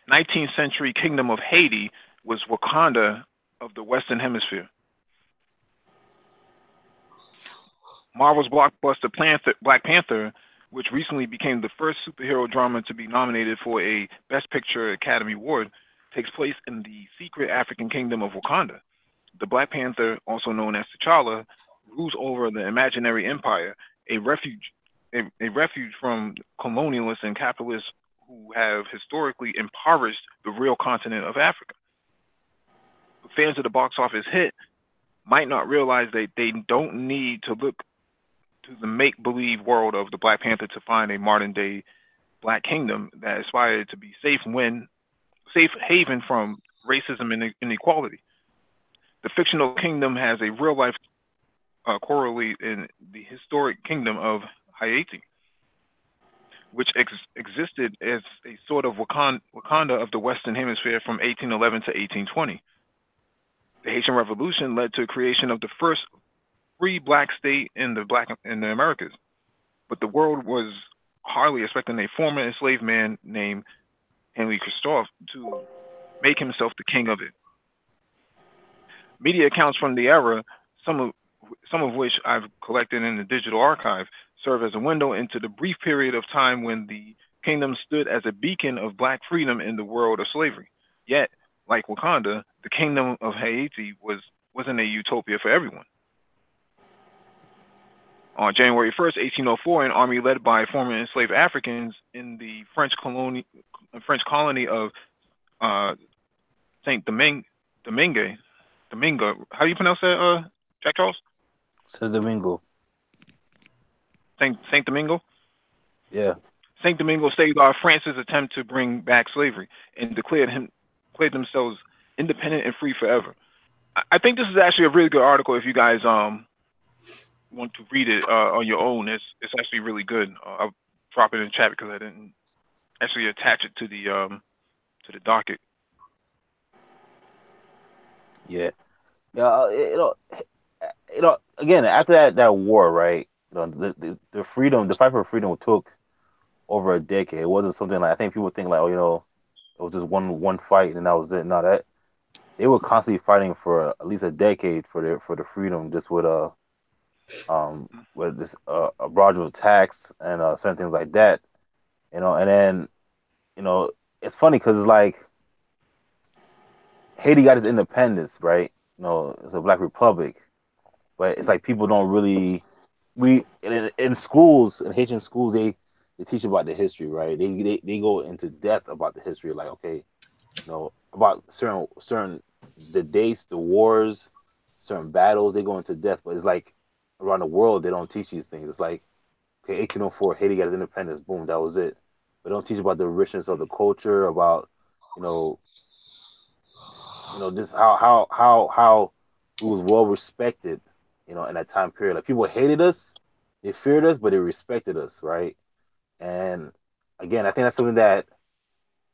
19th century kingdom of Haiti was Wakanda of the Western Hemisphere. Marvel's blockbuster Black Panther, which recently became the first superhero drama to be nominated for a Best Picture Academy Award, takes place in the secret African kingdom of Wakanda. The Black Panther, also known as T'Challa, rules over the imaginary empire, a refuge, a refuge from colonialists and capitalists who have historically impoverished the real continent of Africa. Fans of the box office hit might not realize that they don't need to look to the make-believe world of the Black Panther to find a modern-day Black kingdom that aspired to be safe haven from racism and inequality. The fictional kingdom has a real-life correlate in the historic kingdom of Haiti, which existed as a sort of Wakanda of the Western Hemisphere from 1811 to 1820. The Haitian Revolution led to the creation of the first free Black state in the Americas, but the world was hardly expecting a former enslaved man named Henry Christophe to make himself the king of it. Media accounts from the era, some of which I've collected in the digital archive, serve as a window into the brief period of time when the kingdom stood as a beacon of Black freedom in the world of slavery. Yet, like Wakanda, the kingdom of Haiti wasn't a utopia for everyone. On January 1st, 1804, an army led by former enslaved Africans in the French colony of Saint Domingue. How do you pronounce that, Jack Charles? Saint Domingo. Saint Domingo? Yeah. Saint Domingo staged France's attempt to bring back slavery and declared themselves independent and free forever. I think this is actually a really good article if you guys want to read it on your own. It's actually really good. I'll drop it in the chat because I didn't actually attach it to the docket. Yeah. Yeah. Again, after that war, right? The freedom, the fight for freedom took over a decade. It wasn't something like, I think people think like, it was just one fight and that was it. No, that they were constantly fighting for at least a decade for the freedom, just with this a fraudulent tax and certain things like that. And then it's funny because it's like Haiti got its independence, right? It's a Black republic, but it's like people don't really in schools, in Haitian schools, they teach about the history, right? They go into depth about the history, like, okay, about certain the dates, the wars, certain battles, they go into depth, but it's like around the world they don't teach these things. It's like, okay, 1804, Haiti got its independence, boom, that was it. But they don't teach about the richness of the culture, about just how it was well respected, in that time period. Like, people hated us, they feared us, but they respected us, right? And again, I think that's something that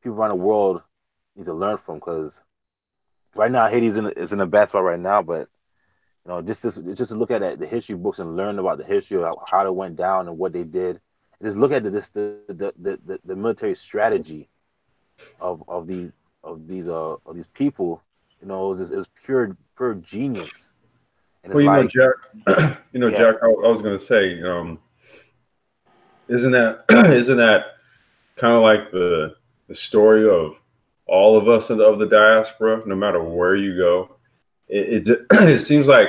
people around the world need to learn from, because right now Haiti is in a bad spot right now. But just to look at the history books and learn about the history of how it went down and what they did. Just look at the military strategy of these people. It was pure genius. And it's Jack, yeah. Jack, I was going to say, isn't that kind of like the story of all of us of the diaspora? No matter where you go, it seems like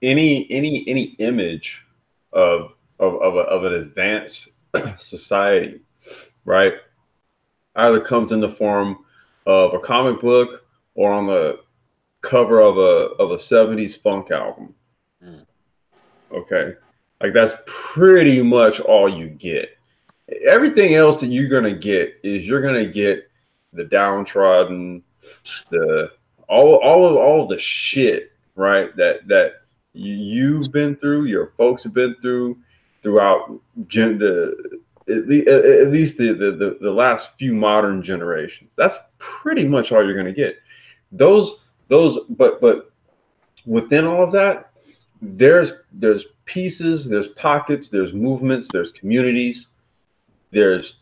any image of an advanced society, right, either comes in the form of a comic book or on the cover of a 70s funk album. Okay, like that's pretty much all you get. Everything else that you're gonna get is the downtrodden, all of the shit, right? That you've been through, your folks have been throughout at least the last few modern generations. That's pretty much all you're gonna get. But within all of that, there's pieces, there's pockets, there's movements, there's communities, there's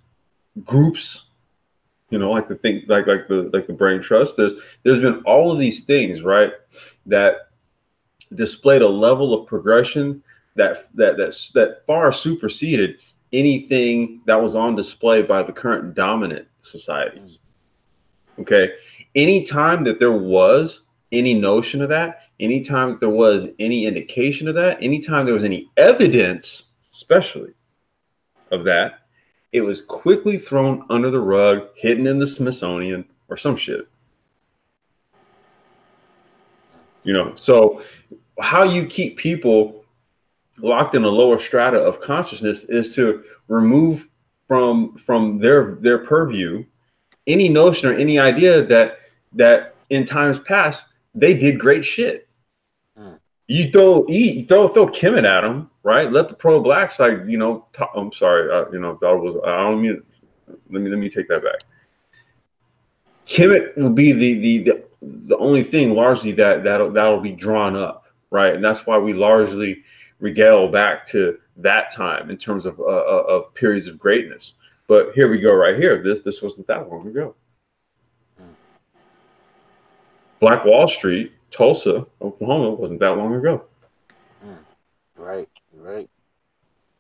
groups, like the Brain Trust. There's been all of these things, right, that displayed a level of progression that far superseded anything that was on display by the current dominant societies. Okay, anytime that there was any notion of that, anytime there was any indication of that, anytime there was any evidence, especially of that, it was quickly thrown under the rug, hidden in the Smithsonian or some shit. You know, so how you keep people locked in a lower strata of consciousness is to remove from their purview any notion or any idea that in times past they did great shit. You throw Kemet at them, right? Let the pro-blacks, like, you know, I'm sorry, you know, that was, I don't mean, let me take that back. Kemet will be the only thing largely that'll be drawn up, right? And that's why we largely regale back to that time in terms of periods of greatness. But here we go, right here. This wasn't that long ago. Black Wall Street, Tulsa, Oklahoma, wasn't that long ago. Right.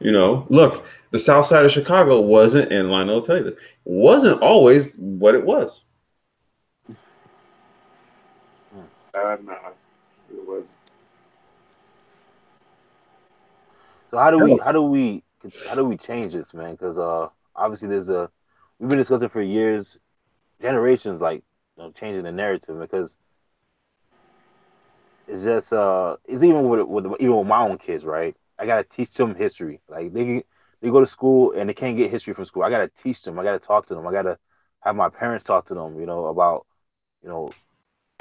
You know, look, the South Side of Chicago wasn't, and Lionel will tell you this, wasn't always what it was. No, it wasn't. So how do we change this, man? Because obviously we've been discussing for years, generations, like, you know, changing the narrative, because it's just it's even with my own kids, right? I gotta teach them history. Like they go to school and they can't get history from school. I gotta teach them. I gotta talk to them. I gotta have my parents talk to them, you know, about, you know,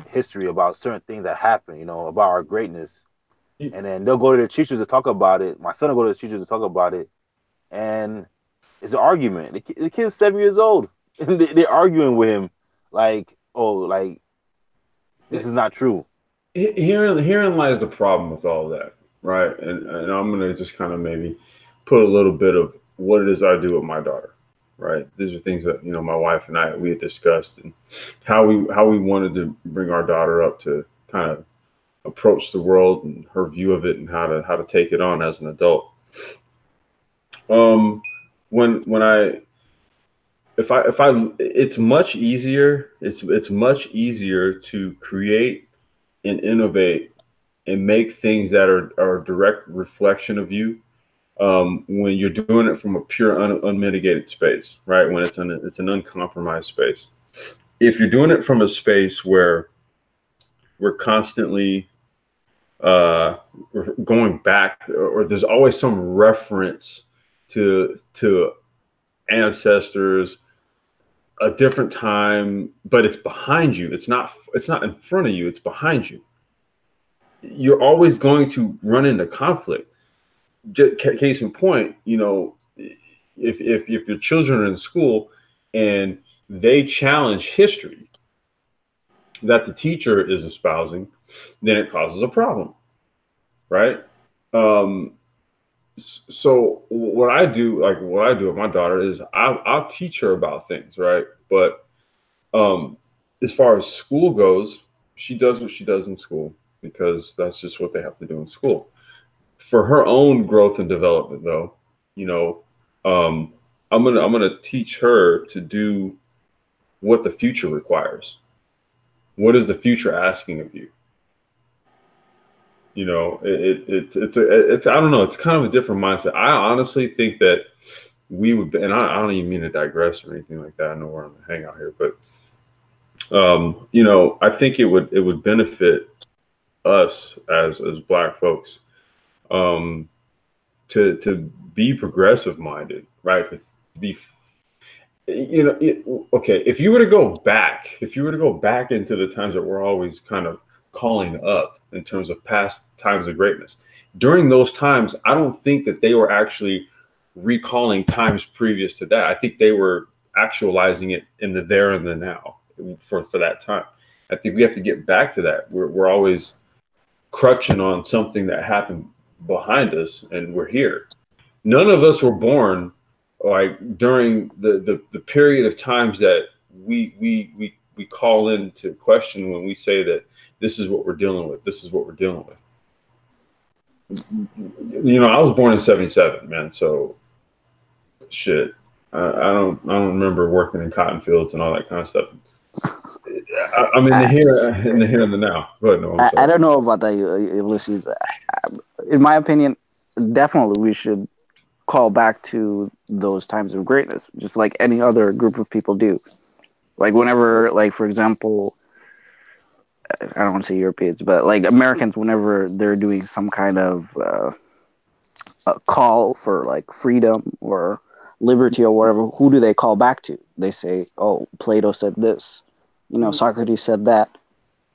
history, about certain things that happen, you know, about our greatness. And then they'll go to their teachers to talk about it. My son will go to the teachers to talk about it, and it's an argument. The kid's 7 years old, and they're arguing with him, like, oh, like, this is not true. Herein lies the problem with all that, right? And I'm gonna just kind of maybe put a little bit of what it is I do with my daughter, right? These are things that, you know, my wife and we had discussed, and how we wanted to bring our daughter up to kind of approach the world and her view of it and how to take it on as an adult. It's much easier. It's much easier to create and innovate and make things that are a direct reflection of you when you're doing it from a pure unmitigated space, right? When it's an uncompromised space. If you're doing it from a space where we're constantly we're going back, or there's always some reference to ancestors, a different time, but it's behind you. It's not in front of you. It's behind you. You're always going to run into conflict. Case in point, you know, if your children are in school and they challenge history that the teacher is espousing, then it causes a problem, right? So what I do with my daughter is I'll teach her about things, right? But as far as school goes, she does what she does in school because that's just what they have to do in school. For her own growth and development, though, you know, I'm gonna teach her to do what the future requires. What is the future asking of you? You know, it's I don't know. It's kind of a different mindset. I honestly think that we would, and I don't even mean to digress or anything like that. I know we're on the hangout here, but you know, I think it would benefit us as Black folks to be progressive minded, right? To be, you know, okay. If you were to go back into the times that we're always kind of calling up in terms of past times of greatness, during those times, I don't think that they were actually recalling times previous to that. I think they were actualizing it in the there and the now for that time. I think we have to get back to that. We're always crutching on something that happened behind us, and we're here. None of us were born like during the period of times that we call into question when we say that this is what we're dealing with. This is what we're dealing with. You know, I was born in '77, man. So, shit, I don't remember working in cotton fields and all that kind of stuff. I'm in the here, in the here and the now. Go ahead. No, I'm I sorry. don't know about that, Ulysses. In my opinion, definitely we should call back to those times of greatness, just like any other group of people do. Like whenever, like for example, I don't want to say Europeans, but like Americans, whenever they're doing some kind of a call for like freedom or liberty or whatever, who do they call back to? They say, "Oh, Plato said this," Socrates said that.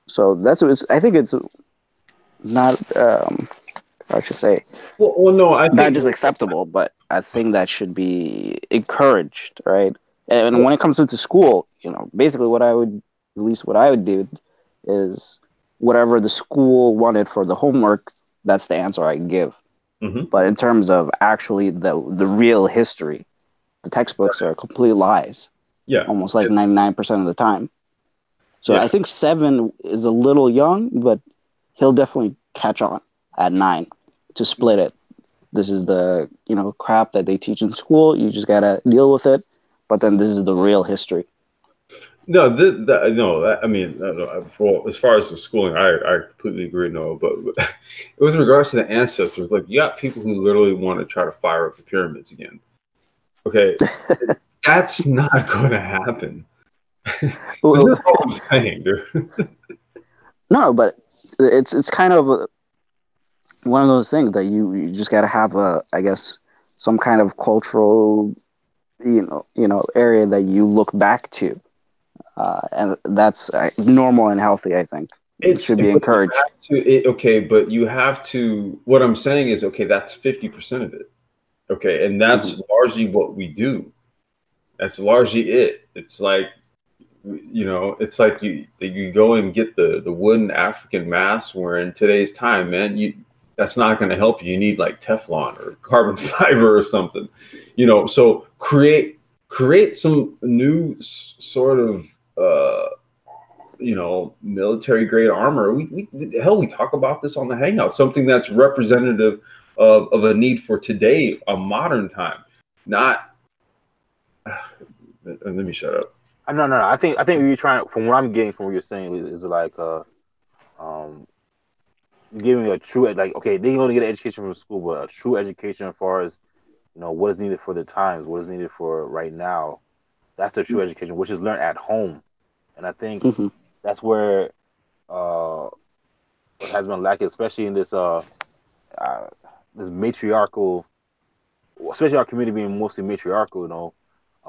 So that's what I think it's not. I should say Well, no, I not think. just acceptable, but I think that should be encouraged, right? And when it comes to school, basically at least what I would do is whatever the school wanted for the homework, that's the answer I give. Mm-hmm. But in terms of actually the real history, the textbooks are complete lies. Yeah. Almost like 99% of the time. So Yeah. I think 7 is a little young, but he'll definitely catch on at 9 to split it. This is the crap that they teach in school. You just gotta deal with it. But then this is the real history. No, I mean, well, as far as the schooling, I completely agree. No, but with regards to the ancestors, like you got people who literally want to try to fire up the pyramids again. Okay, that's not going to happen. Well, That's all I'm saying, dude. No, but it's kind of one of those things that you just gotta have I guess some kind of cultural area that you look back to. And that's normal and healthy, I think. It should be encouraged. But you have to. What I'm saying is, okay, that's 50% of it. Okay, and that's largely what we do. That's largely it. It's like, it's like you go and get the wooden African mask. Where in today's time, man, that's not going to help you. You need like Teflon or carbon fiber or something. So create some new sort of military grade armor. We talk about this on the Hangout. Something that's representative of a need for today, a modern time. Not. Let me shut up. No. I think you're trying. From what I'm getting from what you're saying is like giving a true, like, okay, they only get an education from school, but a true education as far as what is needed for the times, what is needed for right now. That's a true education, which is learned at home. And I think that's where what has been lacking, especially in this this matriarchal, especially our community being mostly matriarchal.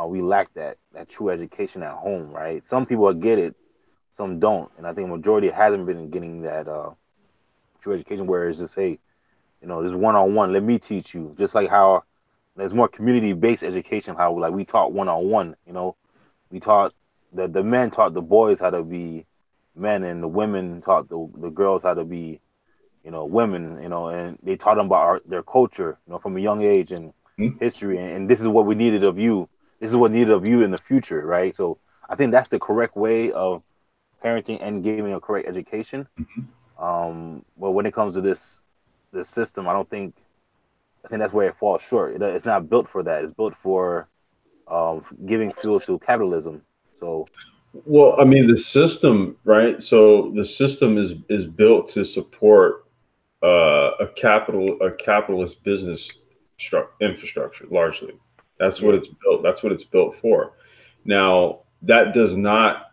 We lack that true education at home, right? Some people get it, some don't, and I think majority hasn't been getting that true education, where it's just, hey, there's one-on-one. Let me teach you. Just like how there's more community-based education, how like we taught one-on-one. We taught the men taught the boys how to be men, and the women taught the girls how to be women. And they taught them about their culture, from a young age, and history, and this is what we needed of you. This is what needed of you in the future, right? So I think that's the correct way of parenting and giving a correct education. But when it comes to this system, I think that's where it falls short. It's not built for that. It's built for giving fuel to capitalism. So, well, I mean, the system, right? So the system is built to support a capitalist business infrastructure, largely. That's what it's built. That's what it's built for. Now, that does not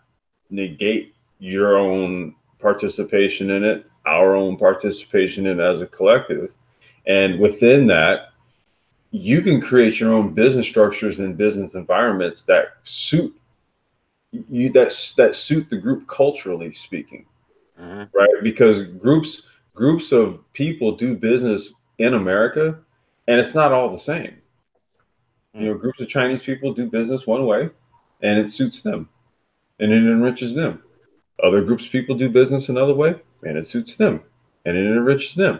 negate your own participation in it, our own participation in it as a collective. And within that, you can create your own business structures and business environments that suit you, that suit the group culturally speaking, right? Because groups of people do business in America, and it's not all the same. Groups of Chinese people do business one way, and it suits them, and it enriches them. Other groups of people do business another way, and it suits them, and it enriches them.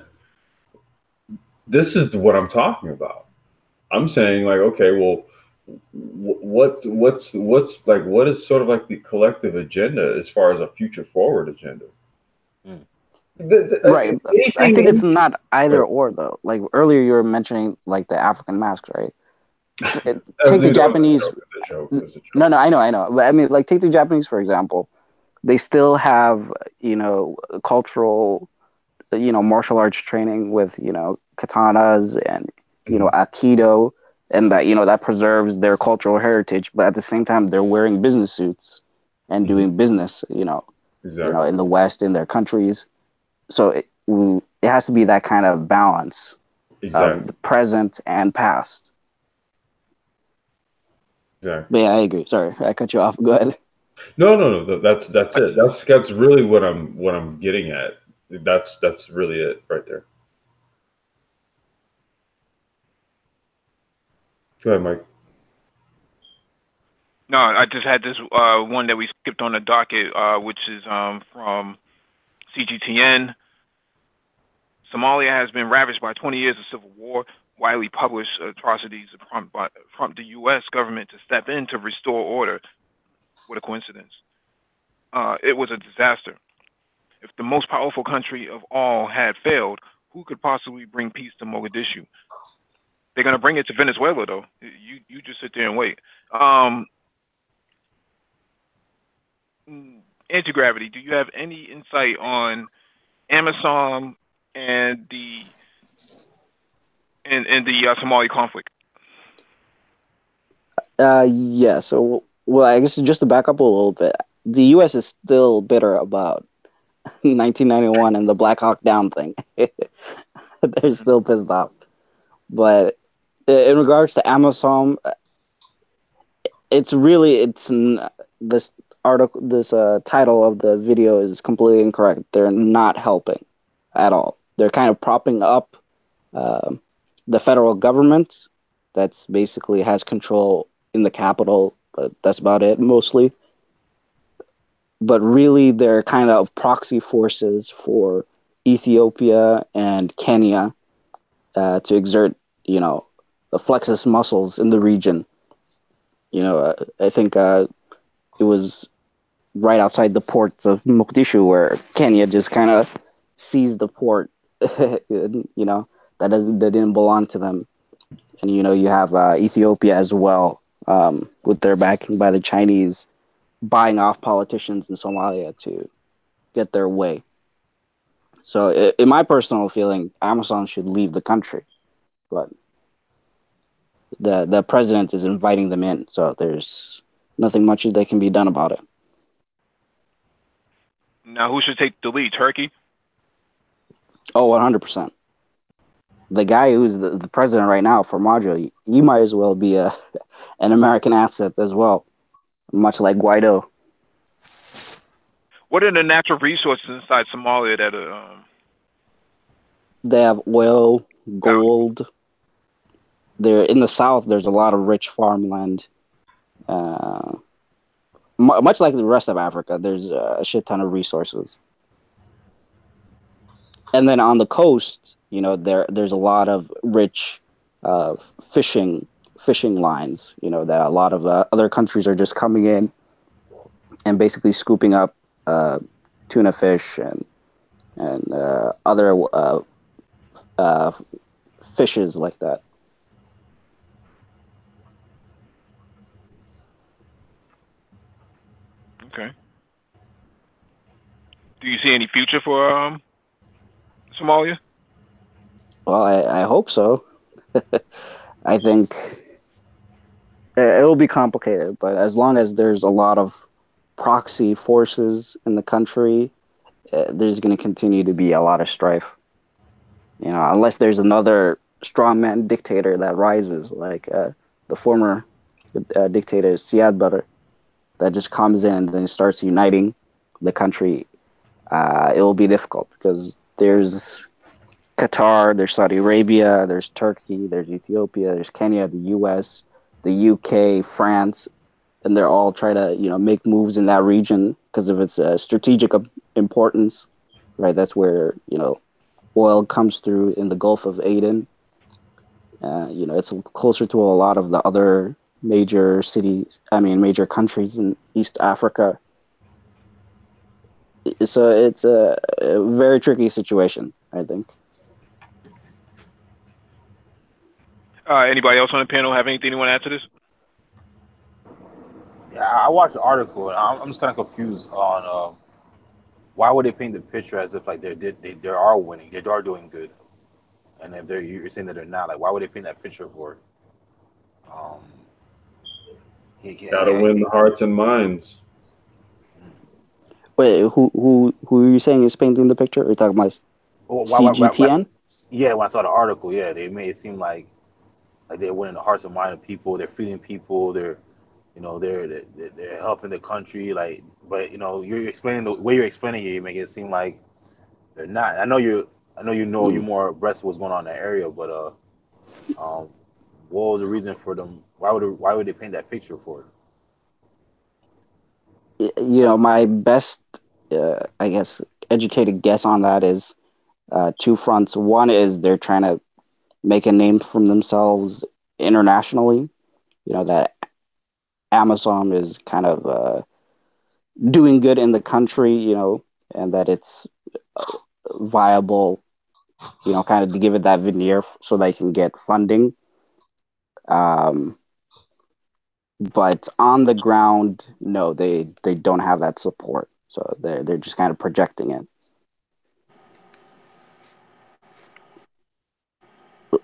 This is what I'm talking about. I'm saying, like, okay, well, what is sort of like the collective agenda as far as a future forward agenda? Right. I think it's not either or though. Like earlier, you were mentioning like the African mask, right? Take the Japanese. No, I know. But I mean, like, take the Japanese, for example. They still have, cultural, martial arts training with, katanas and, Aikido, and that, that preserves their cultural heritage. But at the same time, they're wearing business suits and doing business, Exactly. in the West, in their countries. So it has to be that kind of balance of the present and past. Exactly. But yeah, I agree. Sorry, I cut you off. Go ahead. No. That's it. That's really what I'm getting at. That's really it right there. Go ahead, Mike. No, I just had this one that we skipped on the docket, which is from CGTN. Somalia has been ravaged by 20 years of civil war. Widely published atrocities prompt the U.S. government to step in to restore order. What a coincidence. It was a disaster. If the most powerful country of all had failed, who could possibly bring peace to Mogadishu? They're going to bring it to Venezuela, though. You just sit there and wait. Anti-gravity, do you have any insight on AMISOM and the Somali conflict? Yeah. So, well, I guess just to back up a little bit, the U.S. is still bitter about 1991 and the Black Hawk Down thing. They're still pissed off. But in regards to AMISOM, this article, this title of the video is completely incorrect. They're not helping at all. They're kind of propping up the federal government that's basically has control in the capital, but that's about it mostly. But really, they're kind of proxy forces for Ethiopia and Kenya to exert, the flexus muscles in the region. I think it was right outside the ports of Mogadishu where Kenya just kind of seized the port, that didn't belong to them. And, you have Ethiopia as well, with their backing by the Chinese, buying off politicians in Somalia to get their way. So, in my personal feeling, Amazon should leave the country, but the president is inviting them in, so there's nothing much that can be done about it. Now, who should take the lead? Turkey? Oh, 100%. The guy who's the president right now, Formaggio, he might as well be an American asset as well, much like Guaido. What are the natural resources inside Somalia that They have oil, gold. They're in the south. There's a lot of rich farmland. Much like the rest of Africa, there's a shit ton of resources. And then on the coast, there's a lot of rich fishing lines. That a lot of other countries are just coming in and basically scooping up tuna fish and other fishes like that. Okay. Do you see any future for Somalia? Well, I hope so. I think it will be complicated, but as long as there's a lot of proxy forces in the country, there's going to continue to be a lot of strife. Unless there's another strongman dictator that rises, like the former dictator Siad Barre, that just comes in and then starts uniting the country. It will be difficult because there's Qatar, there's Saudi Arabia, there's Turkey, there's Ethiopia, there's Kenya, the U.S., the UK, France, and they're all trying to make moves in that region because of its strategic importance. Right, that's where oil comes through in the Gulf of Aden. It's closer to a lot of the other major countries in East Africa. So it's a very tricky situation, I think. Anybody else on the panel have anything you want to add to this? Yeah, I watched the article and I'm just kind of confused on why would they paint the picture as if like they are winning, they are doing good, and if you're saying that they're not, like why would they paint that picture for? Um, Got to win the hearts and minds. Wait, who are you saying is painting the picture? Are you talking about CGTN? Yeah, when I saw the article, yeah, they made it seem like they're winning the hearts and minds of people. They're feeding people. They're helping the country. Like, but you're explaining the way you're explaining it, you make it seem like they're not. I know you're more abreast of what's going on in that area, but what was the reason for them? Why would they paint that picture for You know, my best, I guess, educated guess on that is two fronts. One is they're trying to make a name for themselves internationally. You know, that AMISOM is kind of doing good in the country, you know, and that it's viable, you know, kind of to give it that veneer so they can get funding. But on the ground, no, they don't have that support. So they're just kind of projecting it.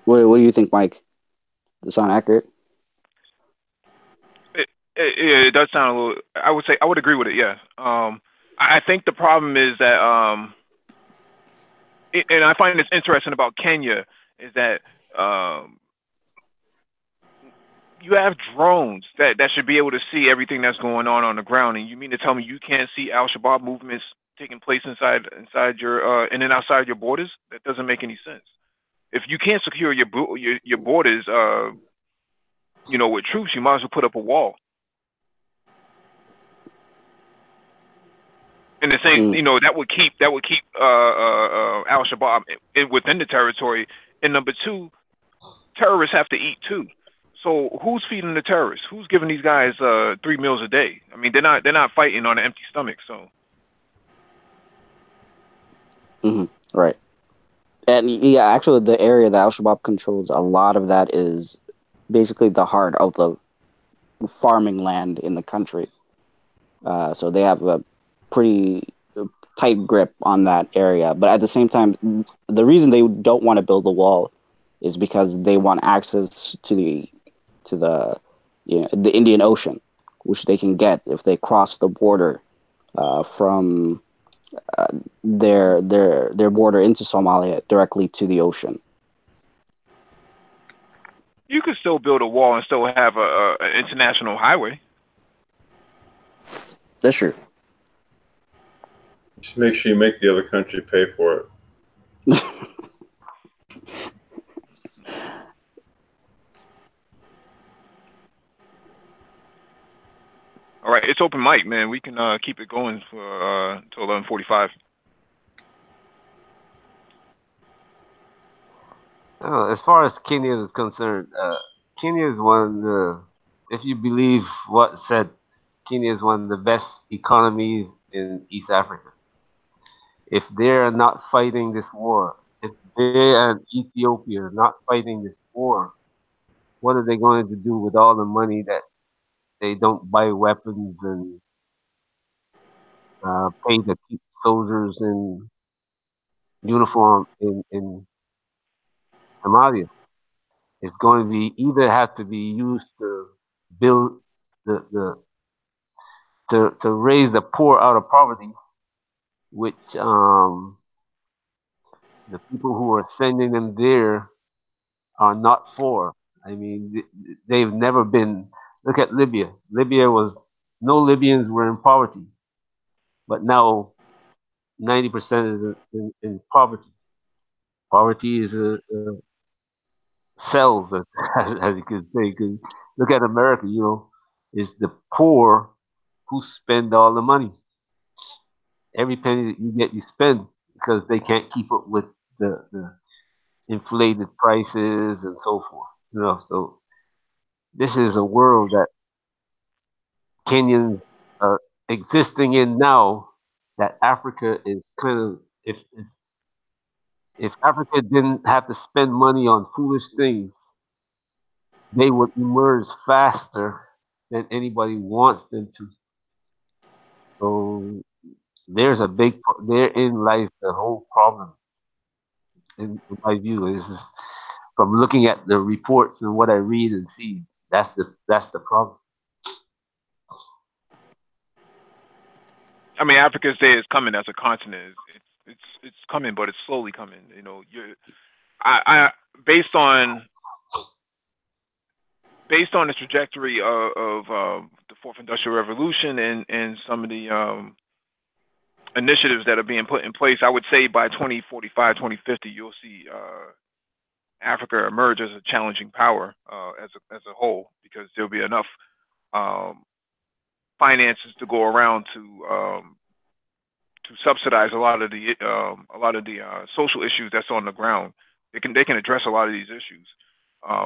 What do you think, Mike? Does that sound accurate? It does sound a little. I would say I would agree with it. Yeah. I think the problem is that, and I find this interesting about Kenya is that you have drones that should be able to see everything that's going on the ground, and you mean to tell me you can't see Al-Shabaab movements taking place inside your in and outside your borders? That doesn't make any sense. If you can't secure your borders, you know, with troops, you might as well put up a wall. And the same, you know, that would keep Al-Shabaab within the territory. And number two, terrorists have to eat too. So who's feeding the terrorists? Who's giving these guys 3 meals a day? I mean, they're not fighting on an empty stomach. So. Right. And yeah, actually, the area that Al-Shabaab controls, a lot of that is basically the heart of the farming land in the country. So they have a pretty tight grip on that area. But at the same time, the reason they don't want to build the wall is because they want access to the the Indian Ocean, which they can get if they cross the border from their border into Somalia directly to the ocean. You could still build a wall and still have an international highway. That's true. Just make sure you make the other country pay for it. All right, it's open mic, man. We can keep it going for till 11:45. As far as Kenya is concerned, Kenya is if you believe what said, Kenya is one of the best economies in East Africa. If they're not fighting this war, if they and Ethiopia are not fighting this war, what are they going to do with all the money that they don't buy weapons and pay to keep soldiers in uniform in Somalia? It's going to be either have to be used to build the to raise the poor out of poverty, which the people who are sending them there are not for. I mean, they've never been. Look at Libya. Libya was no Libyans were in poverty, but now 90% is in poverty. Poverty is a cells, as you could say. Because look at America, it's the poor who spend all the money. Every penny that you get, you spend because they can't keep up with the inflated prices and so forth. So this is a world that Kenyans are existing in now. That Africa is kind of if Africa didn't have to spend money on foolish things, they would emerge faster than anybody wants them to. So there's a big therein lies the whole problem in my view. Is from looking at the reports and what I read and see. That's the problem. I mean, Africa's day is coming as a continent. It's coming, but it's slowly coming. You know, I based on the trajectory of the fourth industrial revolution and some of the initiatives that are being put in place, I would say by 2045, 2050, you'll see Africa emerge as a challenging power as a whole, because there'll be enough finances to go around to subsidize a lot of the social issues that's on the ground. They can address a lot of these issues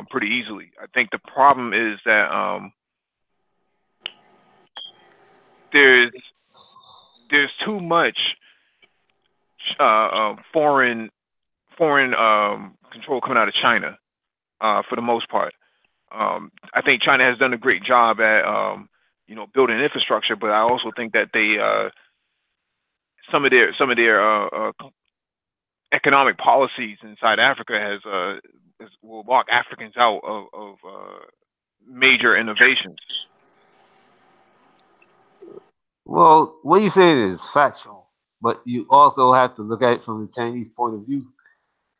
pretty easily. I think the problem is that there's too much foreign control coming out of China for the most part. I think China has done a great job at building infrastructure, but I also think that they some of their economic policies inside Africa will lock Africans out of major innovations. Well, what you say is factual, but you also have to look at it from the Chinese point of view.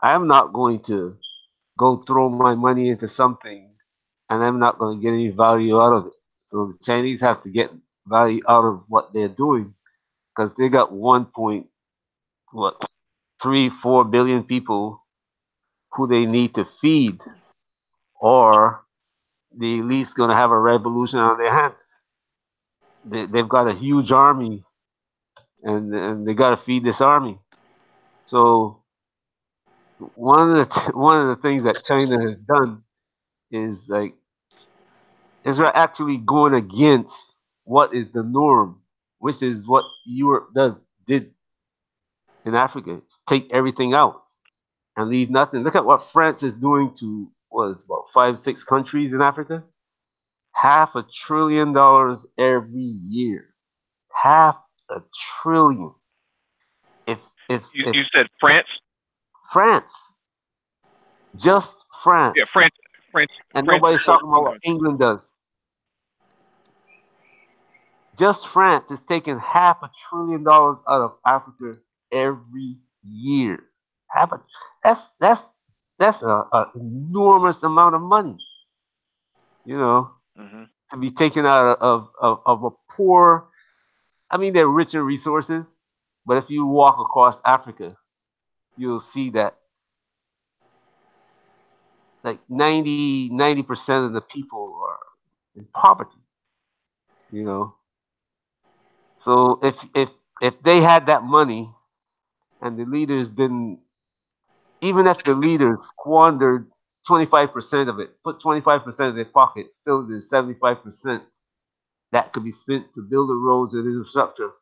I am not going to go throw my money into something and I'm not going to get any value out of it. So the Chinese have to get value out of what they're doing, because they got 1.3-4 billion people who they need to feed, or the elite's going to have a revolution on their hands. They've got a huge army, and they got to feed this army. So one of the things that China has done is actually going against what is the norm, which is what Europe did in Africa. It's take everything out and leave nothing. Look at what France is doing to about 5-6 countries in Africa. $500 billion every year. $500 billion. If You said France? France, just France. Yeah, France. And France nobody's supports talking about what England does. Just France is taking $500 billion out of Africa every year. That's a enormous amount of money, Mm-hmm. to be taken out of a poor. I mean, they're rich in resources, but if you walk across Africa, you'll see that like 90% of the people are in poverty. So if they had that money and the leaders didn't, even if the leaders squandered 25% of it, put 25% of their pocket, still there's 75% that could be spent to build the roads and infrastructure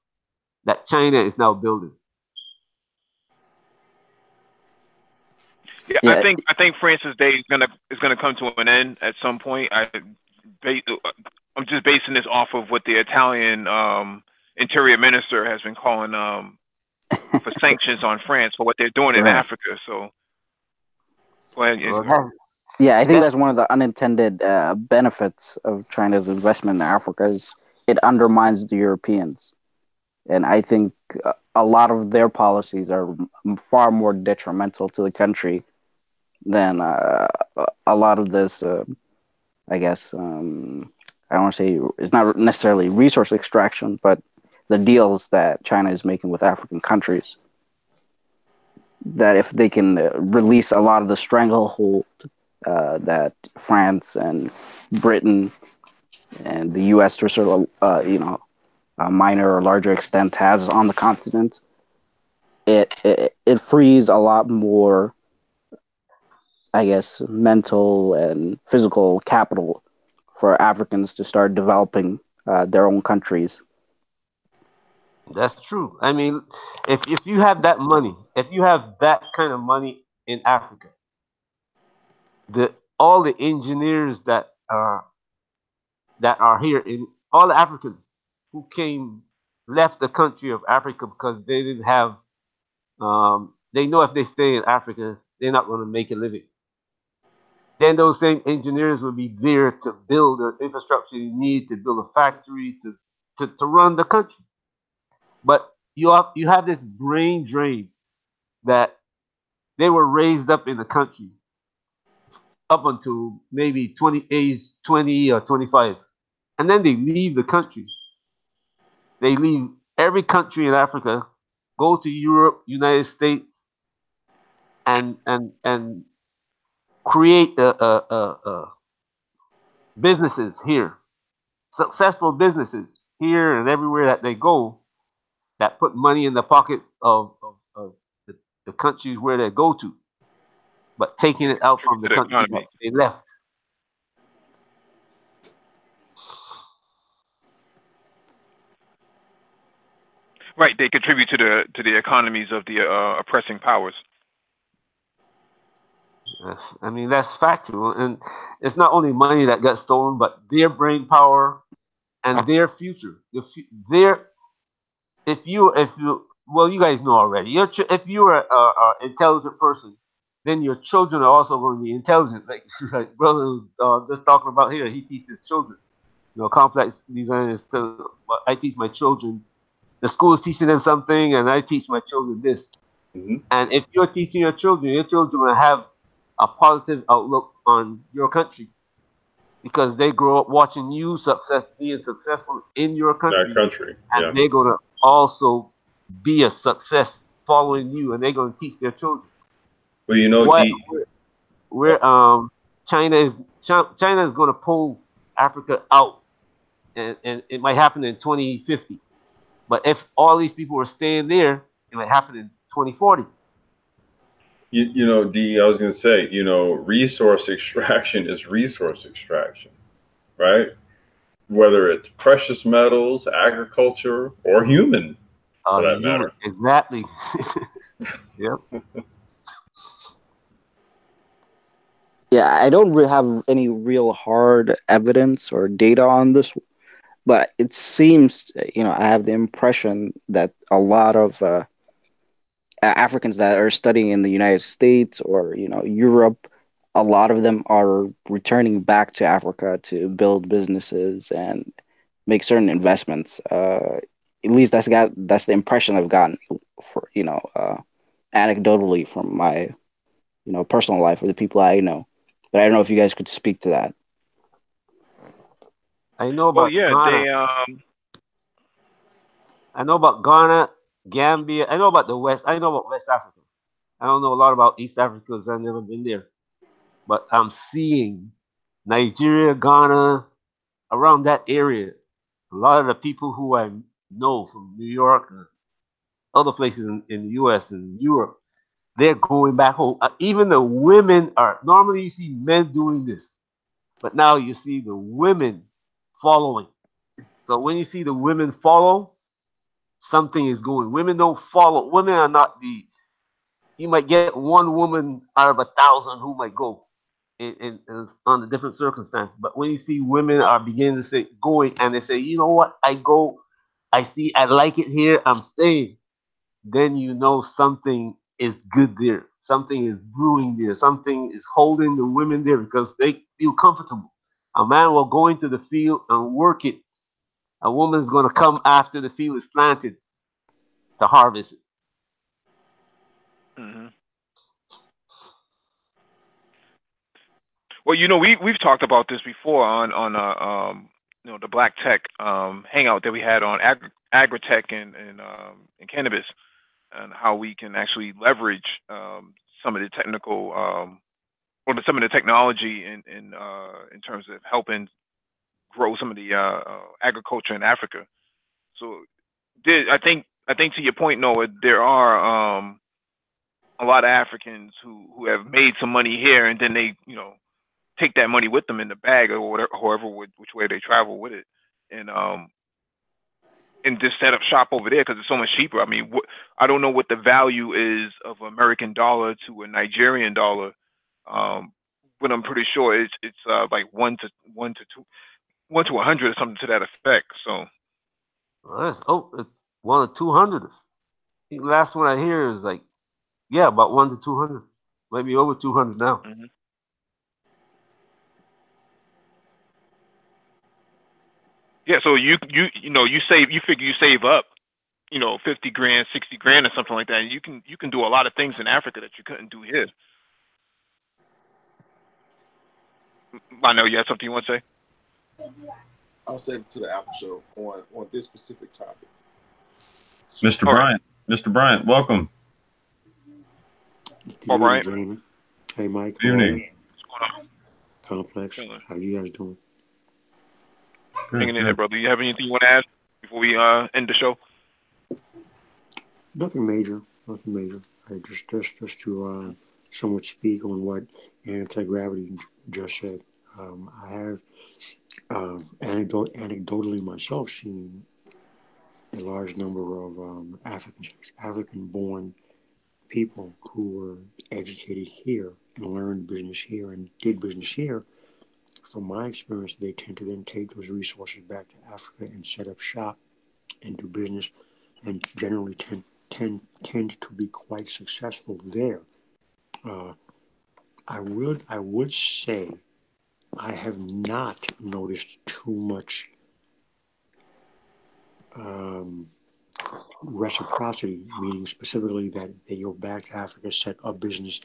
that China is now building. Yeah, Yeah, I think France's day is gonna come to an end at some point. I'm just basing this off of what the Italian Interior Minister has been calling for sanctions on France for what they're doing in right. Africa. So go ahead. Well, Yeah, I think that, that's one of the unintended benefits of China's investment in Africa is it undermines the Europeans. And I think a lot of their policies are far more detrimental to the country than a lot of this, I guess, I don't want to say it's not necessarily resource extraction, but the deals that China is making with African countries. That if they can release a lot of the stranglehold that France and Britain and the U.S. to a sort of, a minor or larger extent has on the continent, it frees a lot more, I guess, mental and physical capital for Africans to start developing their own countries. that's true. I mean, if you have that money, if you have that kind of money in Africa, the all the engineers that are here in all the Africans who came left the country of Africa because they didn't have they know if they stay in Africa they're not going to make a living. Then those same engineers will be there to build the infrastructure you need to build a factory to run the country. But you have this brain drain that they were raised up in the country up until maybe age 20 or 25. And then they leave the country. They leave every country in Africa, go to Europe, United States, and create businesses here, successful businesses here and everywhere that they go that put money in the pockets of the countries where they go to, but taking it out from the To the country that economy. they left. Right, they contribute to the economies of the oppressing powers. Yes, I mean that's factual, and it's not only money that got stolen, but their brain power and their future. Their if you well, you guys know already. If you're a intelligent person, then your children are also going to be intelligent. Like like brother was just talking about here, he teaches children. Complex design is still. I teach my children. The school is teaching them something, and I teach my children this. Hmm. And if you're teaching your children will have a positive outlook on your country because they grow up watching you being successful in your That country, country, and yeah. they're gonna also be a success following you, and they're gonna teach their children. Well, What the where China is China is gonna pull Africa out, and it might happen in 2050. But if all these people were staying there, it might happen in 2040. I was going to say, resource extraction is resource extraction, right? Whether it's precious metals, agriculture, or human, for that Human, matter. exactly. Yep. Yeah, I don't really have any real hard evidence or data on this, but it seems, I have the impression that a lot of Africans that are studying in the United States or Europe, a lot of them are returning back to Africa to build businesses and make certain investments. At least that's the impression I've gotten for anecdotally from my personal life or the people I know. But I don't know if you guys could speak to that. I know Well, about yeah, Ghana. they I know about Ghana, Gambia. I know about the West. I know about West Africa. I don't know a lot about East Africa because I've never been there. But I'm seeing Nigeria, Ghana, around that area. A lot of the people who I know from New York and other places in the U.S. and Europe, they're going back home. Even the women are. Normally, you see men doing this, but now you see the women following. So when you see the women follow, something is going. Women don't follow. Women are not the. You might get one woman out of 1,000 who might go in on a different circumstance. But when you see women are beginning to say going and they say, you know what, I go, I see, I like it here, I'm staying. Then you know something is good there. Something is brewing there. Something is holding the women there because they feel comfortable. A man will go into the field and work it. A woman's going to come after the field is planted to harvest it. hmm Well, we've talked about this before on the Black Tech hangout that we had on agritech and cannabis, and how we can actually leverage some of the technical some of the technology in terms of helping grow some of the agriculture in Africa. So I think to your point, Noah, there are a lot of Africans who have made some money here, and then they take that money with them in the bag or whatever, however which way they travel with it, and just set up shop over there because it's so much cheaper. I mean, I don't know what the value is of American dollar to a Nigerian dollar, um, but I'm pretty sure it's like 1 to 100 or something to that effect. So It's 1 to 200. The last one I hear is like, yeah, about 1 to 200, maybe over 200 now. mhm. Yeah, so you figure you save up, 50 grand, 60 grand or something like that. And you can do a lot of things in Africa that you couldn't do here. I know you had something you want to say? I'll save it to the after show on this specific topic. Mr. All Bryant, Mr. Bryant, welcome. Good All evening, right. gentlemen. Hey, Mike. Good evening. What's going on? Complex. Chilling. How you guys doing? Good, Hanging in good. there, brother. You have anything you want to add before we end the show? Nothing major. Nothing major. I just to somewhat speak on what anti-gravity just said. I have anecdotally myself seen a large number of African-born people who were educated here and learned business here and did business here. From my experience, they tend to then take those resources back to Africa and set up shop and do business, and generally tend to be quite successful there. Uh, I would say I have not noticed too much reciprocity, meaning specifically that they go back to Africa, set up business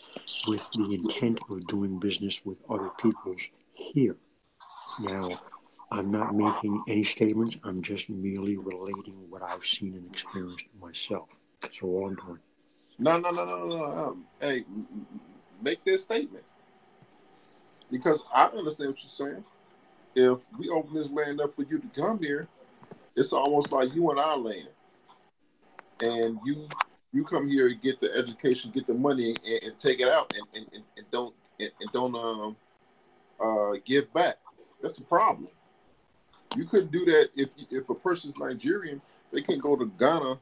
with the intent of doing business with other peoples here. Now, I'm not making any statements. I'm just merely relating what I've seen and experienced myself. That's all I'm doing. No. Hey, make this statement because I understand what you're saying. If we open this land up for you to come here, it's almost like you and our land, and you come here and get the education, get the money, and take it out, and don't give back. That's a problem. You couldn't do that if a person's Nigerian, they can go to Ghana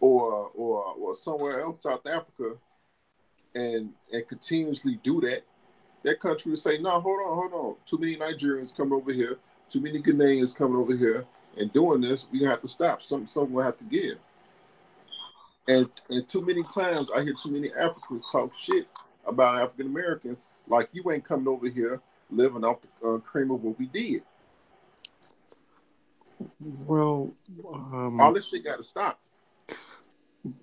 or somewhere else, South Africa, and continuously do that. That country would say, no, hold on. Too many Nigerians coming over here, too many Ghanaians coming over here and doing this. We're gonna have to stop. Something will have to give. And too many times I hear too many Africans talk shit about African Americans, like you ain't coming over here living off the cream of what we did. Well, all this shit got to stop.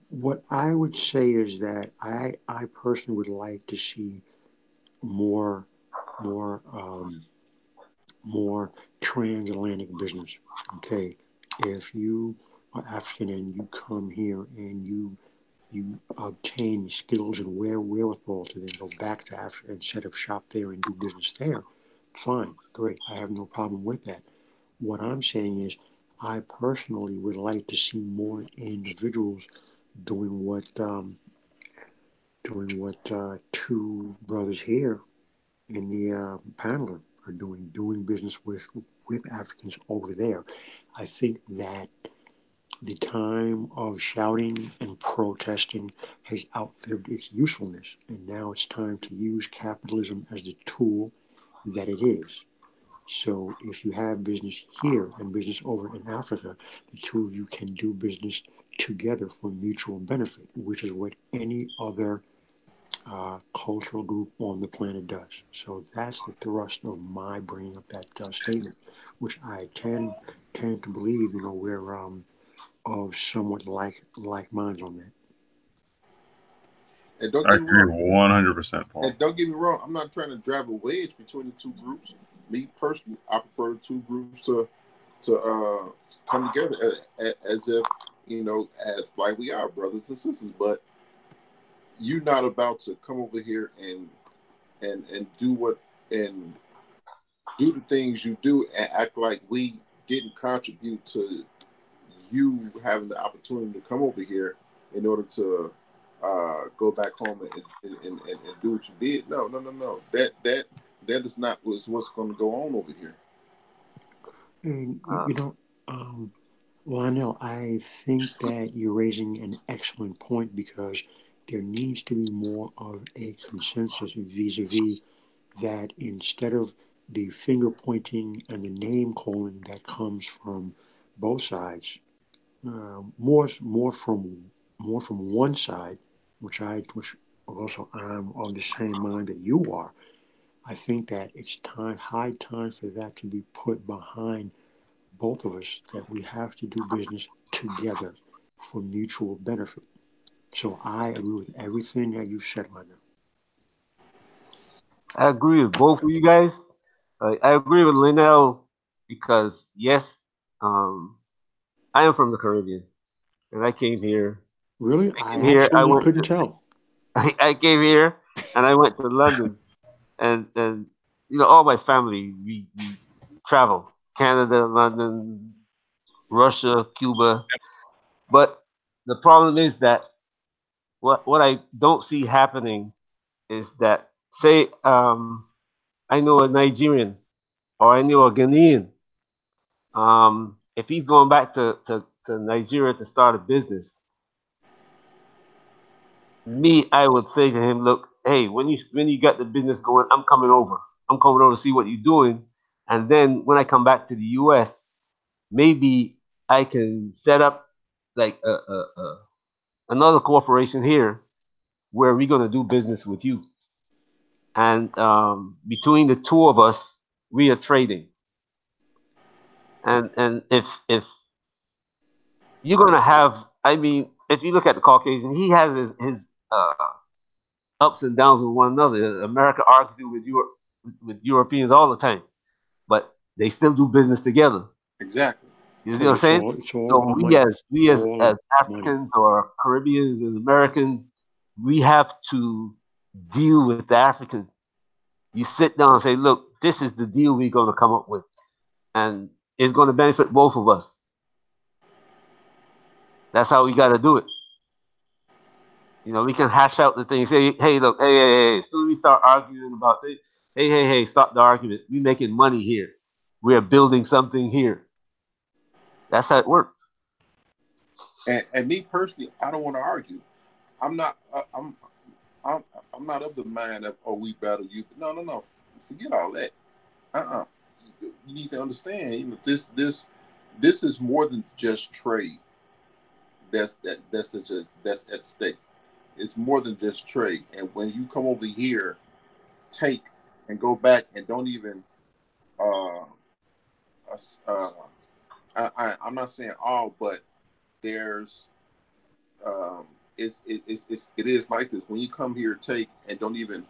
What I would say is that I personally would like to see more transatlantic business. Okay, if you are African and you come here and you obtain skills and wherewithal to then go back to Africa and set up shop there and do business there, fine, great. I have no problem with that. What I'm saying is, I personally would like to see more individuals doing what two brothers here in the panel are doing business with Africans over there. I think that the time of shouting and protesting has outlived its usefulness, and now it's time to use capitalism as the tool that it is. So if you have business here and business over in Africa, the two of you can do business together for mutual benefit, which is what any other cultural group on the planet does. So that's the thrust of my bringing up that statement, which I tend to believe, we're of somewhat like minds on that. And don't I get me agree wrong. 100%, Paul. And don't get me wrong, I'm not trying to drive a wedge between the two groups. Me personally, I prefer the two groups to come together as if, as like we are brothers and sisters. But you're not about to come over here and do the things you do and act like we didn't contribute to you having the opportunity to come over here in order to go back home and do what you did. No. That is not what's going to go on over here. And Lionel, I think that you're raising an excellent point because there needs to be more of a consensus vis-a-vis that instead of the finger pointing and the name calling that comes from both sides, more from one side, which also I'm of the same mind that you are. I think that it's high time for that to be put behind both of us, that we have to do business together for mutual benefit. So I agree with everything that you said right now. I agree with both of you guys. I agree with Linnell because yes, um, I am from the Caribbean, and I came here. Really? I I came here. I absolutely went. couldn't tell. I came here, and I went to London, and all my family we travel Canada, London, Russia, Cuba. But the problem is that what I don't see happening is that say I know a Nigerian or I know a Ghanaian. If he's going back to Nigeria to start a business, I would say to him, look, hey, when you got the business going, I'm coming over. I'm coming over to see what you're doing, and then when I come back to the U.S., maybe I can set up like another corporation here where we're gonna do business with you, and between the two of us, we are trading. And if you're gonna have, I mean, if you look at the Caucasian, he has his ups and downs with one another. America argues with Europe, with Europeans all the time, but they still do business together. Exactly. You see Because what I'm saying? it's all So about we money. as All money. Africans or Caribbeans and Americans, we have to deal with the Africans. You sit down and say, look, this is the deal we're going to come up with, and it's going to benefit both of us. That's how we got to do it. We can hash out the things. Say, hey, look, hey. As soon as we start arguing about this, hey, stop the argument. We're making money here. We're building something here. That's how it works. And me personally, I don't want to argue. I'm not. I'm not of the mind of, oh, we battle you. No. Forget all that. You need to understand. This is more than just trade. That's at stake. It's more than just trade. And when you come over here, take and go back and don't even. Uh, I'm not saying all, but there's it is like this. When you come here, take and don't even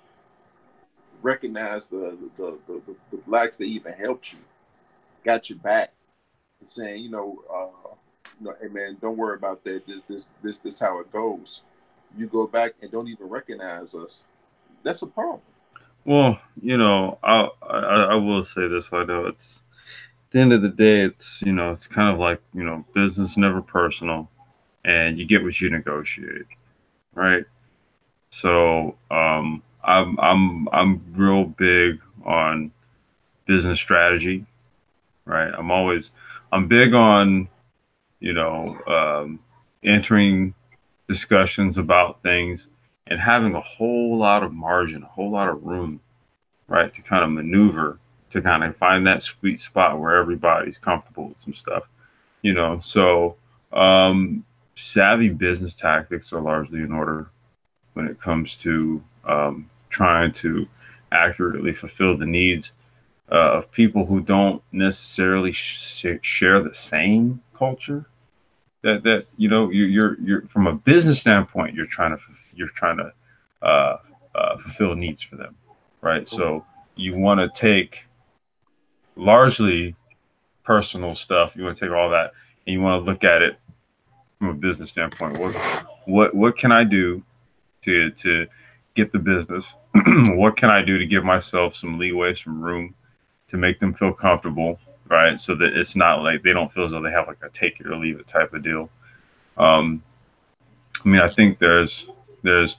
recognize the blacks that even helped you, got your back, and saying, hey man, don't worry about that. This how it goes. You go back and don't even recognize us. That's a problem. Well, I will say this. I know it's at the end of the day, it's kind of like, business never personal, and you get what you negotiate, right? So I'm real big on business strategy, right? I'm big on entering discussions about things and having a whole lot of margin, a whole lot of room, right, to kind of maneuver, to kind of find that sweet spot where everybody's comfortable with some stuff, So savvy business tactics are largely in order when it comes to trying to accurately fulfill the needs of people who don't necessarily share the same culture. That you're from a business standpoint, you're trying to fulfill needs for them, right? So you want to take largely personal stuff. You want to take all that and you want to look at it from a business standpoint. What can I do to get the business? What can I do to give myself some leeway, some room to make them feel comfortable, right? So that it's not like they don't feel as though they have like a take it or leave it type of deal. I think there's a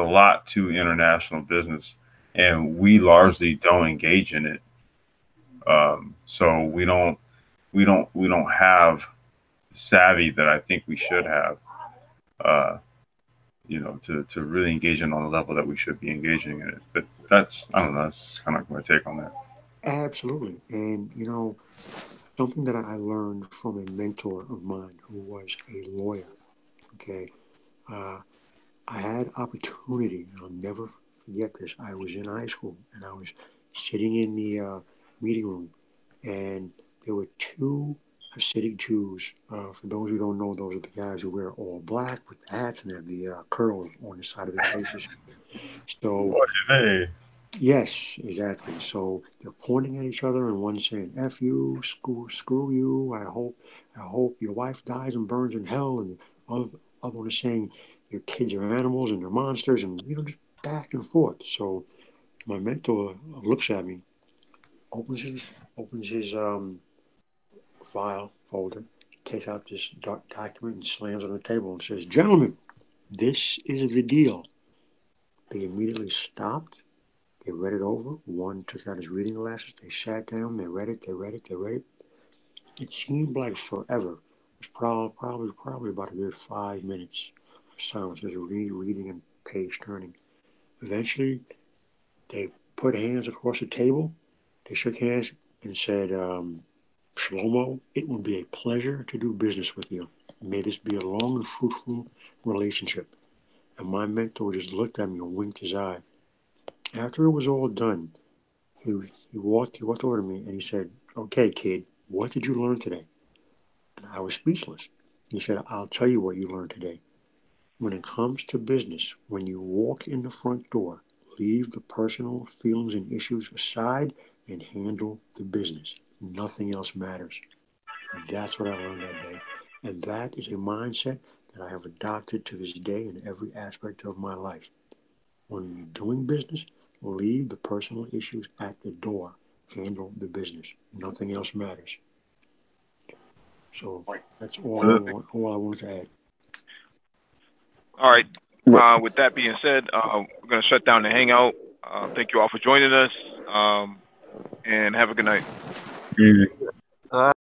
lot to international business, and we largely don't engage in it. So we don't have savvy that I think we should have. to really engage in on the level that we should be engaging in it. But that's, I don't know, that's kind of my take on that. Absolutely. And, something that I learned from a mentor of mine who was a lawyer, okay? I had opportunity, and I'll never forget this. I was in high school, and I was sitting in the meeting room, and there were two Hasidic Jews. For those who don't know, those are the guys who wear all black with the hats and have the curls on the side of their faces. So, What do yes, exactly. So they're pointing at each other, and one saying "F you, screw you. I hope your wife dies and burns in hell," and other one is saying your kids are animals and they're monsters, and just back and forth. So my mentor looks at me, opens his file folder, takes out this document and slams on the table and says, "Gentlemen, this is the deal." They immediately stopped. They read it over. One took out his reading glasses. They sat down. They read it. They read it. They read it. It seemed like forever. It was probably about a good 5 minutes of silence, just reading and page turning. Eventually, they put hands across the table. They shook hands and said, "Shlomo, it will be a pleasure to do business with you. May this be a long and fruitful relationship." And my mentor just looked at me and winked his eye. After it was all done, he walked over to me and he said, "Okay, kid, what did you learn today?" And I was speechless. He said, "I'll tell you what you learned today. When it comes to business, when you walk in the front door, leave the personal feelings and issues aside and handle the business. Nothing else matters." That's what I learned that day. And that is a mindset that I have adopted to this day in every aspect of my life. When you're doing business, leave the personal issues at the door. Handle the business. Nothing else matters. So that's all I wanted to add. All right. With that being said, we're going to shut down the hangout. Thank you all for joining us, and have a good night. Easy.